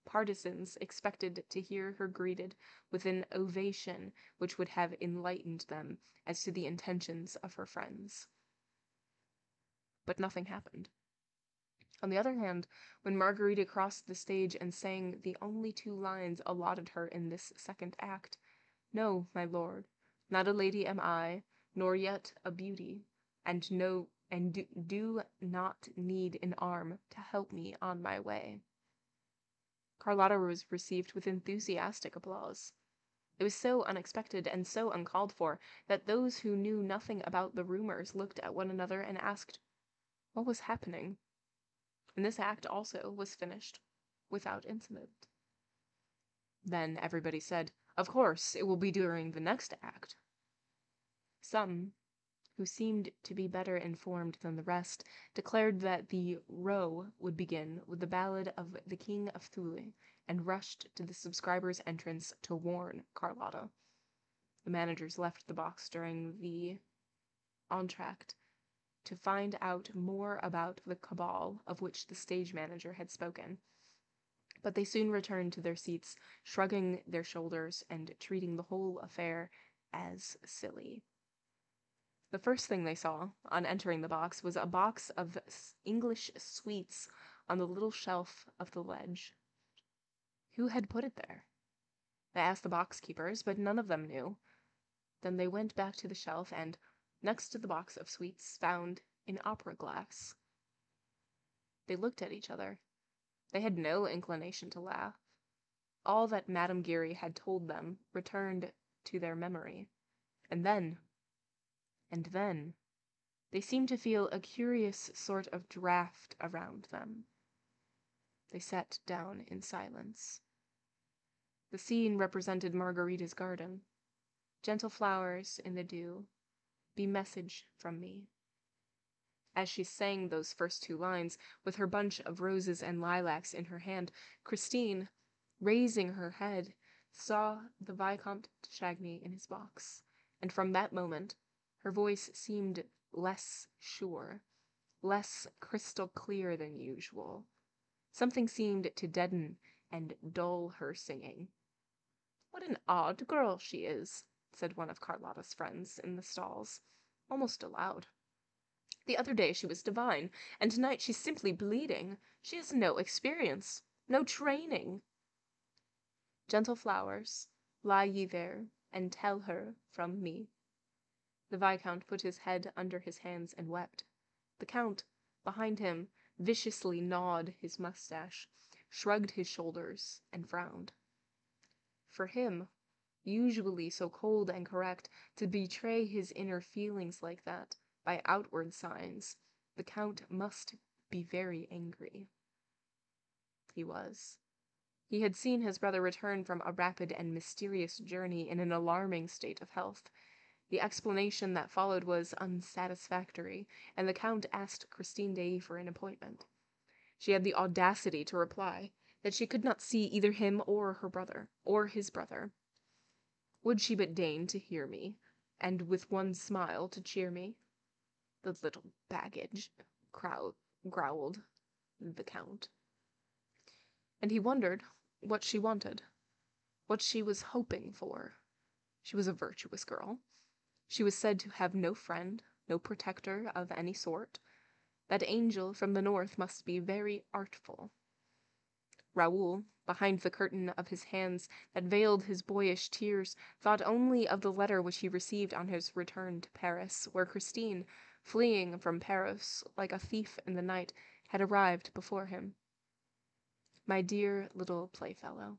S1: partisans expected to hear her greeted with an ovation which would have enlightened them as to the intentions of her friends. But nothing happened. On the other hand, when Margarita crossed the stage and sang the only two lines allotted her in this second act, "No, my lord, not a lady am I, nor yet a beauty, and do not need an arm to help me on my way," Carlotta was received with enthusiastic applause. It was so unexpected and so uncalled for that those who knew nothing about the rumors looked at one another and asked what was happening. And this act also was finished without incident. Then everybody said, "Of course, it will be during the next act." Some, who seemed to be better informed than the rest, declared that the row would begin with the ballad of the King of Thule, and rushed to the subscribers' entrance to warn Carlotta. The managers left the box during the entr'acte to find out more about the cabal of which the stage manager had spoken. But they soon returned to their seats, shrugging their shoulders and treating the whole affair as silly. The first thing they saw, on entering the box, was a box of English sweets on the little shelf of the ledge. Who had put it there? They asked the box keepers, but none of them knew. Then they went back to the shelf and, next to the box of sweets, found an opera glass. They looked at each other. They had no inclination to laugh. All that Madame Giry had told them returned to their memory. And then, they seemed to feel a curious sort of draught around them. They sat down in silence. The scene represented Margarita's garden. Gentle flowers in the dew, be message from me. As she sang those first two lines, with her bunch of roses and lilacs in her hand, Christine, raising her head, saw the Vicomte de Chagny in his box, and from that moment her voice seemed less sure, less crystal clear than usual. Something seemed to deaden and dull her singing. "What an odd girl she is," said one of Carlotta's friends in the stalls, almost aloud. "The other day she was divine, and tonight she's simply bleeding. She has no experience, no training." "Gentle flowers, lie ye there, and tell her from me." The Viscount put his head under his hands and wept. The Count, behind him, viciously gnawed his mustache, shrugged his shoulders, and frowned. For him, usually so cold and correct, to betray his inner feelings like that, by outward signs, the Count must be very angry. He was. He had seen his brother return from a rapid and mysterious journey in an alarming state of health. The explanation that followed was unsatisfactory, and the Count asked Christine Daaé for an appointment. She had the audacity to reply that she could not see either him or her brother, or his brother. Would she but deign to hear me, and with one smile to cheer me? "The little baggage," growled the Count. And he wondered what she wanted, what she was hoping for. She was a virtuous girl. She was said to have no friend, no protector of any sort. That angel from the north must be very artful. Raoul, behind the curtain of his hands that veiled his boyish tears, thought only of the letter which he received on his return to Paris, where Christine, fleeing from Paris like a thief in the night, had arrived before him. My dear little playfellow,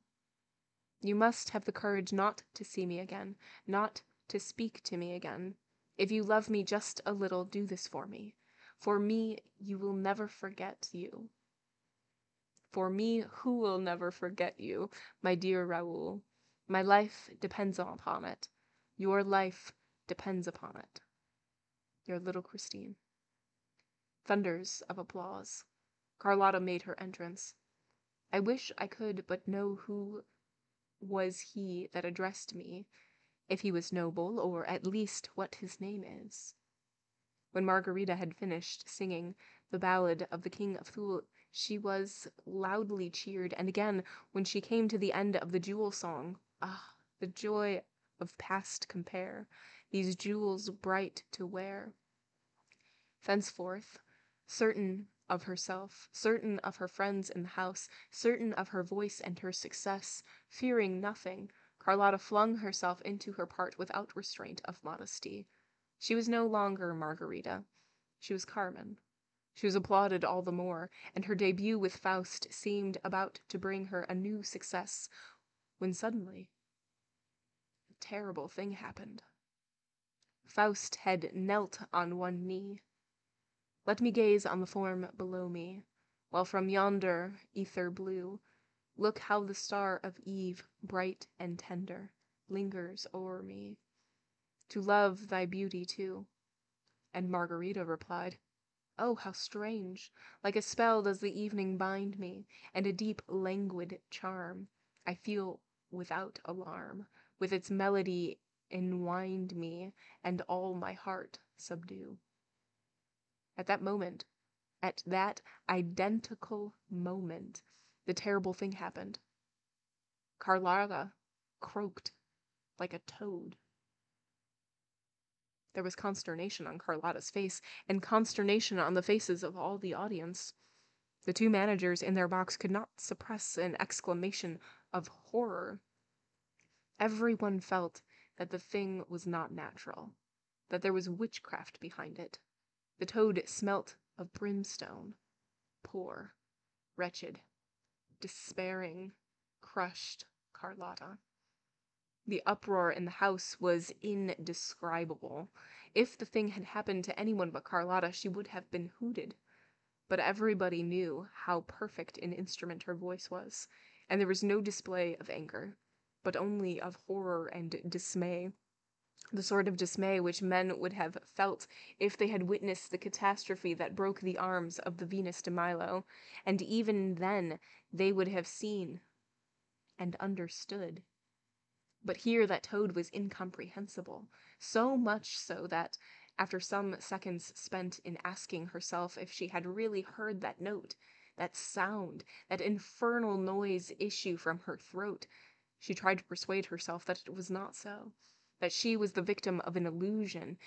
S1: you must have the courage not to see me again, not to speak to me again. If you love me just a little, do this for me. For me, you will never forget you. For me, who will never forget you, my dear Raoul? My life depends upon it. Your life depends upon it. Your little Christine. Thunders of applause. Carlotta made her entrance. I wish I could but know who was he that addressed me, if he was noble, or at least what his name is. When Margarita had finished singing the ballad of the King of Thule, she was loudly cheered, and again, when she came to the end of the jewel song, ah, the joy of past compare, these jewels bright to wear. Thenceforth, certain of herself, certain of her friends in the house, certain of her voice and her success, fearing nothing, Carlotta flung herself into her part without restraint of modesty. She was no longer Margarita. She was Carmen. She was applauded all the more, and her debut with Faust seemed about to bring her a new success, when suddenly a terrible thing happened. Faust had knelt on one knee. Let me gaze on the form below me, while from yonder ether blue, look how the star of eve, bright and tender, lingers o'er me. To love thy beauty too. And Margarita replied, Oh, how strange! Like a spell does the evening bind me, and a deep languid charm I feel without alarm, with its melody enwind me, and all my heart subdue. At that moment, at that identical moment, the terrible thing happened. Carlotta croaked like a toad. There was consternation on Carlotta's face, and consternation on the faces of all the audience. The two managers in their box could not suppress an exclamation of horror. Everyone felt that the thing was not natural, that there was witchcraft behind it. The toad smelt of brimstone. Poor, wretched, despairing, crushed Carlotta. The uproar in the house was indescribable. If the thing had happened to anyone but Carlotta, she would have been hooted. But everybody knew how perfect an instrument her voice was, and there was no display of anger, but only of horror and dismay. The sort of dismay which men would have felt if they had witnessed the catastrophe that broke the arms of the Venus de Milo, and even then they would have seen and understood. But here that toad was incomprehensible, so much so that, after some seconds spent in asking herself if she had really heard that note, that sound, that infernal noise issue from her throat, she tried to persuade herself that it was not so, that she was the victim of an illusion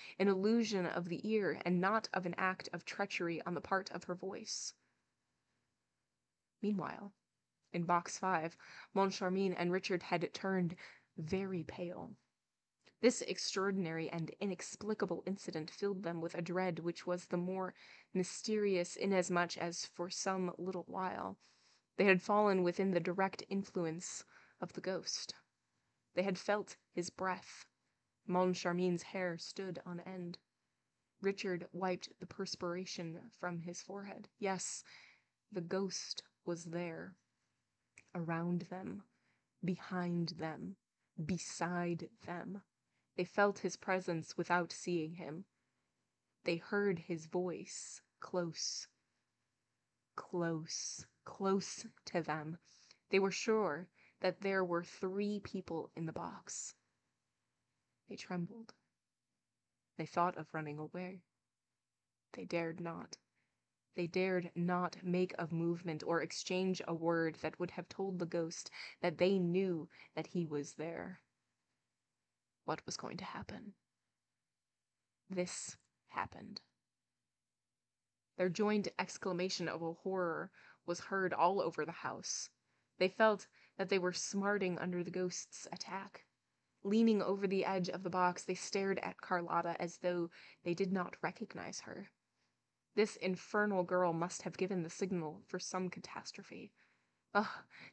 S1: of the ear, and not of an act of treachery on the part of her voice. Meanwhile, in Box 5, Moncharmin and Richard had turned very pale. This extraordinary and inexplicable incident filled them with a dread which was the more mysterious inasmuch as for some little while they had fallen within the direct influence of the ghost. They had felt his breath. Moncharmin's hair stood on end. Richard wiped the perspiration from his forehead. Yes, the ghost was there, around them, behind them, beside them. They felt his presence without seeing him. They heard his voice, close, close, close to them. They were sure that there were 3 people in the box. They trembled. They thought of running away. They dared not. They dared not make a movement or exchange a word that would have told the ghost that they knew that he was there. What was going to happen? This happened. Their joined exclamation of horror was heard all over the house. They felt that they were smarting under the ghost's attack. Leaning over the edge of the box, they stared at Carlotta as though they did not recognize her. This infernal girl must have given the signal for some catastrophe. Ugh,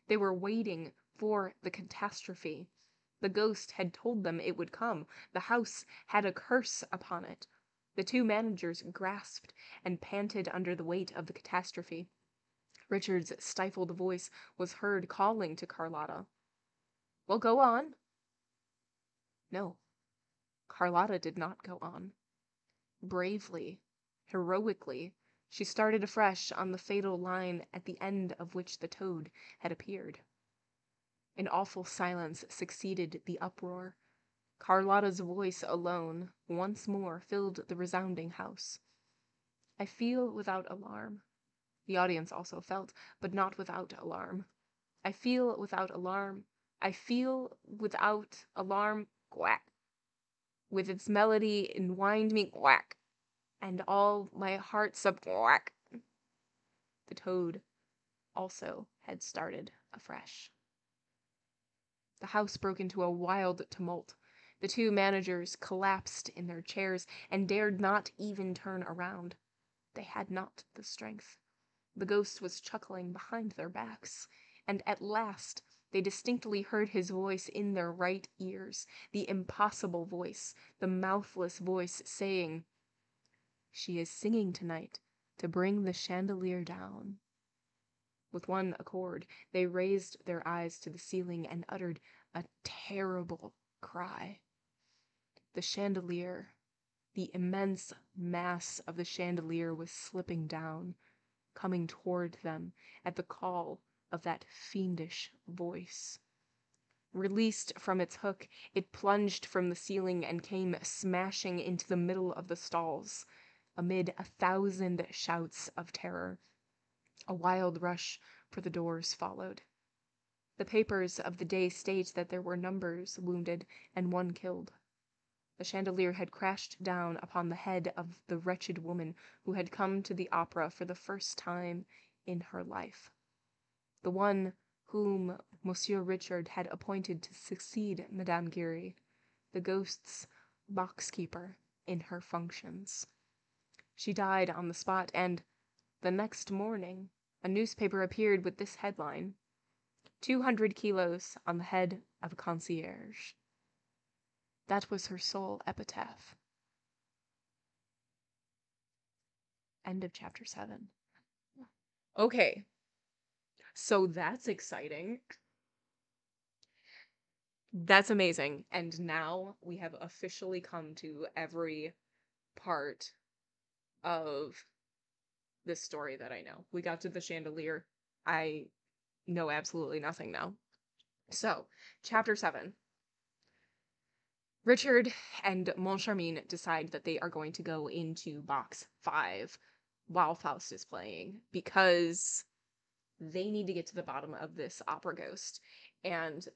S1: they were waiting for the catastrophe. The ghost had told them it would come. The house had a curse upon it. The two managers grasped and panted under the weight of the catastrophe. Richard's stifled voice was heard calling to Carlotta. "Well, go on." No, Carlotta did not go on. Bravely, heroically, she started afresh on the fatal line at the end of which the toad had appeared. An awful silence succeeded the uproar. Carlotta's voice alone once more filled the resounding house. "I feel without alarm." The audience also felt, but not without alarm. "I feel without alarm. I feel without alarm. Quack. With its melody enwind me. Quack. And all my heart sub. Quack." The toad also had started afresh. The house broke into a wild tumult. The two managers collapsed in their chairs and dared not even turn around. They had not the strength. The ghost was chuckling behind their backs, and at last they distinctly heard his voice in their right ears, the impossible voice, the mouthless voice saying, "She is singing tonight to bring the chandelier down." With one accord, they raised their eyes to the ceiling and uttered a terrible cry. The chandelier, the immense mass of the chandelier was slipping down, coming toward them at the call of that fiendish voice. Released from its hook, it plunged from the ceiling and came smashing into the middle of the stalls, amid 1,000 shouts of terror. A wild rush for the doors followed. The papers of the day state that there were numbers wounded and 1 killed. The chandelier had crashed down upon the head of the wretched woman who had come to the opera for the first time in her life. The one whom Monsieur Richard had appointed to succeed Madame Giry, the ghost's box-keeper in her functions. She died on the spot, and the next morning a newspaper appeared with this headline: 200 kilos on the head of a concierge. That was her sole epitaph. End of chapter 7. Okay, so that's exciting. That's amazing. And now we have officially come to every part of this story that I know. We got to the chandelier. I know absolutely nothing now. So, chapter 7. Richard and Moncharmin decide that they are going to go into box 5 while Faust is playing because they need to get to the bottom of this opera ghost. And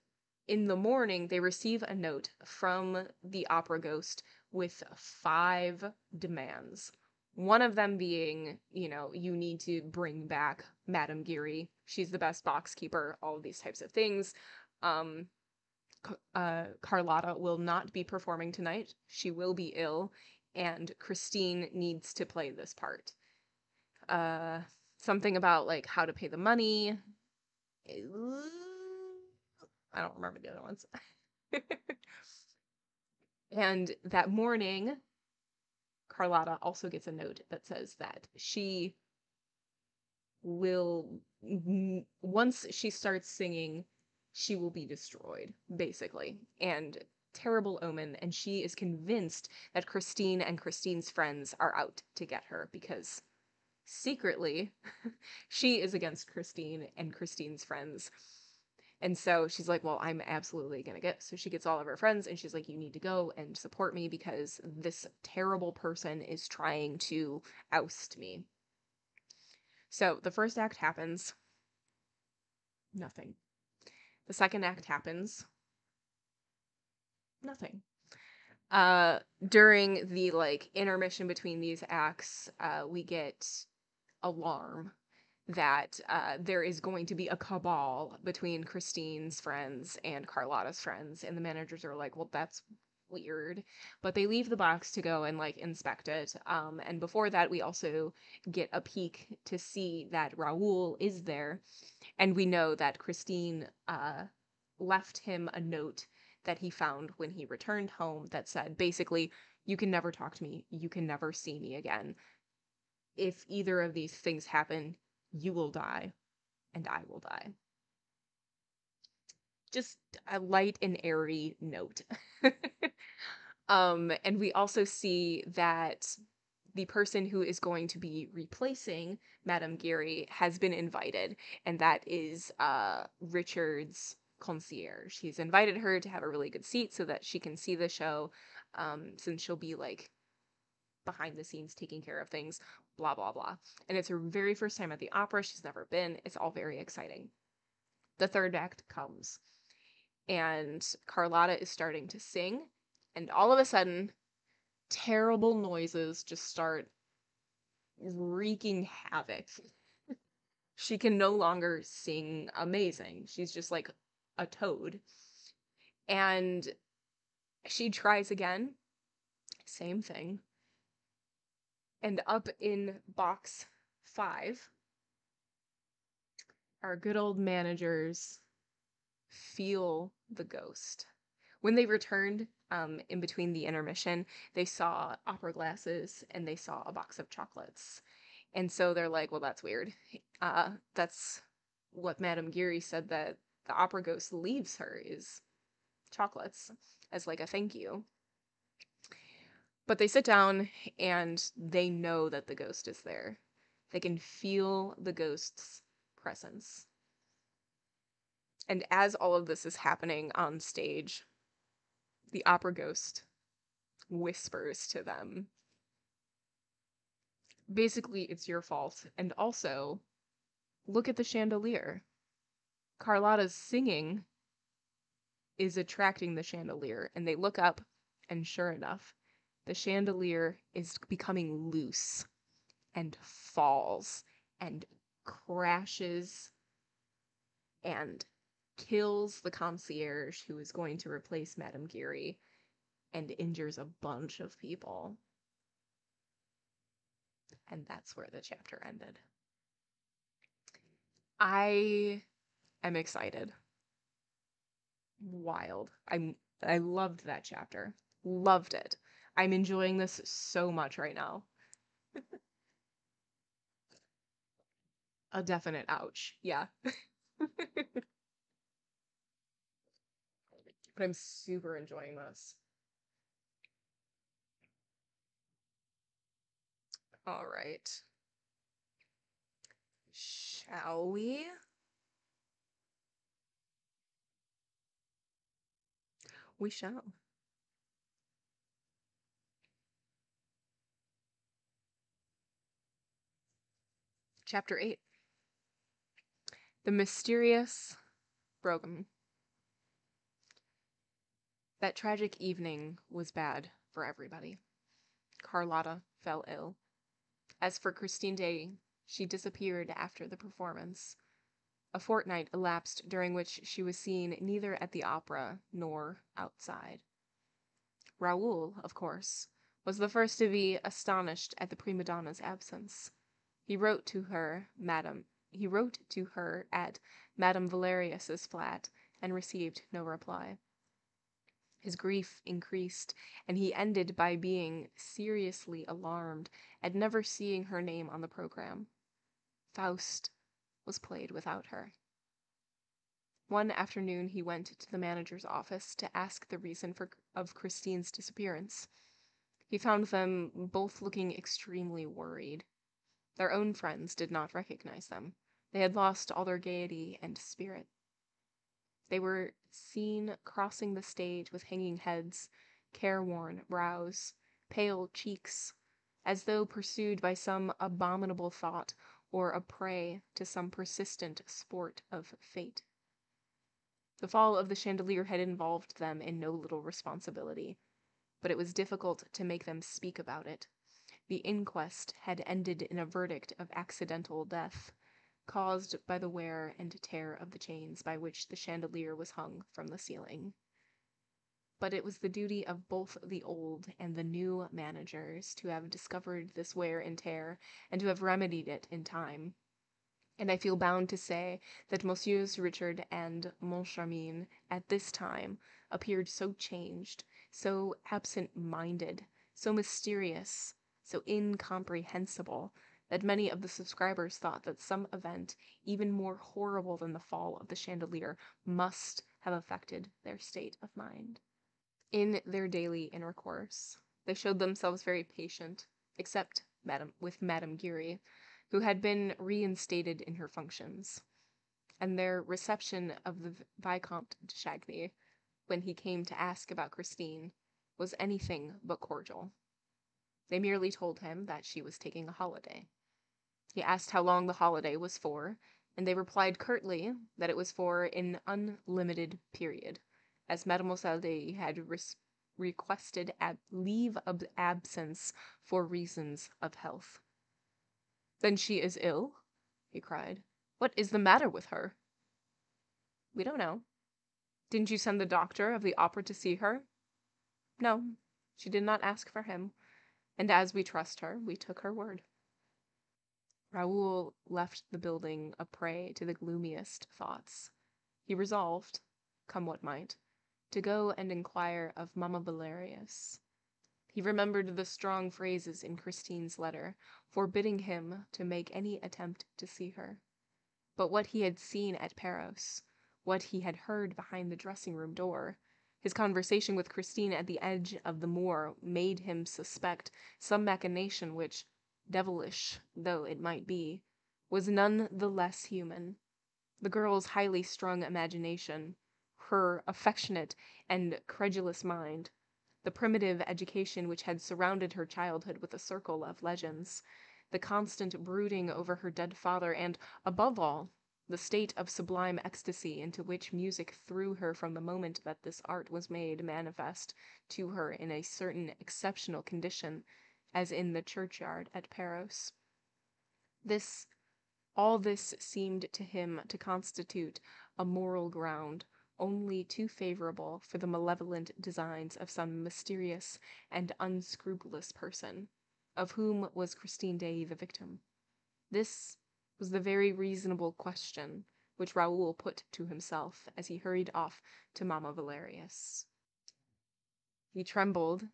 S1: in the morning, they receive a note from the opera ghost with 5 demands. One of them being, you need to bring back Madame Giry. She's the best box keeper, all of these types of things. Carlotta will not be performing tonight. She will be ill, and Christine needs to play this part. Something about, like, how to pay the money. I don't remember the other ones. And that morning, Carlotta also gets a note that says that she will, once she starts singing, she will be destroyed, basically. And terrible omen, and she is convinced that Christine and Christine's friends are out to get her because secretly she is against Christine and Christine's friends. And so she's like, well, I'm absolutely gonna get, so she gets all of her friends and she's like, you need to go and support me because this terrible person is trying to oust me. So the first act happens, nothing. The second act happens, nothing. During the like intermission between these acts, we get alarm that there is going to be a cabal between Christine's friends and Carlotta's friends, and the managers are like, well, that's weird, but they leave the box to go and like inspect it. And before that, we also get a peek to see that Raoul is there, and we know that Christine left him a note that he found when he returned home that said basically, you can never talk to me, you can never see me again. If either of these things happen, you will die and I will die. Just a light and airy note. And we also see that the person who is going to be replacing Madame Geary has been invited, and that is Richard's concierge. He's invited her to have a really good seat so that she can see the show, since she'll be like behind the scenes taking care of things, blah blah blah. And it's her very first time at the opera. She's never been. It's all very exciting. The third act comes, and Carlotta is starting to sing, and all of a sudden terrible noises just start wreaking havoc. She can no longer sing amazing. She's just like a toad. And she tries again. Same thing. And up in box 5, our good old managers feel the ghost. When they returned, in between the intermission, they saw opera glasses and they saw a box of chocolates. And so they're like, well, that's weird. That's what Madame Geary said, that the opera ghost leaves her, is chocolates as like a thank you. But they sit down and they know that the ghost is there. They can feel the ghost's presence. And as all of this is happening on stage, the opera ghost whispers to them, basically, it's your fault. And also, look at the chandelier. Carlotta's singing is attracting the chandelier. And they look up, and sure enough, the chandelier is becoming loose and falls and crashes and kills the concierge who is going to replace Madame Geary and injures a bunch of people. And that's where the chapter ended. I am excited. Wild. I loved that chapter. Loved it. I'm enjoying this so much right now. A definite ouch. Yeah. But I'm super enjoying this. All right. Shall we? We shall. Chapter 8. The Mysterious Brougham. That tragic evening was bad for everybody. Carlotta fell ill. As for Christine Daaé, she disappeared after the performance. A fortnight elapsed during which she was seen neither at the opera nor outside. Raoul, of course, was the first to be astonished at the prima donna's absence. He wrote to her at Madame Valerius's flat and received no reply. His grief increased, and he ended by being seriously alarmed at never seeing her name on the program. Faust was played without her. One afternoon he went to the manager's office to ask the reason of Christine's disappearance. He found them both looking extremely worried. Their own friends did not recognize them. They had lost all their gaiety and spirit. They were seen crossing the stage with hanging heads, careworn brows, pale cheeks, as though pursued by some abominable thought, or a prey to some persistent sport of fate. The fall of the chandelier had involved them in no little responsibility, but it was difficult to make them speak about it. The inquest had ended in a verdict of accidental death, caused by the wear and tear of the chains by which the chandelier was hung from the ceiling. But it was the duty of both the old and the new managers to have discovered this wear and tear, and to have remedied it in time. And I feel bound to say that Messieurs Richard and Moncharmin at this time appeared so changed, so absent-minded, so mysterious, so incomprehensible, that many of the subscribers thought that some event even more horrible than the fall of the chandelier must have affected their state of mind. In their daily intercourse, they showed themselves very patient, except with Madame Giry, who had been reinstated in her functions, and their reception of the Vicomte de Chagny, when he came to ask about Christine, was anything but cordial. They merely told him that she was taking a holiday. He asked how long the holiday was for, and they replied curtly that it was for an unlimited period, as Mademoiselle Daaé had requested leave of absence for reasons of health. "Then she is ill?" he cried. "What is the matter with her?" "We don't know." "Didn't you send the doctor of the opera to see her?" "No, she did not ask for him, and as we trust her, we took her word." Raoul left the building a prey to the gloomiest thoughts. He resolved, come what might, to go and inquire of Mamma Valerius. He remembered the strong phrases in Christine's letter, forbidding him to make any attempt to see her. But what he had seen at Paros, what he had heard behind the dressing-room door, his conversation with Christine at the edge of the moor, made him suspect some machination which, devilish though it might be, was none the less human. The girl's highly strung imagination, her affectionate and credulous mind, the primitive education which had surrounded her childhood with a circle of legends, the constant brooding over her dead father, and, above all, the state of sublime ecstasy into which music threw her from the moment that this art was made manifest to her in a certain exceptional condition, as in the churchyard at Paros. All this seemed to him to constitute a moral ground only too favorable for the malevolent designs of some mysterious and unscrupulous person, of whom was Christine Daaé the victim. This was the very reasonable question which Raoul put to himself as he hurried off to Mamma Valerius. He trembled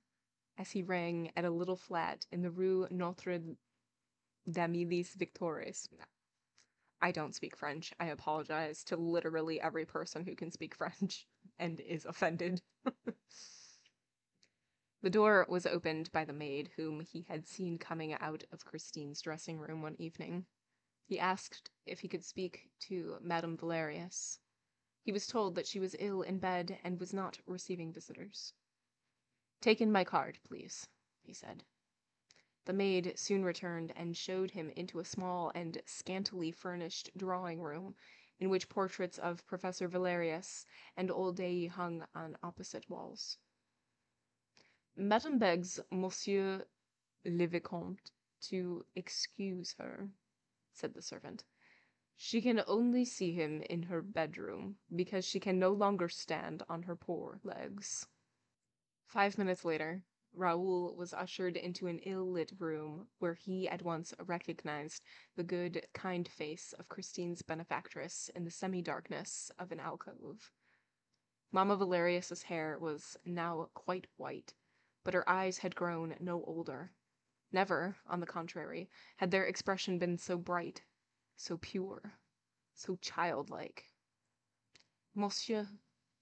S1: as he rang at a little flat in the Rue Notre Dame des Victoires. I don't speak French. I apologize to literally every person who can speak French and is offended. The door was opened by the maid whom he had seen coming out of Christine's dressing room one evening. He asked if he could speak to Madame Valerius. He was told that she was ill in bed and was not receiving visitors. "Take in my card, please," he said. The maid soon returned and showed him into a small and scantily furnished drawing-room, in which portraits of Professor Valerius and old Daaé hung on opposite walls. "Madame begs Monsieur le Vicomte to excuse her," said the servant. "She can only see him in her bedroom, because she can no longer stand on her poor legs." 5 minutes later, Raoul was ushered into an ill-lit room where he at once recognized the good, kind face of Christine's benefactress in the semi-darkness of an alcove. Mamma Valerius's hair was now quite white, but her eyes had grown no older. Never, on the contrary, had their expression been so bright, so pure, so childlike. "Monsieur,"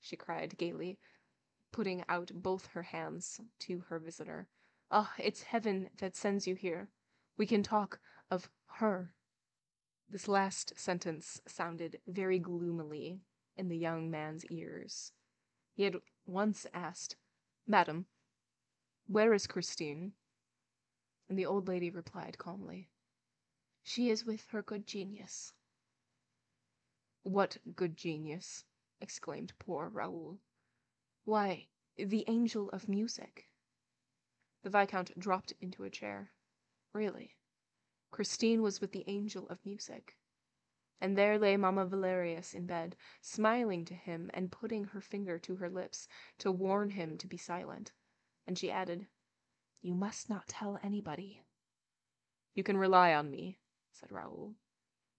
S1: she cried gaily, putting out both her hands to her visitor. "Ah, it's heaven that sends you here. We can talk of her." This last sentence sounded very gloomily in the young man's ears. He had once asked, "Madam, where is Christine?" And the old lady replied calmly,
S2: She is with her good genius."
S1: "What good genius?" exclaimed poor Raoul.
S2: "Why, the angel of music."
S1: The Viscount dropped into a chair. Really, Christine was with the angel of music. And there lay Mamma Valerius in bed, smiling to him and putting her finger to her lips to warn him to be silent. And she added,
S2: "You must not tell anybody."
S1: "You can rely on me," said Raoul.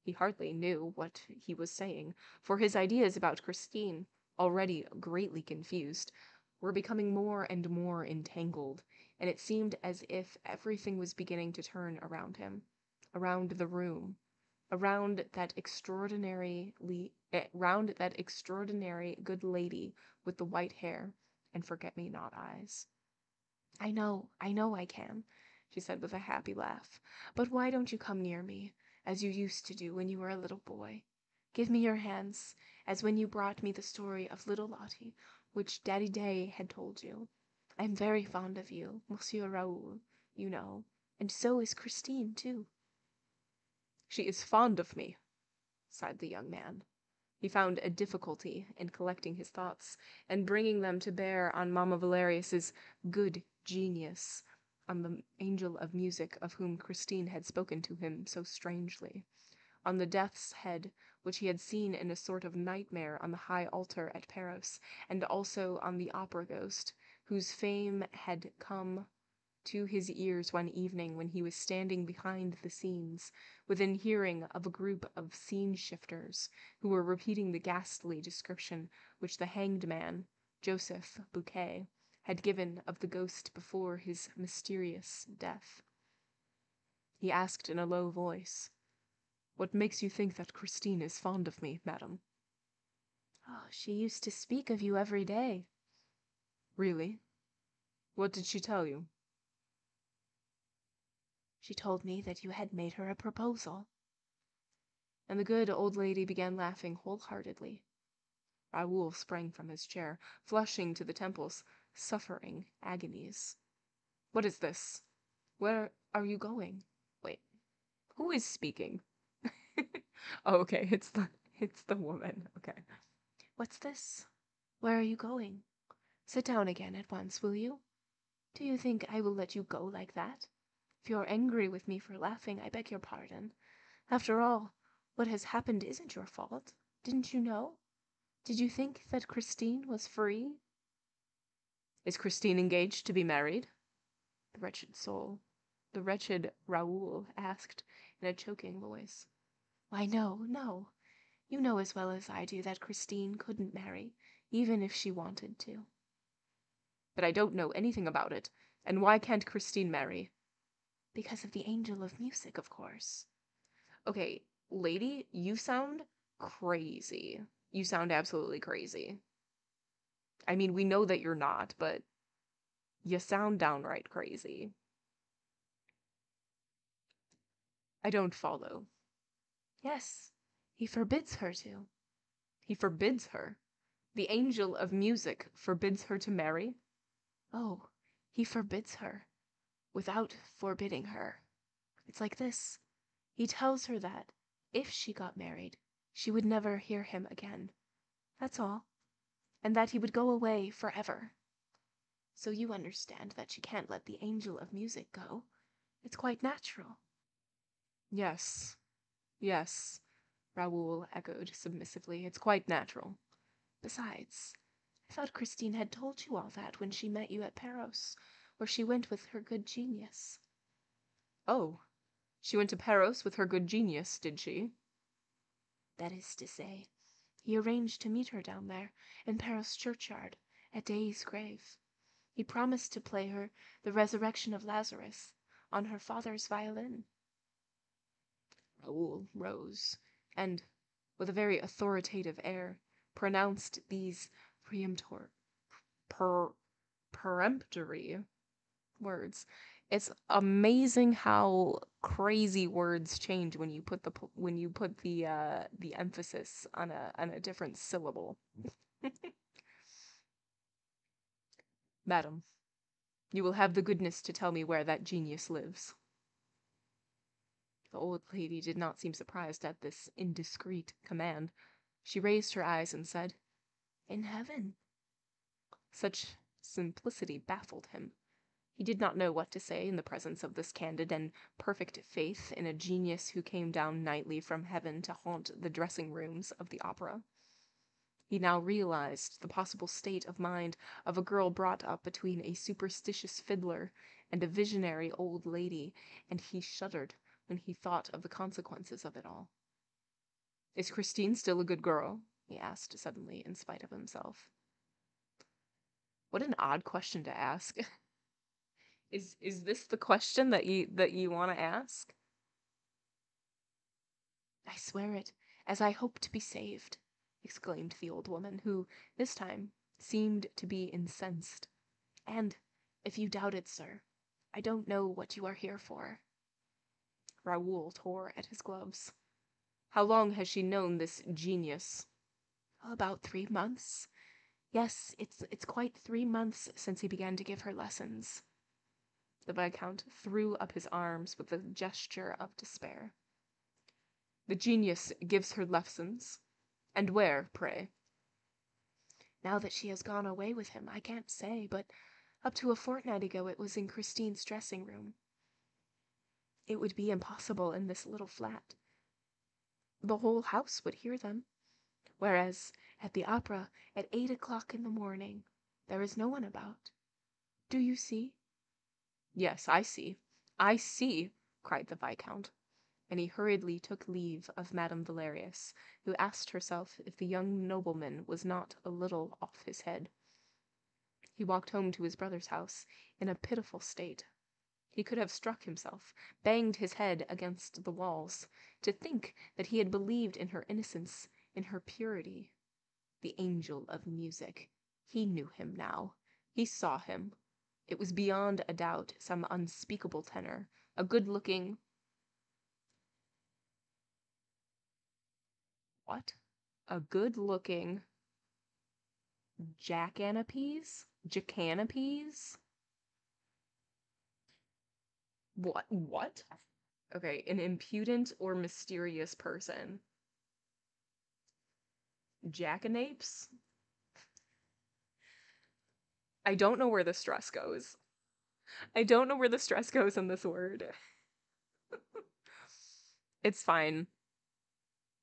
S1: He hardly knew what he was saying, for his ideas about Christine, already greatly confused, were becoming more and more entangled, and it seemed as if everything was beginning to turn around him, around the room, around that extraordinary good lady with the white hair and forget-me-not eyes.
S2: I know I can," she said with a happy laugh. "But why don't you come near me, as you used to do when you were a little boy? Give me your hands, as when you brought me the story of little Lottie, which Daddy Day had told you. I am very fond of you, Monsieur Raoul, you know, and so is Christine, too."
S1: "She is fond of me," sighed the young man. He found a difficulty in collecting his thoughts and bringing them to bear on Mamma Valerius's good genius, on the angel of music of whom Christine had spoken to him so strangely, on the death's head which he had seen in a sort of nightmare on the high altar at Paros, and also on the opera ghost, whose fame had come to his ears one evening when he was standing behind the scenes, within hearing of a group of scene-shifters who were repeating the ghastly description which the hanged man, Joseph Bouquet, had given of the ghost before his mysterious death. He asked in a low voice, "What makes you think that Christine is fond of me, madam?"
S2: "Oh, she used to speak of you every day."
S1: "Really? What did she tell you?"
S2: "She told me that you had made her a proposal."
S1: And the good old lady began laughing wholeheartedly. Raoul sprang from his chair, flushing to the temples, suffering agonies. "What is this? Where are you going? Wait, who is speaking?" Oh, okay, it's the woman. Okay.
S2: "What's this? Where are you going? Sit down again at once, will you? Do you think I will let you go like that? If you're angry with me for laughing, I beg your pardon. After all, what has happened isn't your fault. Didn't you know? Did you think that Christine was free?"
S1: Is Christine engaged to be married? The wretched Raoul asked in a choking voice.
S2: "Why, no, no. You know as well as I do that Christine couldn't marry, even if she wanted to."
S1: "But I don't know anything about it. And why can't Christine marry?"
S2: "Because of the angel of music, of course."
S1: Okay, lady, you sound crazy. You sound absolutely crazy. I mean, we know that you're not, but you sound downright crazy. I don't follow.
S2: "Yes, he forbids her to."
S1: He forbids her? The angel of music forbids her to marry?
S2: "Oh, he forbids her, without forbidding her. It's like this. He tells her that, if she got married, she would never hear him again. That's all. And that he would go away forever. So you understand that she can't let the angel of music go. It's quite natural."
S1: Yes, yes, Raoul echoed submissively. It's quite natural.
S2: Besides, I thought Christine had told you all that when she met you at Paros, where she went with her good genius."
S1: Oh, she went to Paros with her good genius, did she?
S2: "That is to say, he arranged to meet her down there, in Paros churchyard, at Daaé's grave. He promised to play her the Resurrection of Lazarus on her father's violin."
S1: Raoul rose, and, with a very authoritative air, pronounced these peremptory words. It's amazing how crazy words change when you put the emphasis on a different syllable. "Madam, you will have the goodness to tell me where that genius lives."
S2: The old lady did not seem surprised at this indiscreet command. She raised her eyes and said, "In heaven." Such simplicity baffled him. He did not know what to say in the presence of this candid and perfect faith in a genius who came down nightly from heaven to haunt the dressing rooms of the opera. He now realized the possible state of mind of a girl brought up between a superstitious fiddler and a visionary old lady, and he shuddered when he thought of the consequences of it all. "Is Christine still a good girl?" he asked suddenly, in spite of himself. What an odd question to ask. Is this the question that you want to ask? "I swear it, as I hope to be saved," exclaimed the old woman, who, this time, seemed to be incensed. "And, if you doubt it, sir, I don't know what you are here for." Raoul tore at his gloves. "How long has she known this genius?" "About 3 months. Yes, it's quite 3 months since he began to give her lessons." The Viscount threw up his arms with a gesture of despair. "The genius gives her lessons? And where, pray?" "Now that she has gone away with him, I can't say, but up to a fortnight ago it was in Christine's dressing room. It would be impossible in this little flat. The whole house would hear them, whereas at the opera at 8 o'clock in the morning there is no one about. Do you see?" "Yes, I see. I see," cried the Viscount, and he hurriedly took leave of Madame Valerius, who asked herself if the young nobleman was not a little off his head. He walked home to his brother's house in a pitiful state. He could have struck himself, banged his head against the walls. To think that he had believed in her innocence, in her purity. The angel of music. He knew him now. He saw him. It was beyond a doubt some unspeakable tenor, a good-looking... What? A good-looking... Jacanapes? Jacanapes? What? Okay, an impudent or mysterious person. Jackanapes? I don't know where the stress goes. I don't know where the stress goes in this word. It's fine.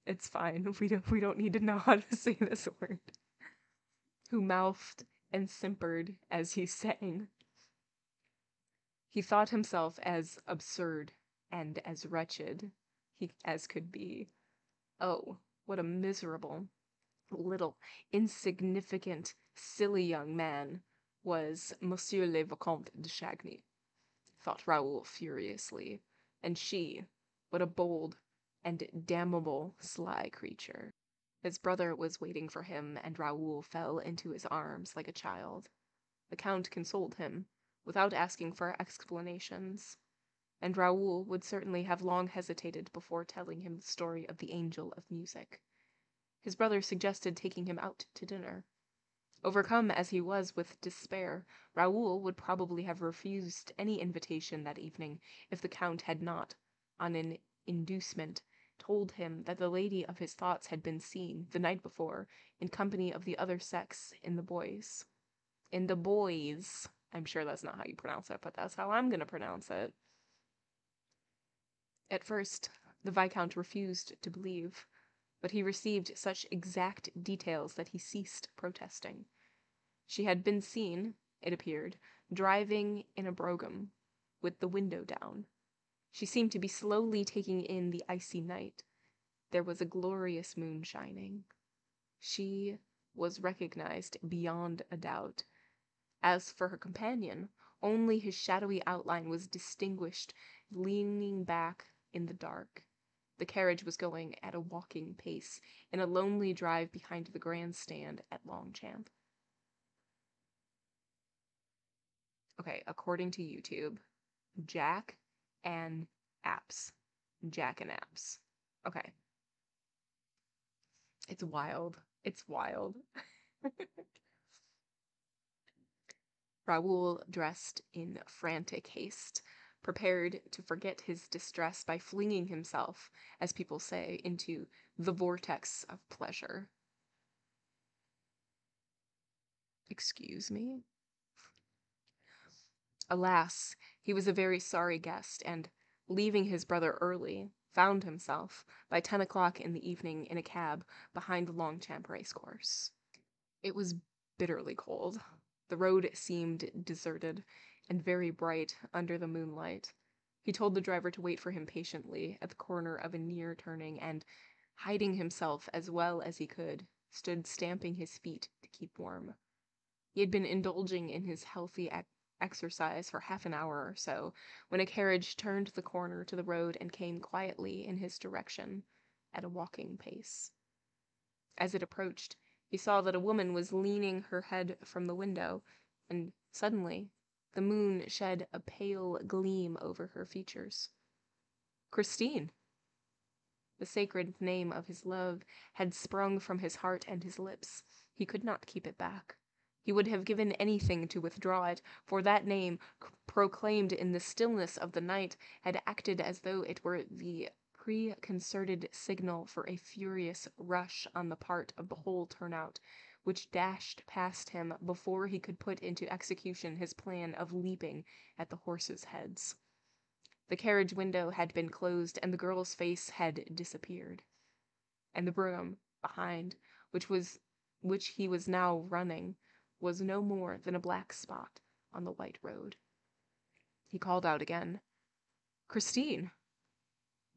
S2: It's fine. We don't need to know how to say this word. Who mouthed and simpered as he sang. He thought himself as absurd and as wretched as could be. Oh, what a miserable, little, insignificant, silly young man was Monsieur le Vicomte de Chagny, thought Raoul furiously, and she, what a bold and damnable sly creature. His brother was waiting for him, and Raoul fell into his arms like a child. The Count consoled him, without asking for explanations, and Raoul would certainly have long hesitated before telling him the story of the angel of music. His brother suggested taking him out to dinner. Overcome as he was with despair, Raoul would probably have refused any invitation that evening if the Count had not, on an inducement, told him that the lady of his thoughts had been seen, the night before, in company of the other sex in the boys. In the boys. I'm sure that's not how you pronounce it, but that's how I'm going to pronounce it. At first, the Viscount refused to believe, but he received such exact details that he ceased protesting. She had been seen, it appeared, driving in a brougham, with the window down. She seemed to be slowly taking in the icy night. There was a glorious moon shining. She was recognized beyond a doubt. As for her companion, only his shadowy outline was distinguished, leaning back in the dark. The carriage was going at a walking pace in a lonely drive behind the grandstand at Longchamp. Okay, according to YouTube, Jack and apps. Jack and apps. Okay. It's wild. It's wild. Raoul dressed in frantic haste,
S1: prepared to forget his distress by flinging himself, as people say, into the vortex of pleasure. Excuse me? Alas, he was a very sorry guest, and, leaving his brother early, found himself, by 10 o'clock in the evening, in a cab behind Longchamp Racecourse. It was bitterly cold. The road seemed deserted, and very bright under the moonlight. He told the driver to wait for him patiently at the corner of a near turning, and, hiding himself as well as he could, stood stamping his feet to keep warm. He had been indulging in his healthy exercise for half an hour or so, when a carriage turned the corner to the road and came quietly in his direction, at a walking pace. As it approached, he saw that a woman was leaning her head from the window, and suddenly the moon shed a pale gleam over her features. Christine! The sacred name of his love had sprung from his heart and his lips. He could not keep it back. He would have given anything to withdraw it, for that name, proclaimed in the stillness of the night, had acted as though it were the preconcerted signal for a furious rush on the part of the whole turnout, which dashed past him before he could put into execution his plan of leaping at the horses' heads. The carriage window had been closed, and the girl's face had disappeared. And the brougham, behind, which he was now running, was no more than a black spot on the white road. He called out again, "Christine!"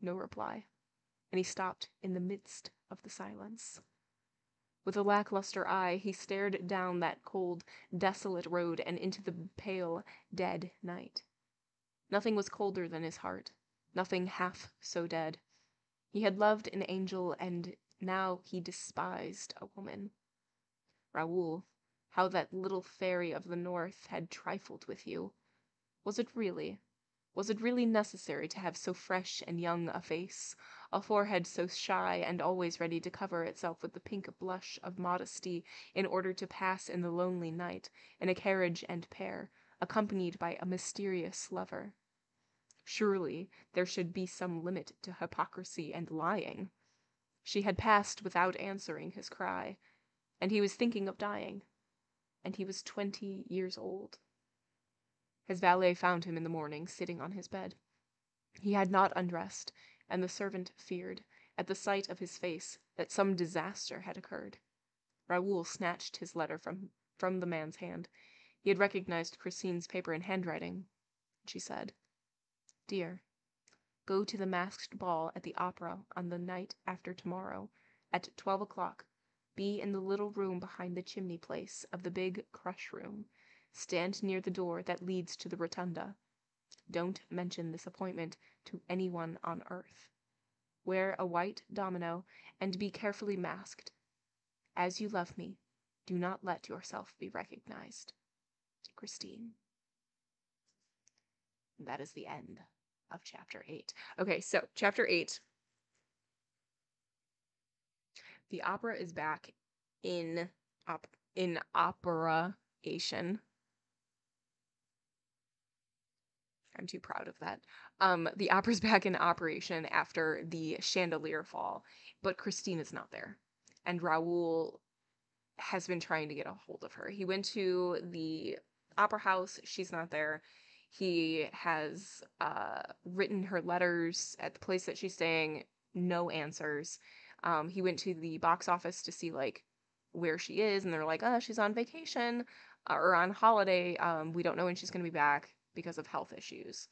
S1: No reply, and he stopped in the midst of the silence. With a lackluster eye, he stared down that cold, desolate road and into the pale, dead night. Nothing was colder than his heart, nothing half so dead. He had loved an angel, and now he despised a woman. Raoul, how that little fairy of the north had trifled with you. Was it really necessary to have so fresh and young a face, a forehead so shy and always ready to cover itself with the pink blush of modesty, in order to pass in the lonely night, in a carriage and pair, accompanied by a mysterious lover? Surely there should be some limit to hypocrisy and lying. She had passed without answering his cry, and he was thinking of dying, and he was 20 years old. His valet found him in the morning, sitting on his bed. He had not undressed, and the servant feared, at the sight of his face, that some disaster had occurred. Raoul snatched his letter from the man's hand. He had recognized Christine's paper and handwriting. She said, "Dear, go to the masked ball at the opera on the night after tomorrow, at 12 o'clock. Be in the little room behind the chimney place of the big crush room. Stand near the door that leads to the rotunda. Don't mention this appointment to anyone on earth. Wear a white domino and be carefully masked. As you love me, do not let yourself be recognized. Christine." And that is the end of chapter 8. Okay, so chapter 8. The opera is back in operation. I'm too proud of that. The opera's back in operation after the chandelier fall, but Christine is not there. And Raoul has been trying to get a hold of her. He went to the opera house. She's not there. He has written her letters at the place that she's staying. No answers. He went to the box office to see, like, where she is, and they're like, she's on vacation or on holiday. We don't know when she's going to be back because of health issues.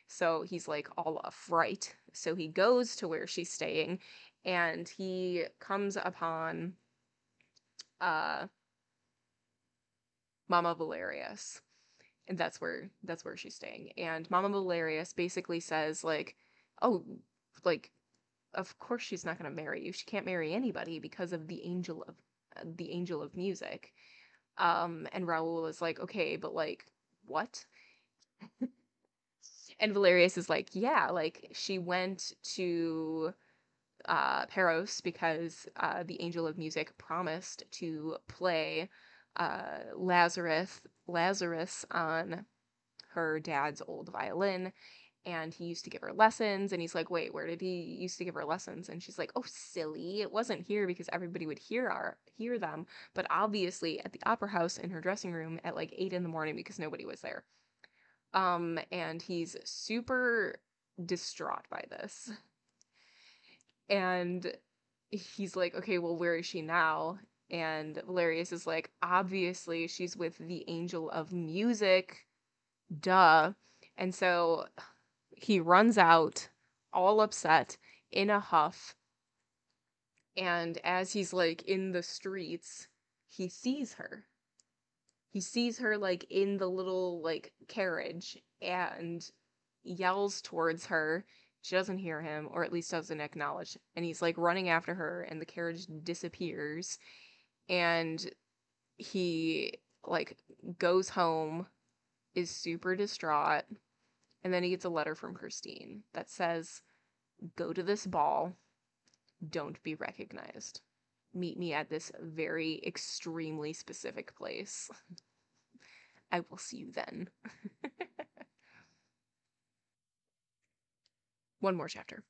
S1: So he's, like, all affright. So he goes to where she's staying, and he comes upon Mama Valerius. And that's where she's staying. And Mama Valerius basically says, like, oh, like, of course she's not going to marry you. She can't marry anybody because of the angel of music. And Raoul is like, okay, but, like, what? And Valerius is like, yeah, like, she went to Paros because the angel of music promised to play Lazarus on her dad's old violin, and he used to give her lessons, and he's like, wait, where did he used to give her lessons? And she's like, oh, silly, it wasn't here because everybody would hear them, but obviously at the opera house in her dressing room at like 8 in the morning because nobody was there. And he's super distraught by this, and he's like, okay, well, where is she now? And Valerius is like, obviously she's with the angel of music, duh. And so he runs out, all upset, in a huff. And as he's like in the streets, he sees her. He sees her like in the little like carriage and yells towards her. She doesn't hear him, or at least doesn't acknowledge. And he's like running after her, and the carriage disappears. And he like goes home, is super distraught. And then he gets a letter from Christine that says, go to this ball, don't be recognized. Meet me at this very extremely specific place. I will see you then. One more chapter.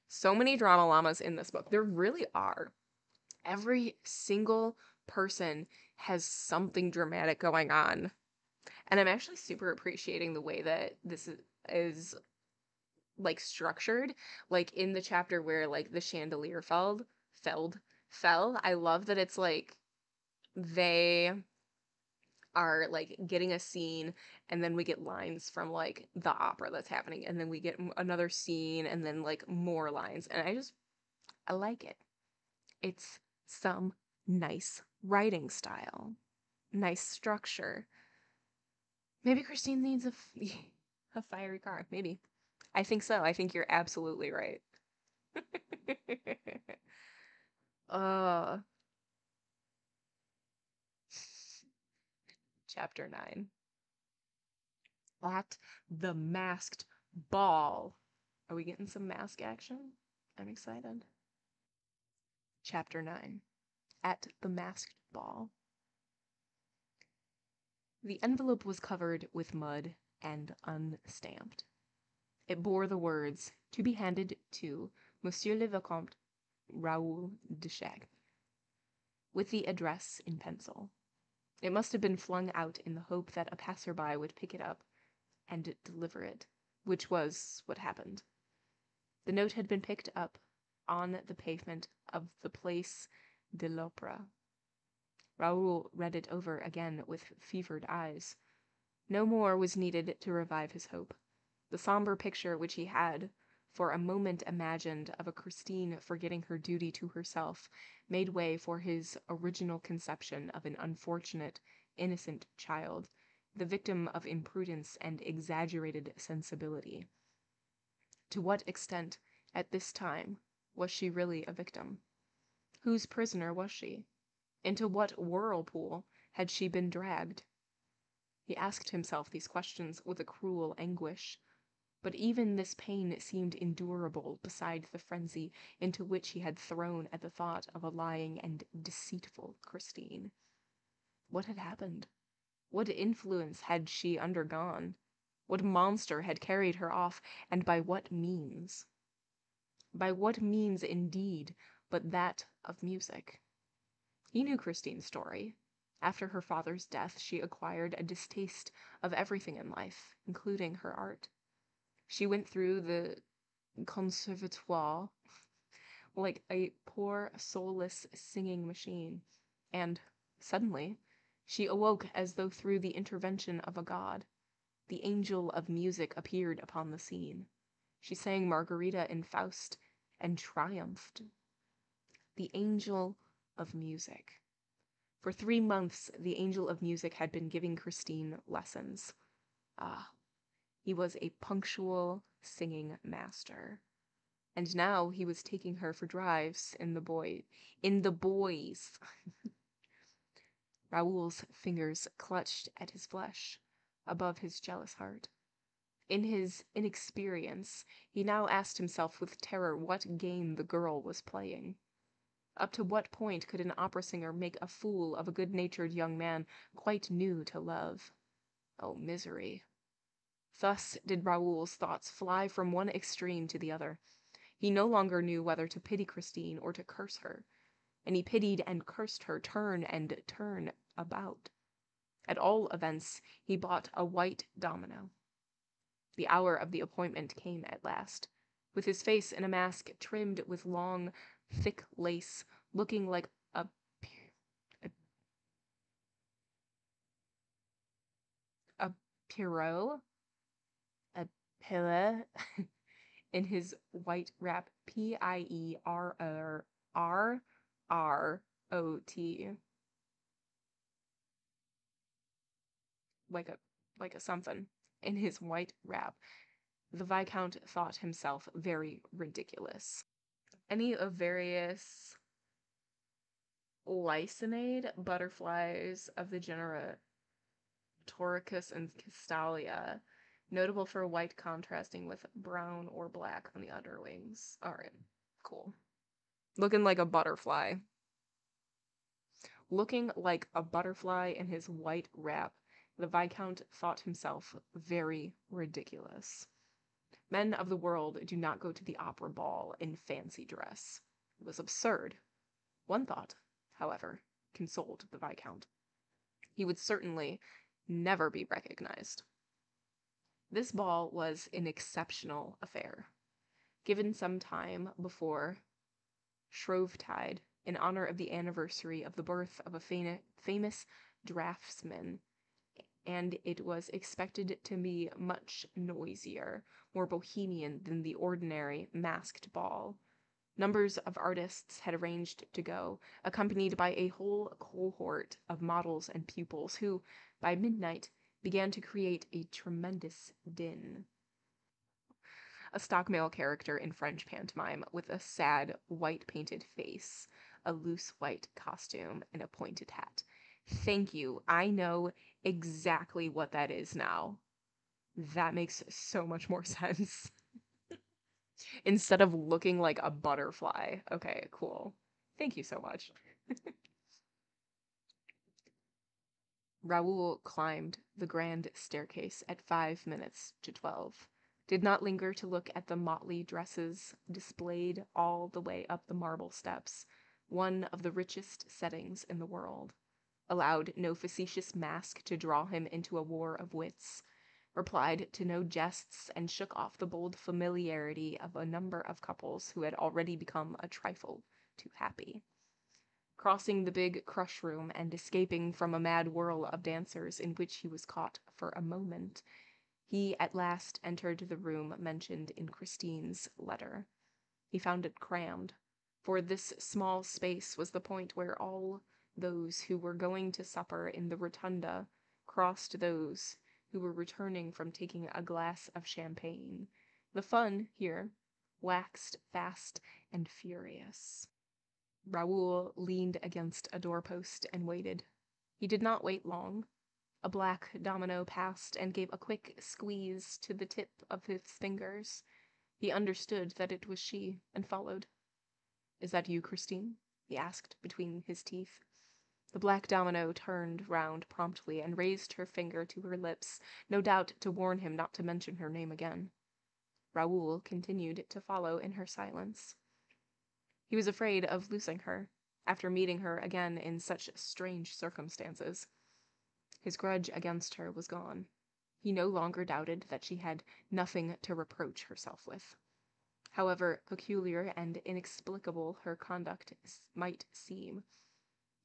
S1: So many drama llamas in this book. There really are. Every single person has something dramatic going on. And I'm actually super appreciating the way that this is like structured. Like in the chapter where like the chandelier fell. I love that it's like they are like getting a scene, and then we get lines from like the opera that's happening, and then we get another scene, and then like more lines, and I like it. It's some nice writing style, nice structure. Maybe Christine needs a fiery car. Maybe. I think so. I think you're absolutely right. uh Chapter 9. At the masked ball. Are we getting some mask action? I'm excited. Chapter 9. At the masked ball. The envelope was covered with mud and unstamped. It bore the words, to be handed to Monsieur le Vicomte Raoul de Chagny, with the address in pencil. It must have been flung out in the hope that a passerby would pick it up and deliver it, which was what happened. The note had been picked up on the pavement of the Place de l'Opera. Raoul read it over again with fevered eyes. No more was needed to revive his hope. The somber picture which he had for a moment imagined of a Christine forgetting her duty to herself made way for his original conception of an unfortunate, innocent child, the victim of imprudence and exaggerated sensibility. To what extent, at this time, was she really a victim? Whose prisoner was she? Into what whirlpool had she been dragged? He asked himself these questions with a cruel anguish, but even this pain seemed endurable beside the frenzy into which he had thrown at the thought of a lying and deceitful Christine. What had happened? What influence had she undergone? What monster had carried her off, and by what means? By what means, indeed, but that of music? He knew Christine's story. After her father's death, she acquired a distaste of everything in life, including her art. She went through the conservatoire like a poor, soulless singing machine, and, suddenly, she awoke as though through the intervention of a god. The angel of music appeared upon the scene. She sang Margarita in Faust, and triumphed. The angel of music. For 3 months, the angel of music had been giving Christine lessons. Ah, he was a punctual singing master. And now he was taking her for drives in the boys. Raoul's fingers clutched at his flesh, above his jealous heart. In his inexperience, he now asked himself with terror what game the girl was playing. Up to what point could an opera singer make a fool of a good-natured young man quite new to love? Oh, misery. Thus did Raoul's thoughts fly from one extreme to the other. He no longer knew whether to pity Christine or to curse her, and he pitied and cursed her turn and turn about. At all events, he bought a white domino. The hour of the appointment came at last, with his face in a mask trimmed with long, thick lace, looking like a, a Pierrot, a pillar, in his white wrap, Pierrot, like a something, in his white wrap. The Viscount thought himself very ridiculous. Any of various Lycaenid butterflies of the genera Toricus and Castalia, notable for white contrasting with brown or black on the underwings. Alright, cool. Looking like a butterfly. Looking like a butterfly in his white wrap, the Viscount thought himself very ridiculous. Men of the world do not go to the opera ball in fancy dress. It was absurd. One thought, however, consoled the Viscount. He would certainly never be recognized. This ball was an exceptional affair. Given some time before Shrovetide, in honor of the anniversary of the birth of a famous draftsman, and it was expected to be much noisier, more bohemian than the ordinary masked ball. Numbers of artists had arranged to go, accompanied by a whole cohort of models and pupils who, by midnight, began to create a tremendous din. A stock male character in French pantomime with a sad, white-painted face, a loose white costume, and a pointed hat. Thank you. I know exactly what that is now. That makes so much more sense. Instead of looking like a butterfly. Okay, cool. Thank you so much. Raoul climbed the grand staircase at 5 minutes to 12. Did not linger to look at the motley dresses displayed all the way up the marble steps, one of the richest settings in the world. Allowed no facetious mask to draw him into a war of wits, replied to no jests, and shook off the bold familiarity of a number of couples who had already become a trifle too happy. Crossing the big crush room and escaping from a mad whirl of dancers in which he was caught for a moment, he at last entered the room mentioned in Christine's letter. He found it crammed, for this small space was the point where all those who were going to supper in the rotunda crossed those who were returning from taking a glass of champagne. The fun, here, waxed fast and furious. Raoul leaned against a doorpost and waited. He did not wait long. A black domino passed and gave a quick squeeze to the tip of his fingers. He understood that it was she, and followed. "Is that you, Christine?" he asked between his teeth. The black domino turned round promptly and raised her finger to her lips, no doubt to warn him not to mention her name again. Raoul continued to follow in her silence. He was afraid of losing her, after meeting her again in such strange circumstances. His grudge against her was gone. He no longer doubted that she had nothing to reproach herself with. However peculiar and inexplicable her conduct might seem,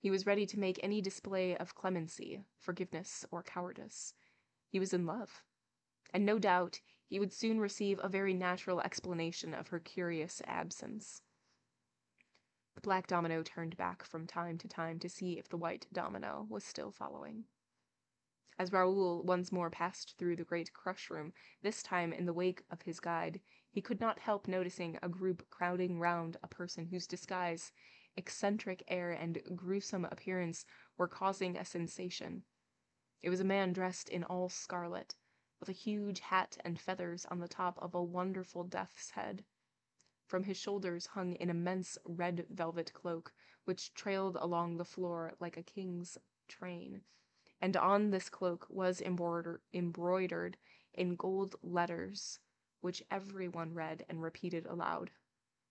S1: he was ready to make any display of clemency, forgiveness, or cowardice. He was in love, and no doubt he would soon receive a very natural explanation of her curious absence. The black domino turned back from time to time to see if the white domino was still following. As Raoul once more passed through the great crush room, this time in the wake of his guide, he could not help noticing a group crowding round a person whose disguise, eccentric air, and gruesome appearance were causing a sensation. It was a man dressed in all scarlet, with a huge hat and feathers on the top of a wonderful death's head. From his shoulders hung an immense red velvet cloak, which trailed along the floor like a king's train, and on this cloak was embroidered
S2: in gold letters, which everyone read and repeated aloud.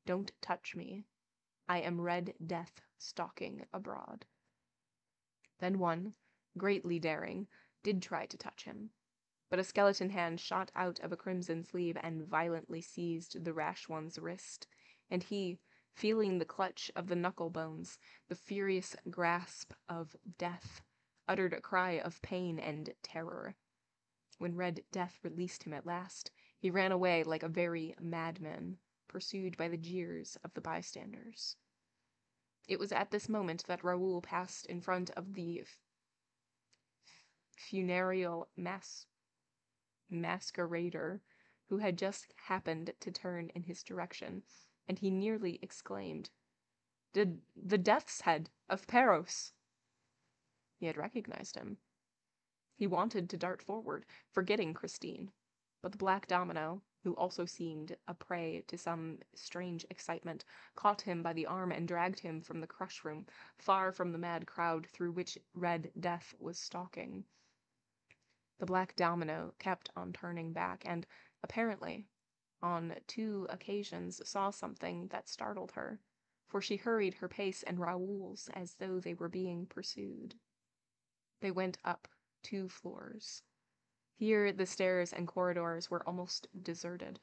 S2: "Don't touch me. I am Red Death stalking abroad." Then one, greatly daring, did try to touch him, but a skeleton hand shot out of a crimson sleeve and violently seized the rash one's wrist, and he, feeling the clutch of the knuckle bones, the furious grasp of death, uttered a cry of pain and terror. When Red Death released him at last, he ran away like a very madman, pursued by the jeers of the bystanders. It was at this moment that Raoul passed in front of the funereal masquerader, who had just happened to turn in his direction, and he nearly exclaimed, The death's head of Perros!" He had recognized him. He wanted to dart forward, forgetting Christine, but the black domino, who also seemed a prey to some strange excitement, caught him by the arm and dragged him from the crush room, far from the mad crowd through which Red Death was stalking. The black domino kept on turning back, and, apparently, on 2 occasions saw something that startled her, for she hurried her pace and Raoul's as though they were being pursued. They went up 2 floors. Here the stairs and corridors were almost deserted.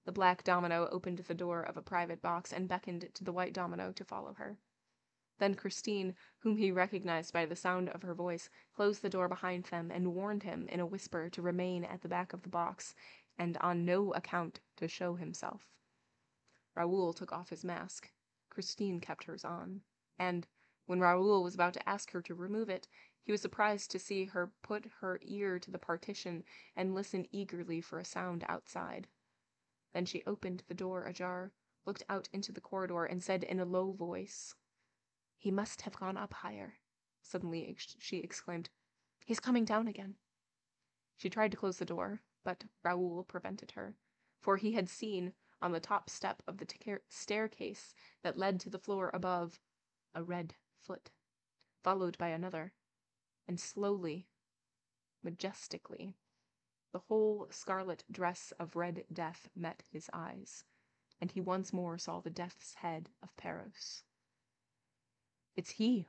S2: The black domino opened the door of a private box and beckoned to the white domino to follow her. Then Christine, whom he recognized by the sound of her voice, closed the door behind them and warned him in a whisper to remain at the back of the box and on no account to show himself. Raoul took off his mask. Christine kept hers on, and when Raoul was about to ask her to remove it, he was surprised to see her put her ear to the partition and listen eagerly for a sound outside. Then she opened the door ajar, looked out into the corridor, and said in a low voice, "He must have gone up higher." Suddenly she exclaimed, "He's coming down again." She tried to close the door, but Raoul prevented her, for he had seen, on the top step of the staircase that led to the floor above, a red foot, followed by another, and slowly, majestically, the whole scarlet dress of Red Death met his eyes, and he once more saw the death's head of Perros. "It's he!"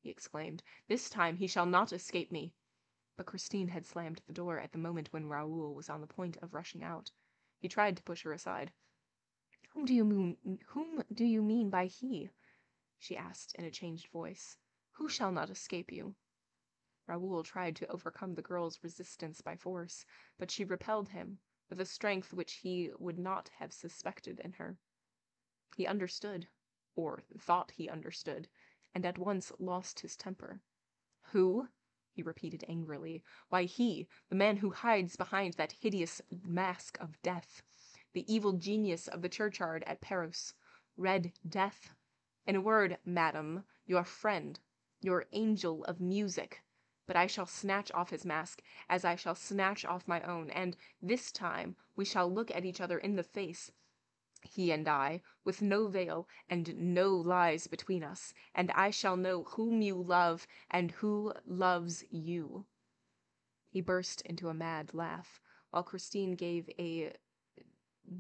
S2: he exclaimed. "This time he shall not escape me." But Christine had slammed the door at the moment when Raoul was on the point of rushing out. He tried to push her aside. Whom do you mean by he?" she asked in a changed voice. "Who shall not escape you?" Raoul tried to overcome the girl's resistance by force, but she repelled him with a strength which he would not have suspected in her. He understood, or thought he understood, and at once lost his temper. "Who?" he repeated angrily. "Why, he, the man who hides behind that hideous mask of death, the evil genius of the churchyard at Perros, Red Death. In a word, madam, your friend, your angel of music. But I shall snatch off his mask, as I shall snatch off my own, and this time we shall look at each other in the face, he and I, with no veil and no lies between us, and I shall know whom you love and who loves you." He burst into a mad laugh, while Christine gave a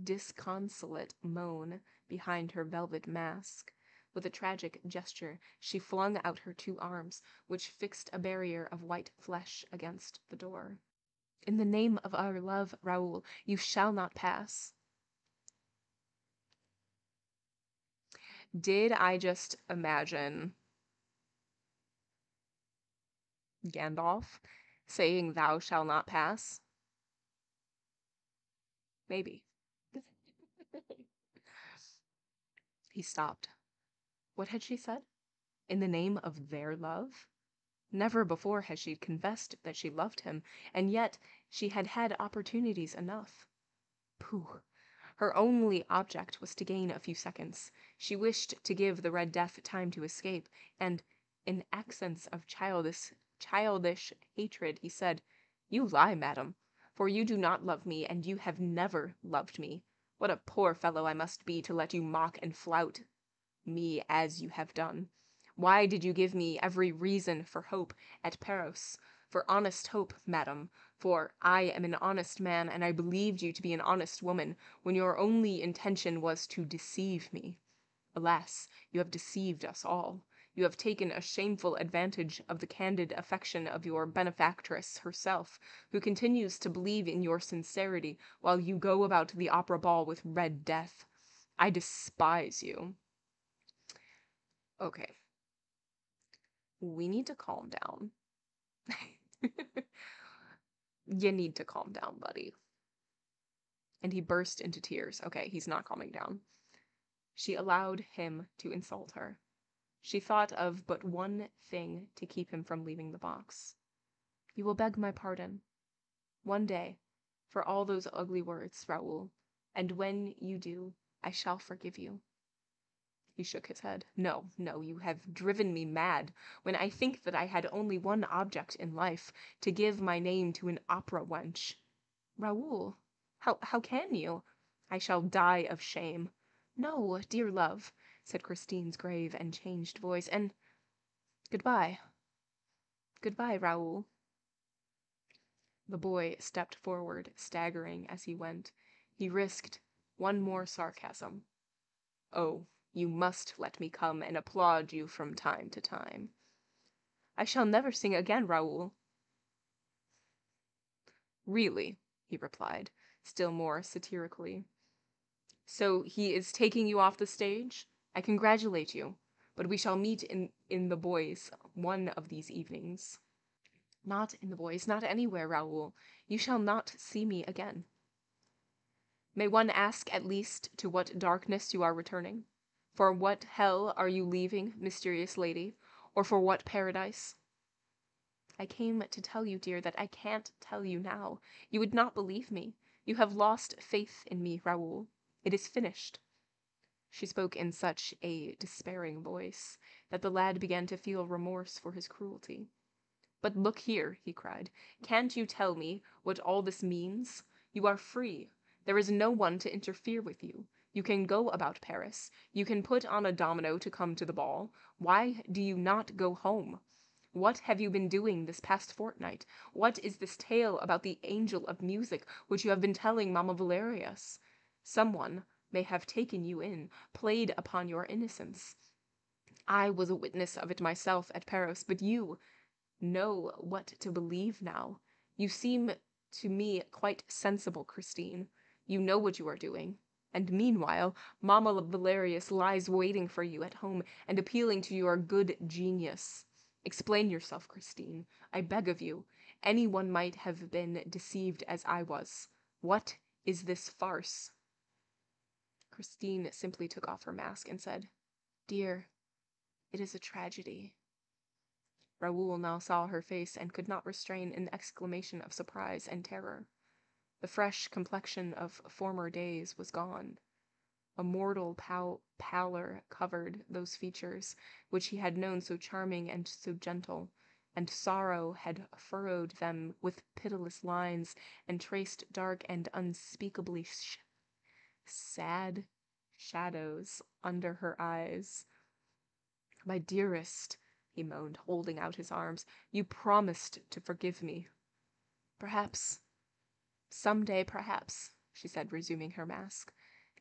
S2: disconsolate moan behind her velvet mask. With a tragic gesture, she flung out her 2 arms, which fixed a barrier of white flesh against the door. "In the name of our love, Raoul, you shall not pass." Did I just imagine Gandalf saying "thou shalt not pass"? Maybe. He stopped. What had she said? In the name of their love? Never before had she confessed that she loved him, and yet she had had opportunities enough. Pooh! Her only object was to gain a few seconds. She wished to give the Red Death time to escape, and, in accents of childish hatred, he said, "You lie, madam, for you do not love me, and you have never loved me. What a poor fellow I must be to let you mock and flout me as you have done. Why did you give me every reason for hope at Perros, for honest hope, madam,
S1: For I am an honest man, and I believed you to be an honest woman, when your only intention was to deceive me. Alas, you have deceived us all. You have taken a shameful advantage of the candid affection of your benefactress herself, who continues to believe in your sincerity while you go about the opera ball with Red Death. I despise you. Okay. We need to calm down. You need to calm down, buddy. And he burst into tears. Okay, he's not calming down. She allowed him to insult her. She thought of but one thing to keep him from leaving the box. You will beg my pardon, one day, for all those ugly words, Raoul, and when you do, I shall forgive you. He shook his head. No, no, you have driven me mad, when I think that I had only one object in life, to give my name to an opera wench. Raoul, how can you? I shall die of shame. No, dear love, said Christine's grave and changed voice, and goodbye. Goodbye, Raoul. The boy stepped forward, staggering as he went. He risked one more sarcasm. Oh, you must let me come and applaud you from time to time. I shall never sing again, Raoul. Really, he replied, still more satirically. So he is taking you off the stage? I congratulate you, but we shall meet in the boys one of these evenings. Not in the boys, not anywhere, Raoul. You shall not see me again. May one ask at least to what darkness you are returning? For what hell are you leaving, mysterious lady, or for what paradise? I came to tell you, dear, that I can't tell you now. You would not believe me. You have lost faith in me, Raoul. It is finished. She spoke in such a despairing voice that the lad began to feel remorse for his cruelty. But look here, he cried. Can't you tell me what all this means? You are free. There is no one to interfere with you. You can go about Paris. You can put on a domino to come to the ball. Why do you not go home? What have you been doing this past fortnight? What is this tale about the angel of music which you have been telling Mamma Valerius? Someone may have taken you in, played upon your innocence. I was a witness of it myself at Paris, but you know what to believe now. You seem to me quite sensible, Christine. You know what you are doing. And meanwhile, Mamma Valerius lies waiting for you at home and appealing to your good genius. Explain yourself, Christine. I beg of you. Anyone might have been deceived as I was. What is this farce? Christine simply took off her mask and said, Dear, it is a tragedy. Raoul now saw her face and could not restrain an exclamation of surprise and terror. The fresh complexion of former days was gone. A mortal pallor covered those features, which he had known so charming and so gentle, and sorrow had furrowed them with pitiless lines and traced dark and unspeakably sad shadows under her eyes. My dearest, he moaned, holding out his arms, you promised to forgive me. Perhaps, some day, perhaps, she said, resuming her mask,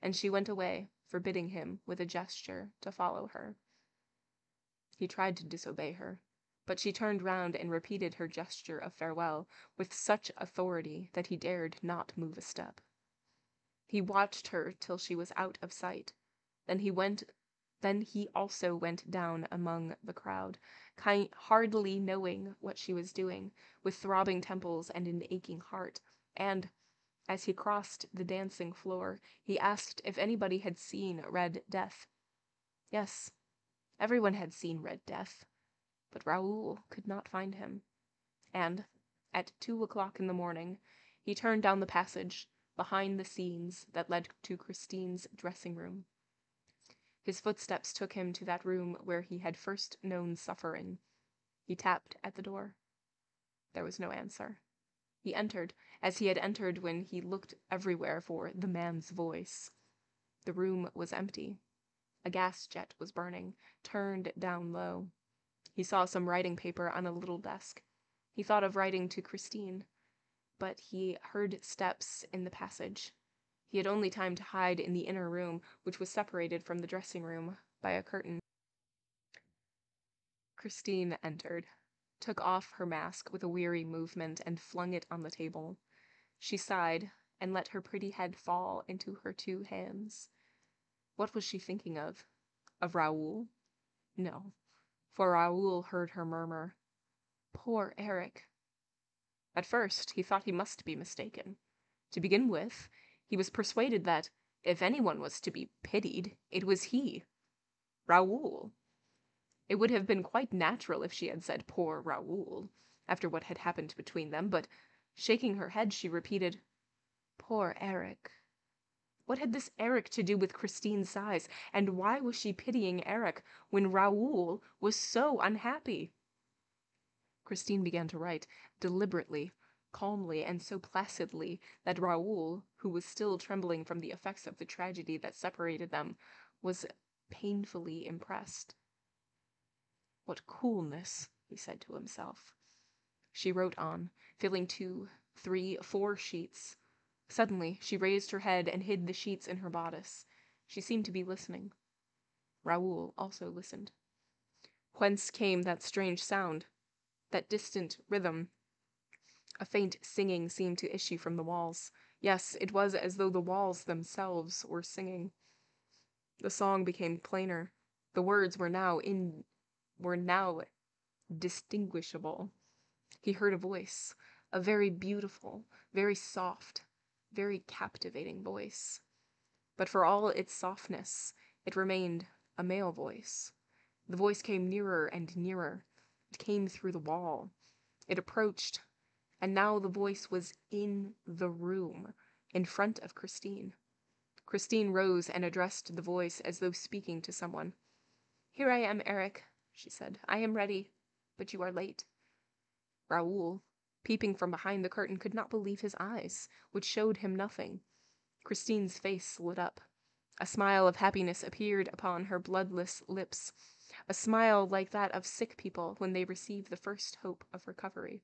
S1: and she went away, forbidding him, with a gesture, to follow her. He tried to disobey her, but she turned round and repeated her gesture of farewell with such authority that he dared not move a step. He watched her till she was out of sight. Then he also went down among the crowd, hardly knowing what she was doing, with throbbing temples and an aching heart, and, as he crossed the dancing floor, he asked if anybody had seen Red Death. Yes, everyone had seen Red Death, but Raoul could not find him, and, at 2 o'clock in the morning, he turned down the passage behind the scenes that led to Christine's dressing-room. His footsteps took him to that room where he had first known suffering. He tapped at the door. There was no answer. He entered, as he had entered when he looked everywhere for the man's voice. The room was empty. A gas jet was burning, turned down low. He saw some writing paper on a little desk. He thought of writing to Christine,
S2: but he heard steps in the passage. He had only time to hide in the inner room, which was separated from the dressing room by a curtain. Christine entered, took off her mask with a weary movement, and flung it on the table. She sighed and let her pretty head fall into her two hands. What was she thinking of? Of Raoul? No, for Raoul heard her murmur, "Poor Erik." At first, he thought he must be mistaken. To begin with, he was persuaded that, if anyone was to be pitied, it was he, Raoul. It would have been quite natural if she had said "poor Raoul," after what had happened between them, but, shaking her head, she repeated, "Poor Erik." What had this Erik to do with Christine's sighs, and why was she pitying Erik when Raoul was so unhappy? Christine began to write, deliberately, calmly, and so placidly that Raoul, who was still trembling from the effects of the tragedy that separated them, was painfully impressed. What coolness, he said to himself. She wrote on, filling 2, 3, 4 sheets. Suddenly, she raised her head and hid the sheets in her bodice. She seemed to be listening. Raoul also listened. Whence came that strange sound? That distant rhythm? A faint singing seemed to issue from the walls. Yes, it was as though the walls themselves were singing. The song became plainer. The words were now distinguishable. He heard a voice, a very beautiful, very soft, very captivating voice. But for all its softness, it remained a male voice. The voice came nearer and nearer. It came through the wall. It approached, and now the voice was in the room, in front of Christine. Christine rose and addressed the voice as though speaking to someone. "Here I am, Erik," she said. "I am ready, but you are late." Raoul, peeping from behind the curtain, could not believe his eyes, which showed him nothing. Christine's face lit up. A smile of happiness appeared upon her bloodless lips, a smile like that of sick people when they receive the first hope of recovery.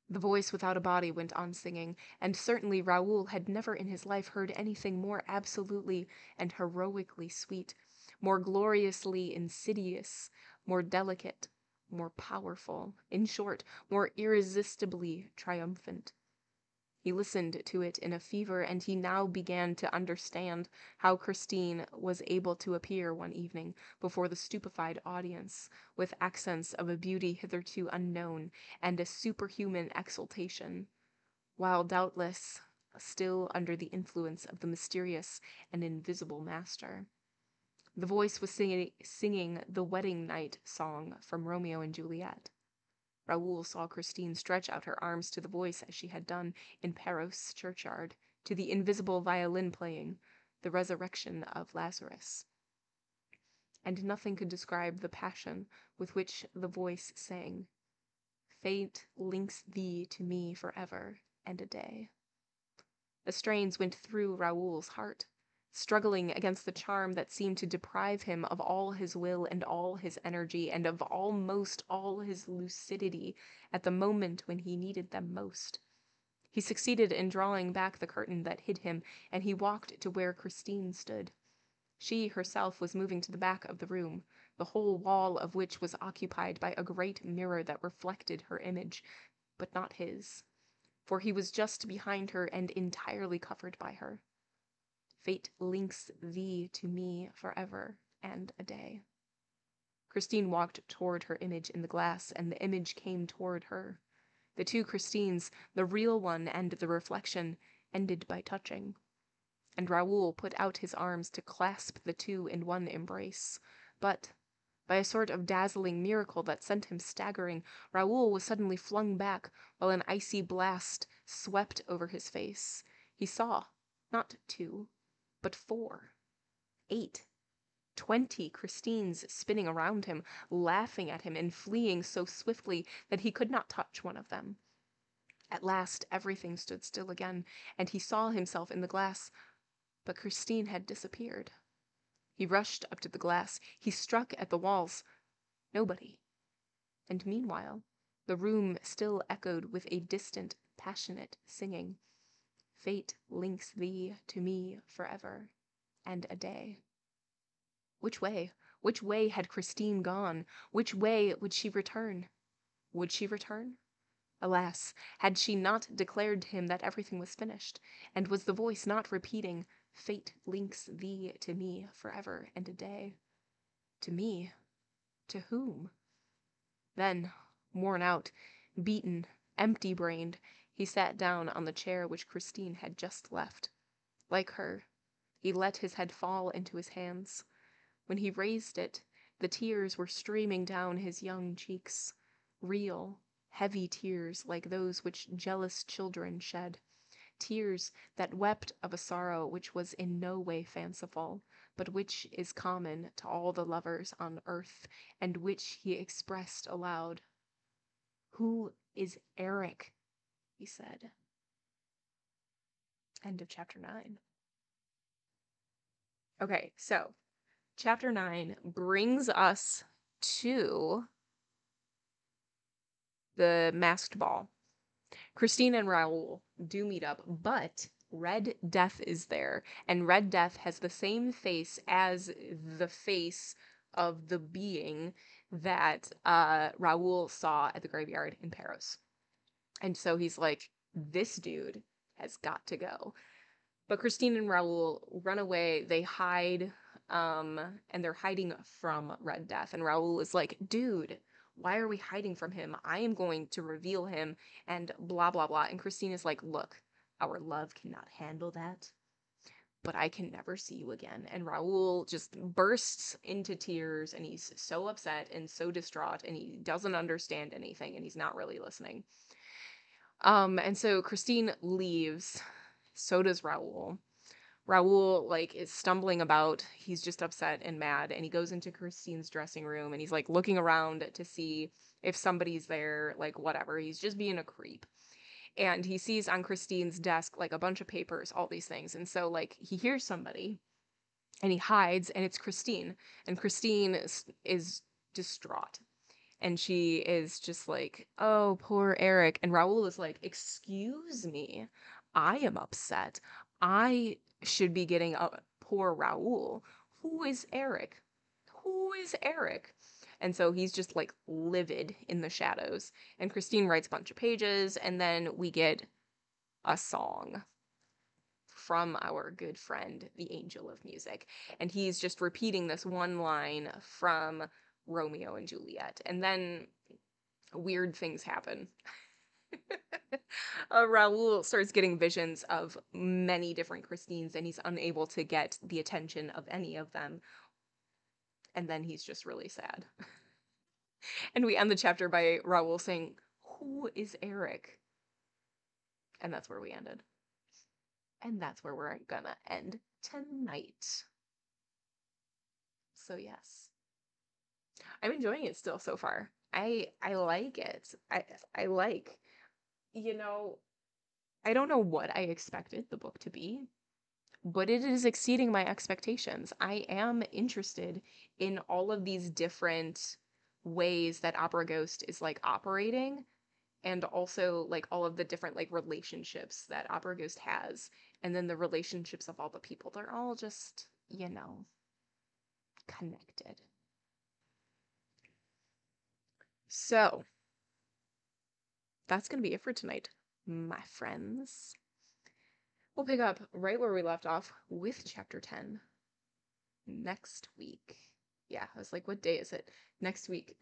S2: The voice without a body went on singing, and certainly Raoul had never in his life heard anything more absolutely and heroically sweet, more gloriously insidious, more delicate, more powerful, in short, more irresistibly triumphant. He listened to it in a fever, and he now began to understand how Christine was able to appear one evening before the stupefied audience with accents of a beauty hitherto unknown and a superhuman exultation, while doubtless still under the influence of the mysterious and invisible master. The voice was singing the wedding night song from Romeo and Juliet. Raoul saw Christine stretch out her arms to the voice as she had done in Paros churchyard, to the invisible violin playing, the resurrection of Lazarus. And nothing could describe the passion with which the voice sang, "Fate links thee to me forever and a day." The strains went through Raoul's heart, struggling against the charm that seemed to deprive him of all his will and all his energy and of almost all his lucidity at the moment when he needed them most. He succeeded in drawing back the curtain that hid him, and he walked to where Christine stood. She herself was moving to the back of the room, the whole wall of which was occupied by a great mirror that reflected her image, but not his, for he was just behind her and entirely covered by her. Fate links thee to me forever and a day. Christine walked toward her image in the glass, and the image came toward her. The two Christines, the real one and the reflection, ended by touching. And Raoul put out his arms to clasp the two in one embrace. But, by a sort of dazzling miracle that sent him staggering, Raoul was suddenly flung back, while an icy blast swept over his face. He saw, not 2, but 4, 8, 20 Christines spinning around him, laughing at him and fleeing so swiftly that he could not touch one of them. At last everything stood still again, and he saw himself in the glass, but Christine had disappeared. He rushed up to the glass. He struck at the walls. Nobody. And meanwhile, the room still echoed with a distant passionate singing. Fate links thee to me forever and a day. Which way? Which way had Christine gone? Which way would she return? Would she return? Alas, had she not declared to him that everything was finished? And was the voice not repeating, "Fate links thee to me forever and a day"? To me? To whom? Then, worn out, beaten, empty-brained, he sat down on the chair which Christine had just left. Like her, he let his head fall into his hands. When he raised it, the tears were streaming down his young cheeks, real, heavy tears like those which jealous children shed, tears that wept of a sorrow which was in no way fanciful, but which is common to all the lovers on earth, and which he expressed aloud. "Who is Erik?" he said. End of chapter 9. Okay, so chapter 9 brings us to the masked ball. Christine and Raoul do meet up, but Red Death is there, and Red Death has the same face as the face of the being that Raoul saw at the graveyard in Paros. And so he's like, this dude has got to go. But Christine and Raoul run away, they hide, and they're hiding from Red Death. And Raoul is like, dude, why are we hiding from him? I am going to reveal him, and blah, blah, blah. And Christine is like, look, our love cannot handle that, but I can never see you again. And Raoul just bursts into tears, and he's so upset and so distraught, and he doesn't understand anything, and he's not really listening. And so Christine leaves. So does Raoul. Raoul, like, is stumbling about. He's just upset and mad, and he goes into Christine's dressing room, and he's, like, looking around to see if somebody's there, like, whatever. He's just being a creep. And he sees on Christine's desk, like, a bunch of papers, all these things. And so, like, he hears somebody, and he hides, and it's Christine. And Christine is distraught. And she is just like, oh, poor Erik. And Raoul is like, excuse me, I am upset. I should be getting a poor Raoul. Who is Erik? Who is Erik? And so he's just like livid in the shadows. And Christine writes a bunch of pages, and then we get a song from our good friend, the Angel of Music. And he's just repeating this one line from Romeo and Juliet. And then weird things happen. Raoul starts getting visions of many different Christines, and he's unable to get the attention of any of them. And then he's just really sad. And we end the chapter by Raoul saying, who is Erik? And that's where we ended. And that's where we're gonna end tonight. So yes. I'm enjoying it still so far. I like it. I like, you know, I don't know what I expected the book to be, but it is exceeding my expectations. I am interested in all of these different ways that Opera Ghost is like operating, and also like all of the different like relationships that Opera Ghost has, and then the relationships of all the people. They're all just, you know, connected. So that's going to be it for tonight, my friends. We'll pick up right where we left off with chapter 10 next week. Yeah, I was like, what day is it? Next week.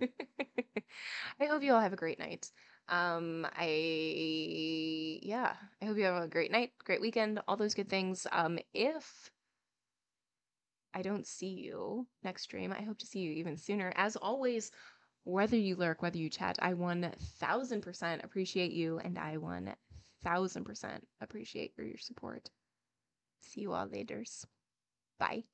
S2: I hope you all have a great night. I hope you have a great night, great weekend, all those good things. If I don't see you next stream, I hope to see you even sooner. As always, whether you lurk, whether you chat, I 1000% appreciate you, and I 1000% appreciate your support. See you all later. Bye.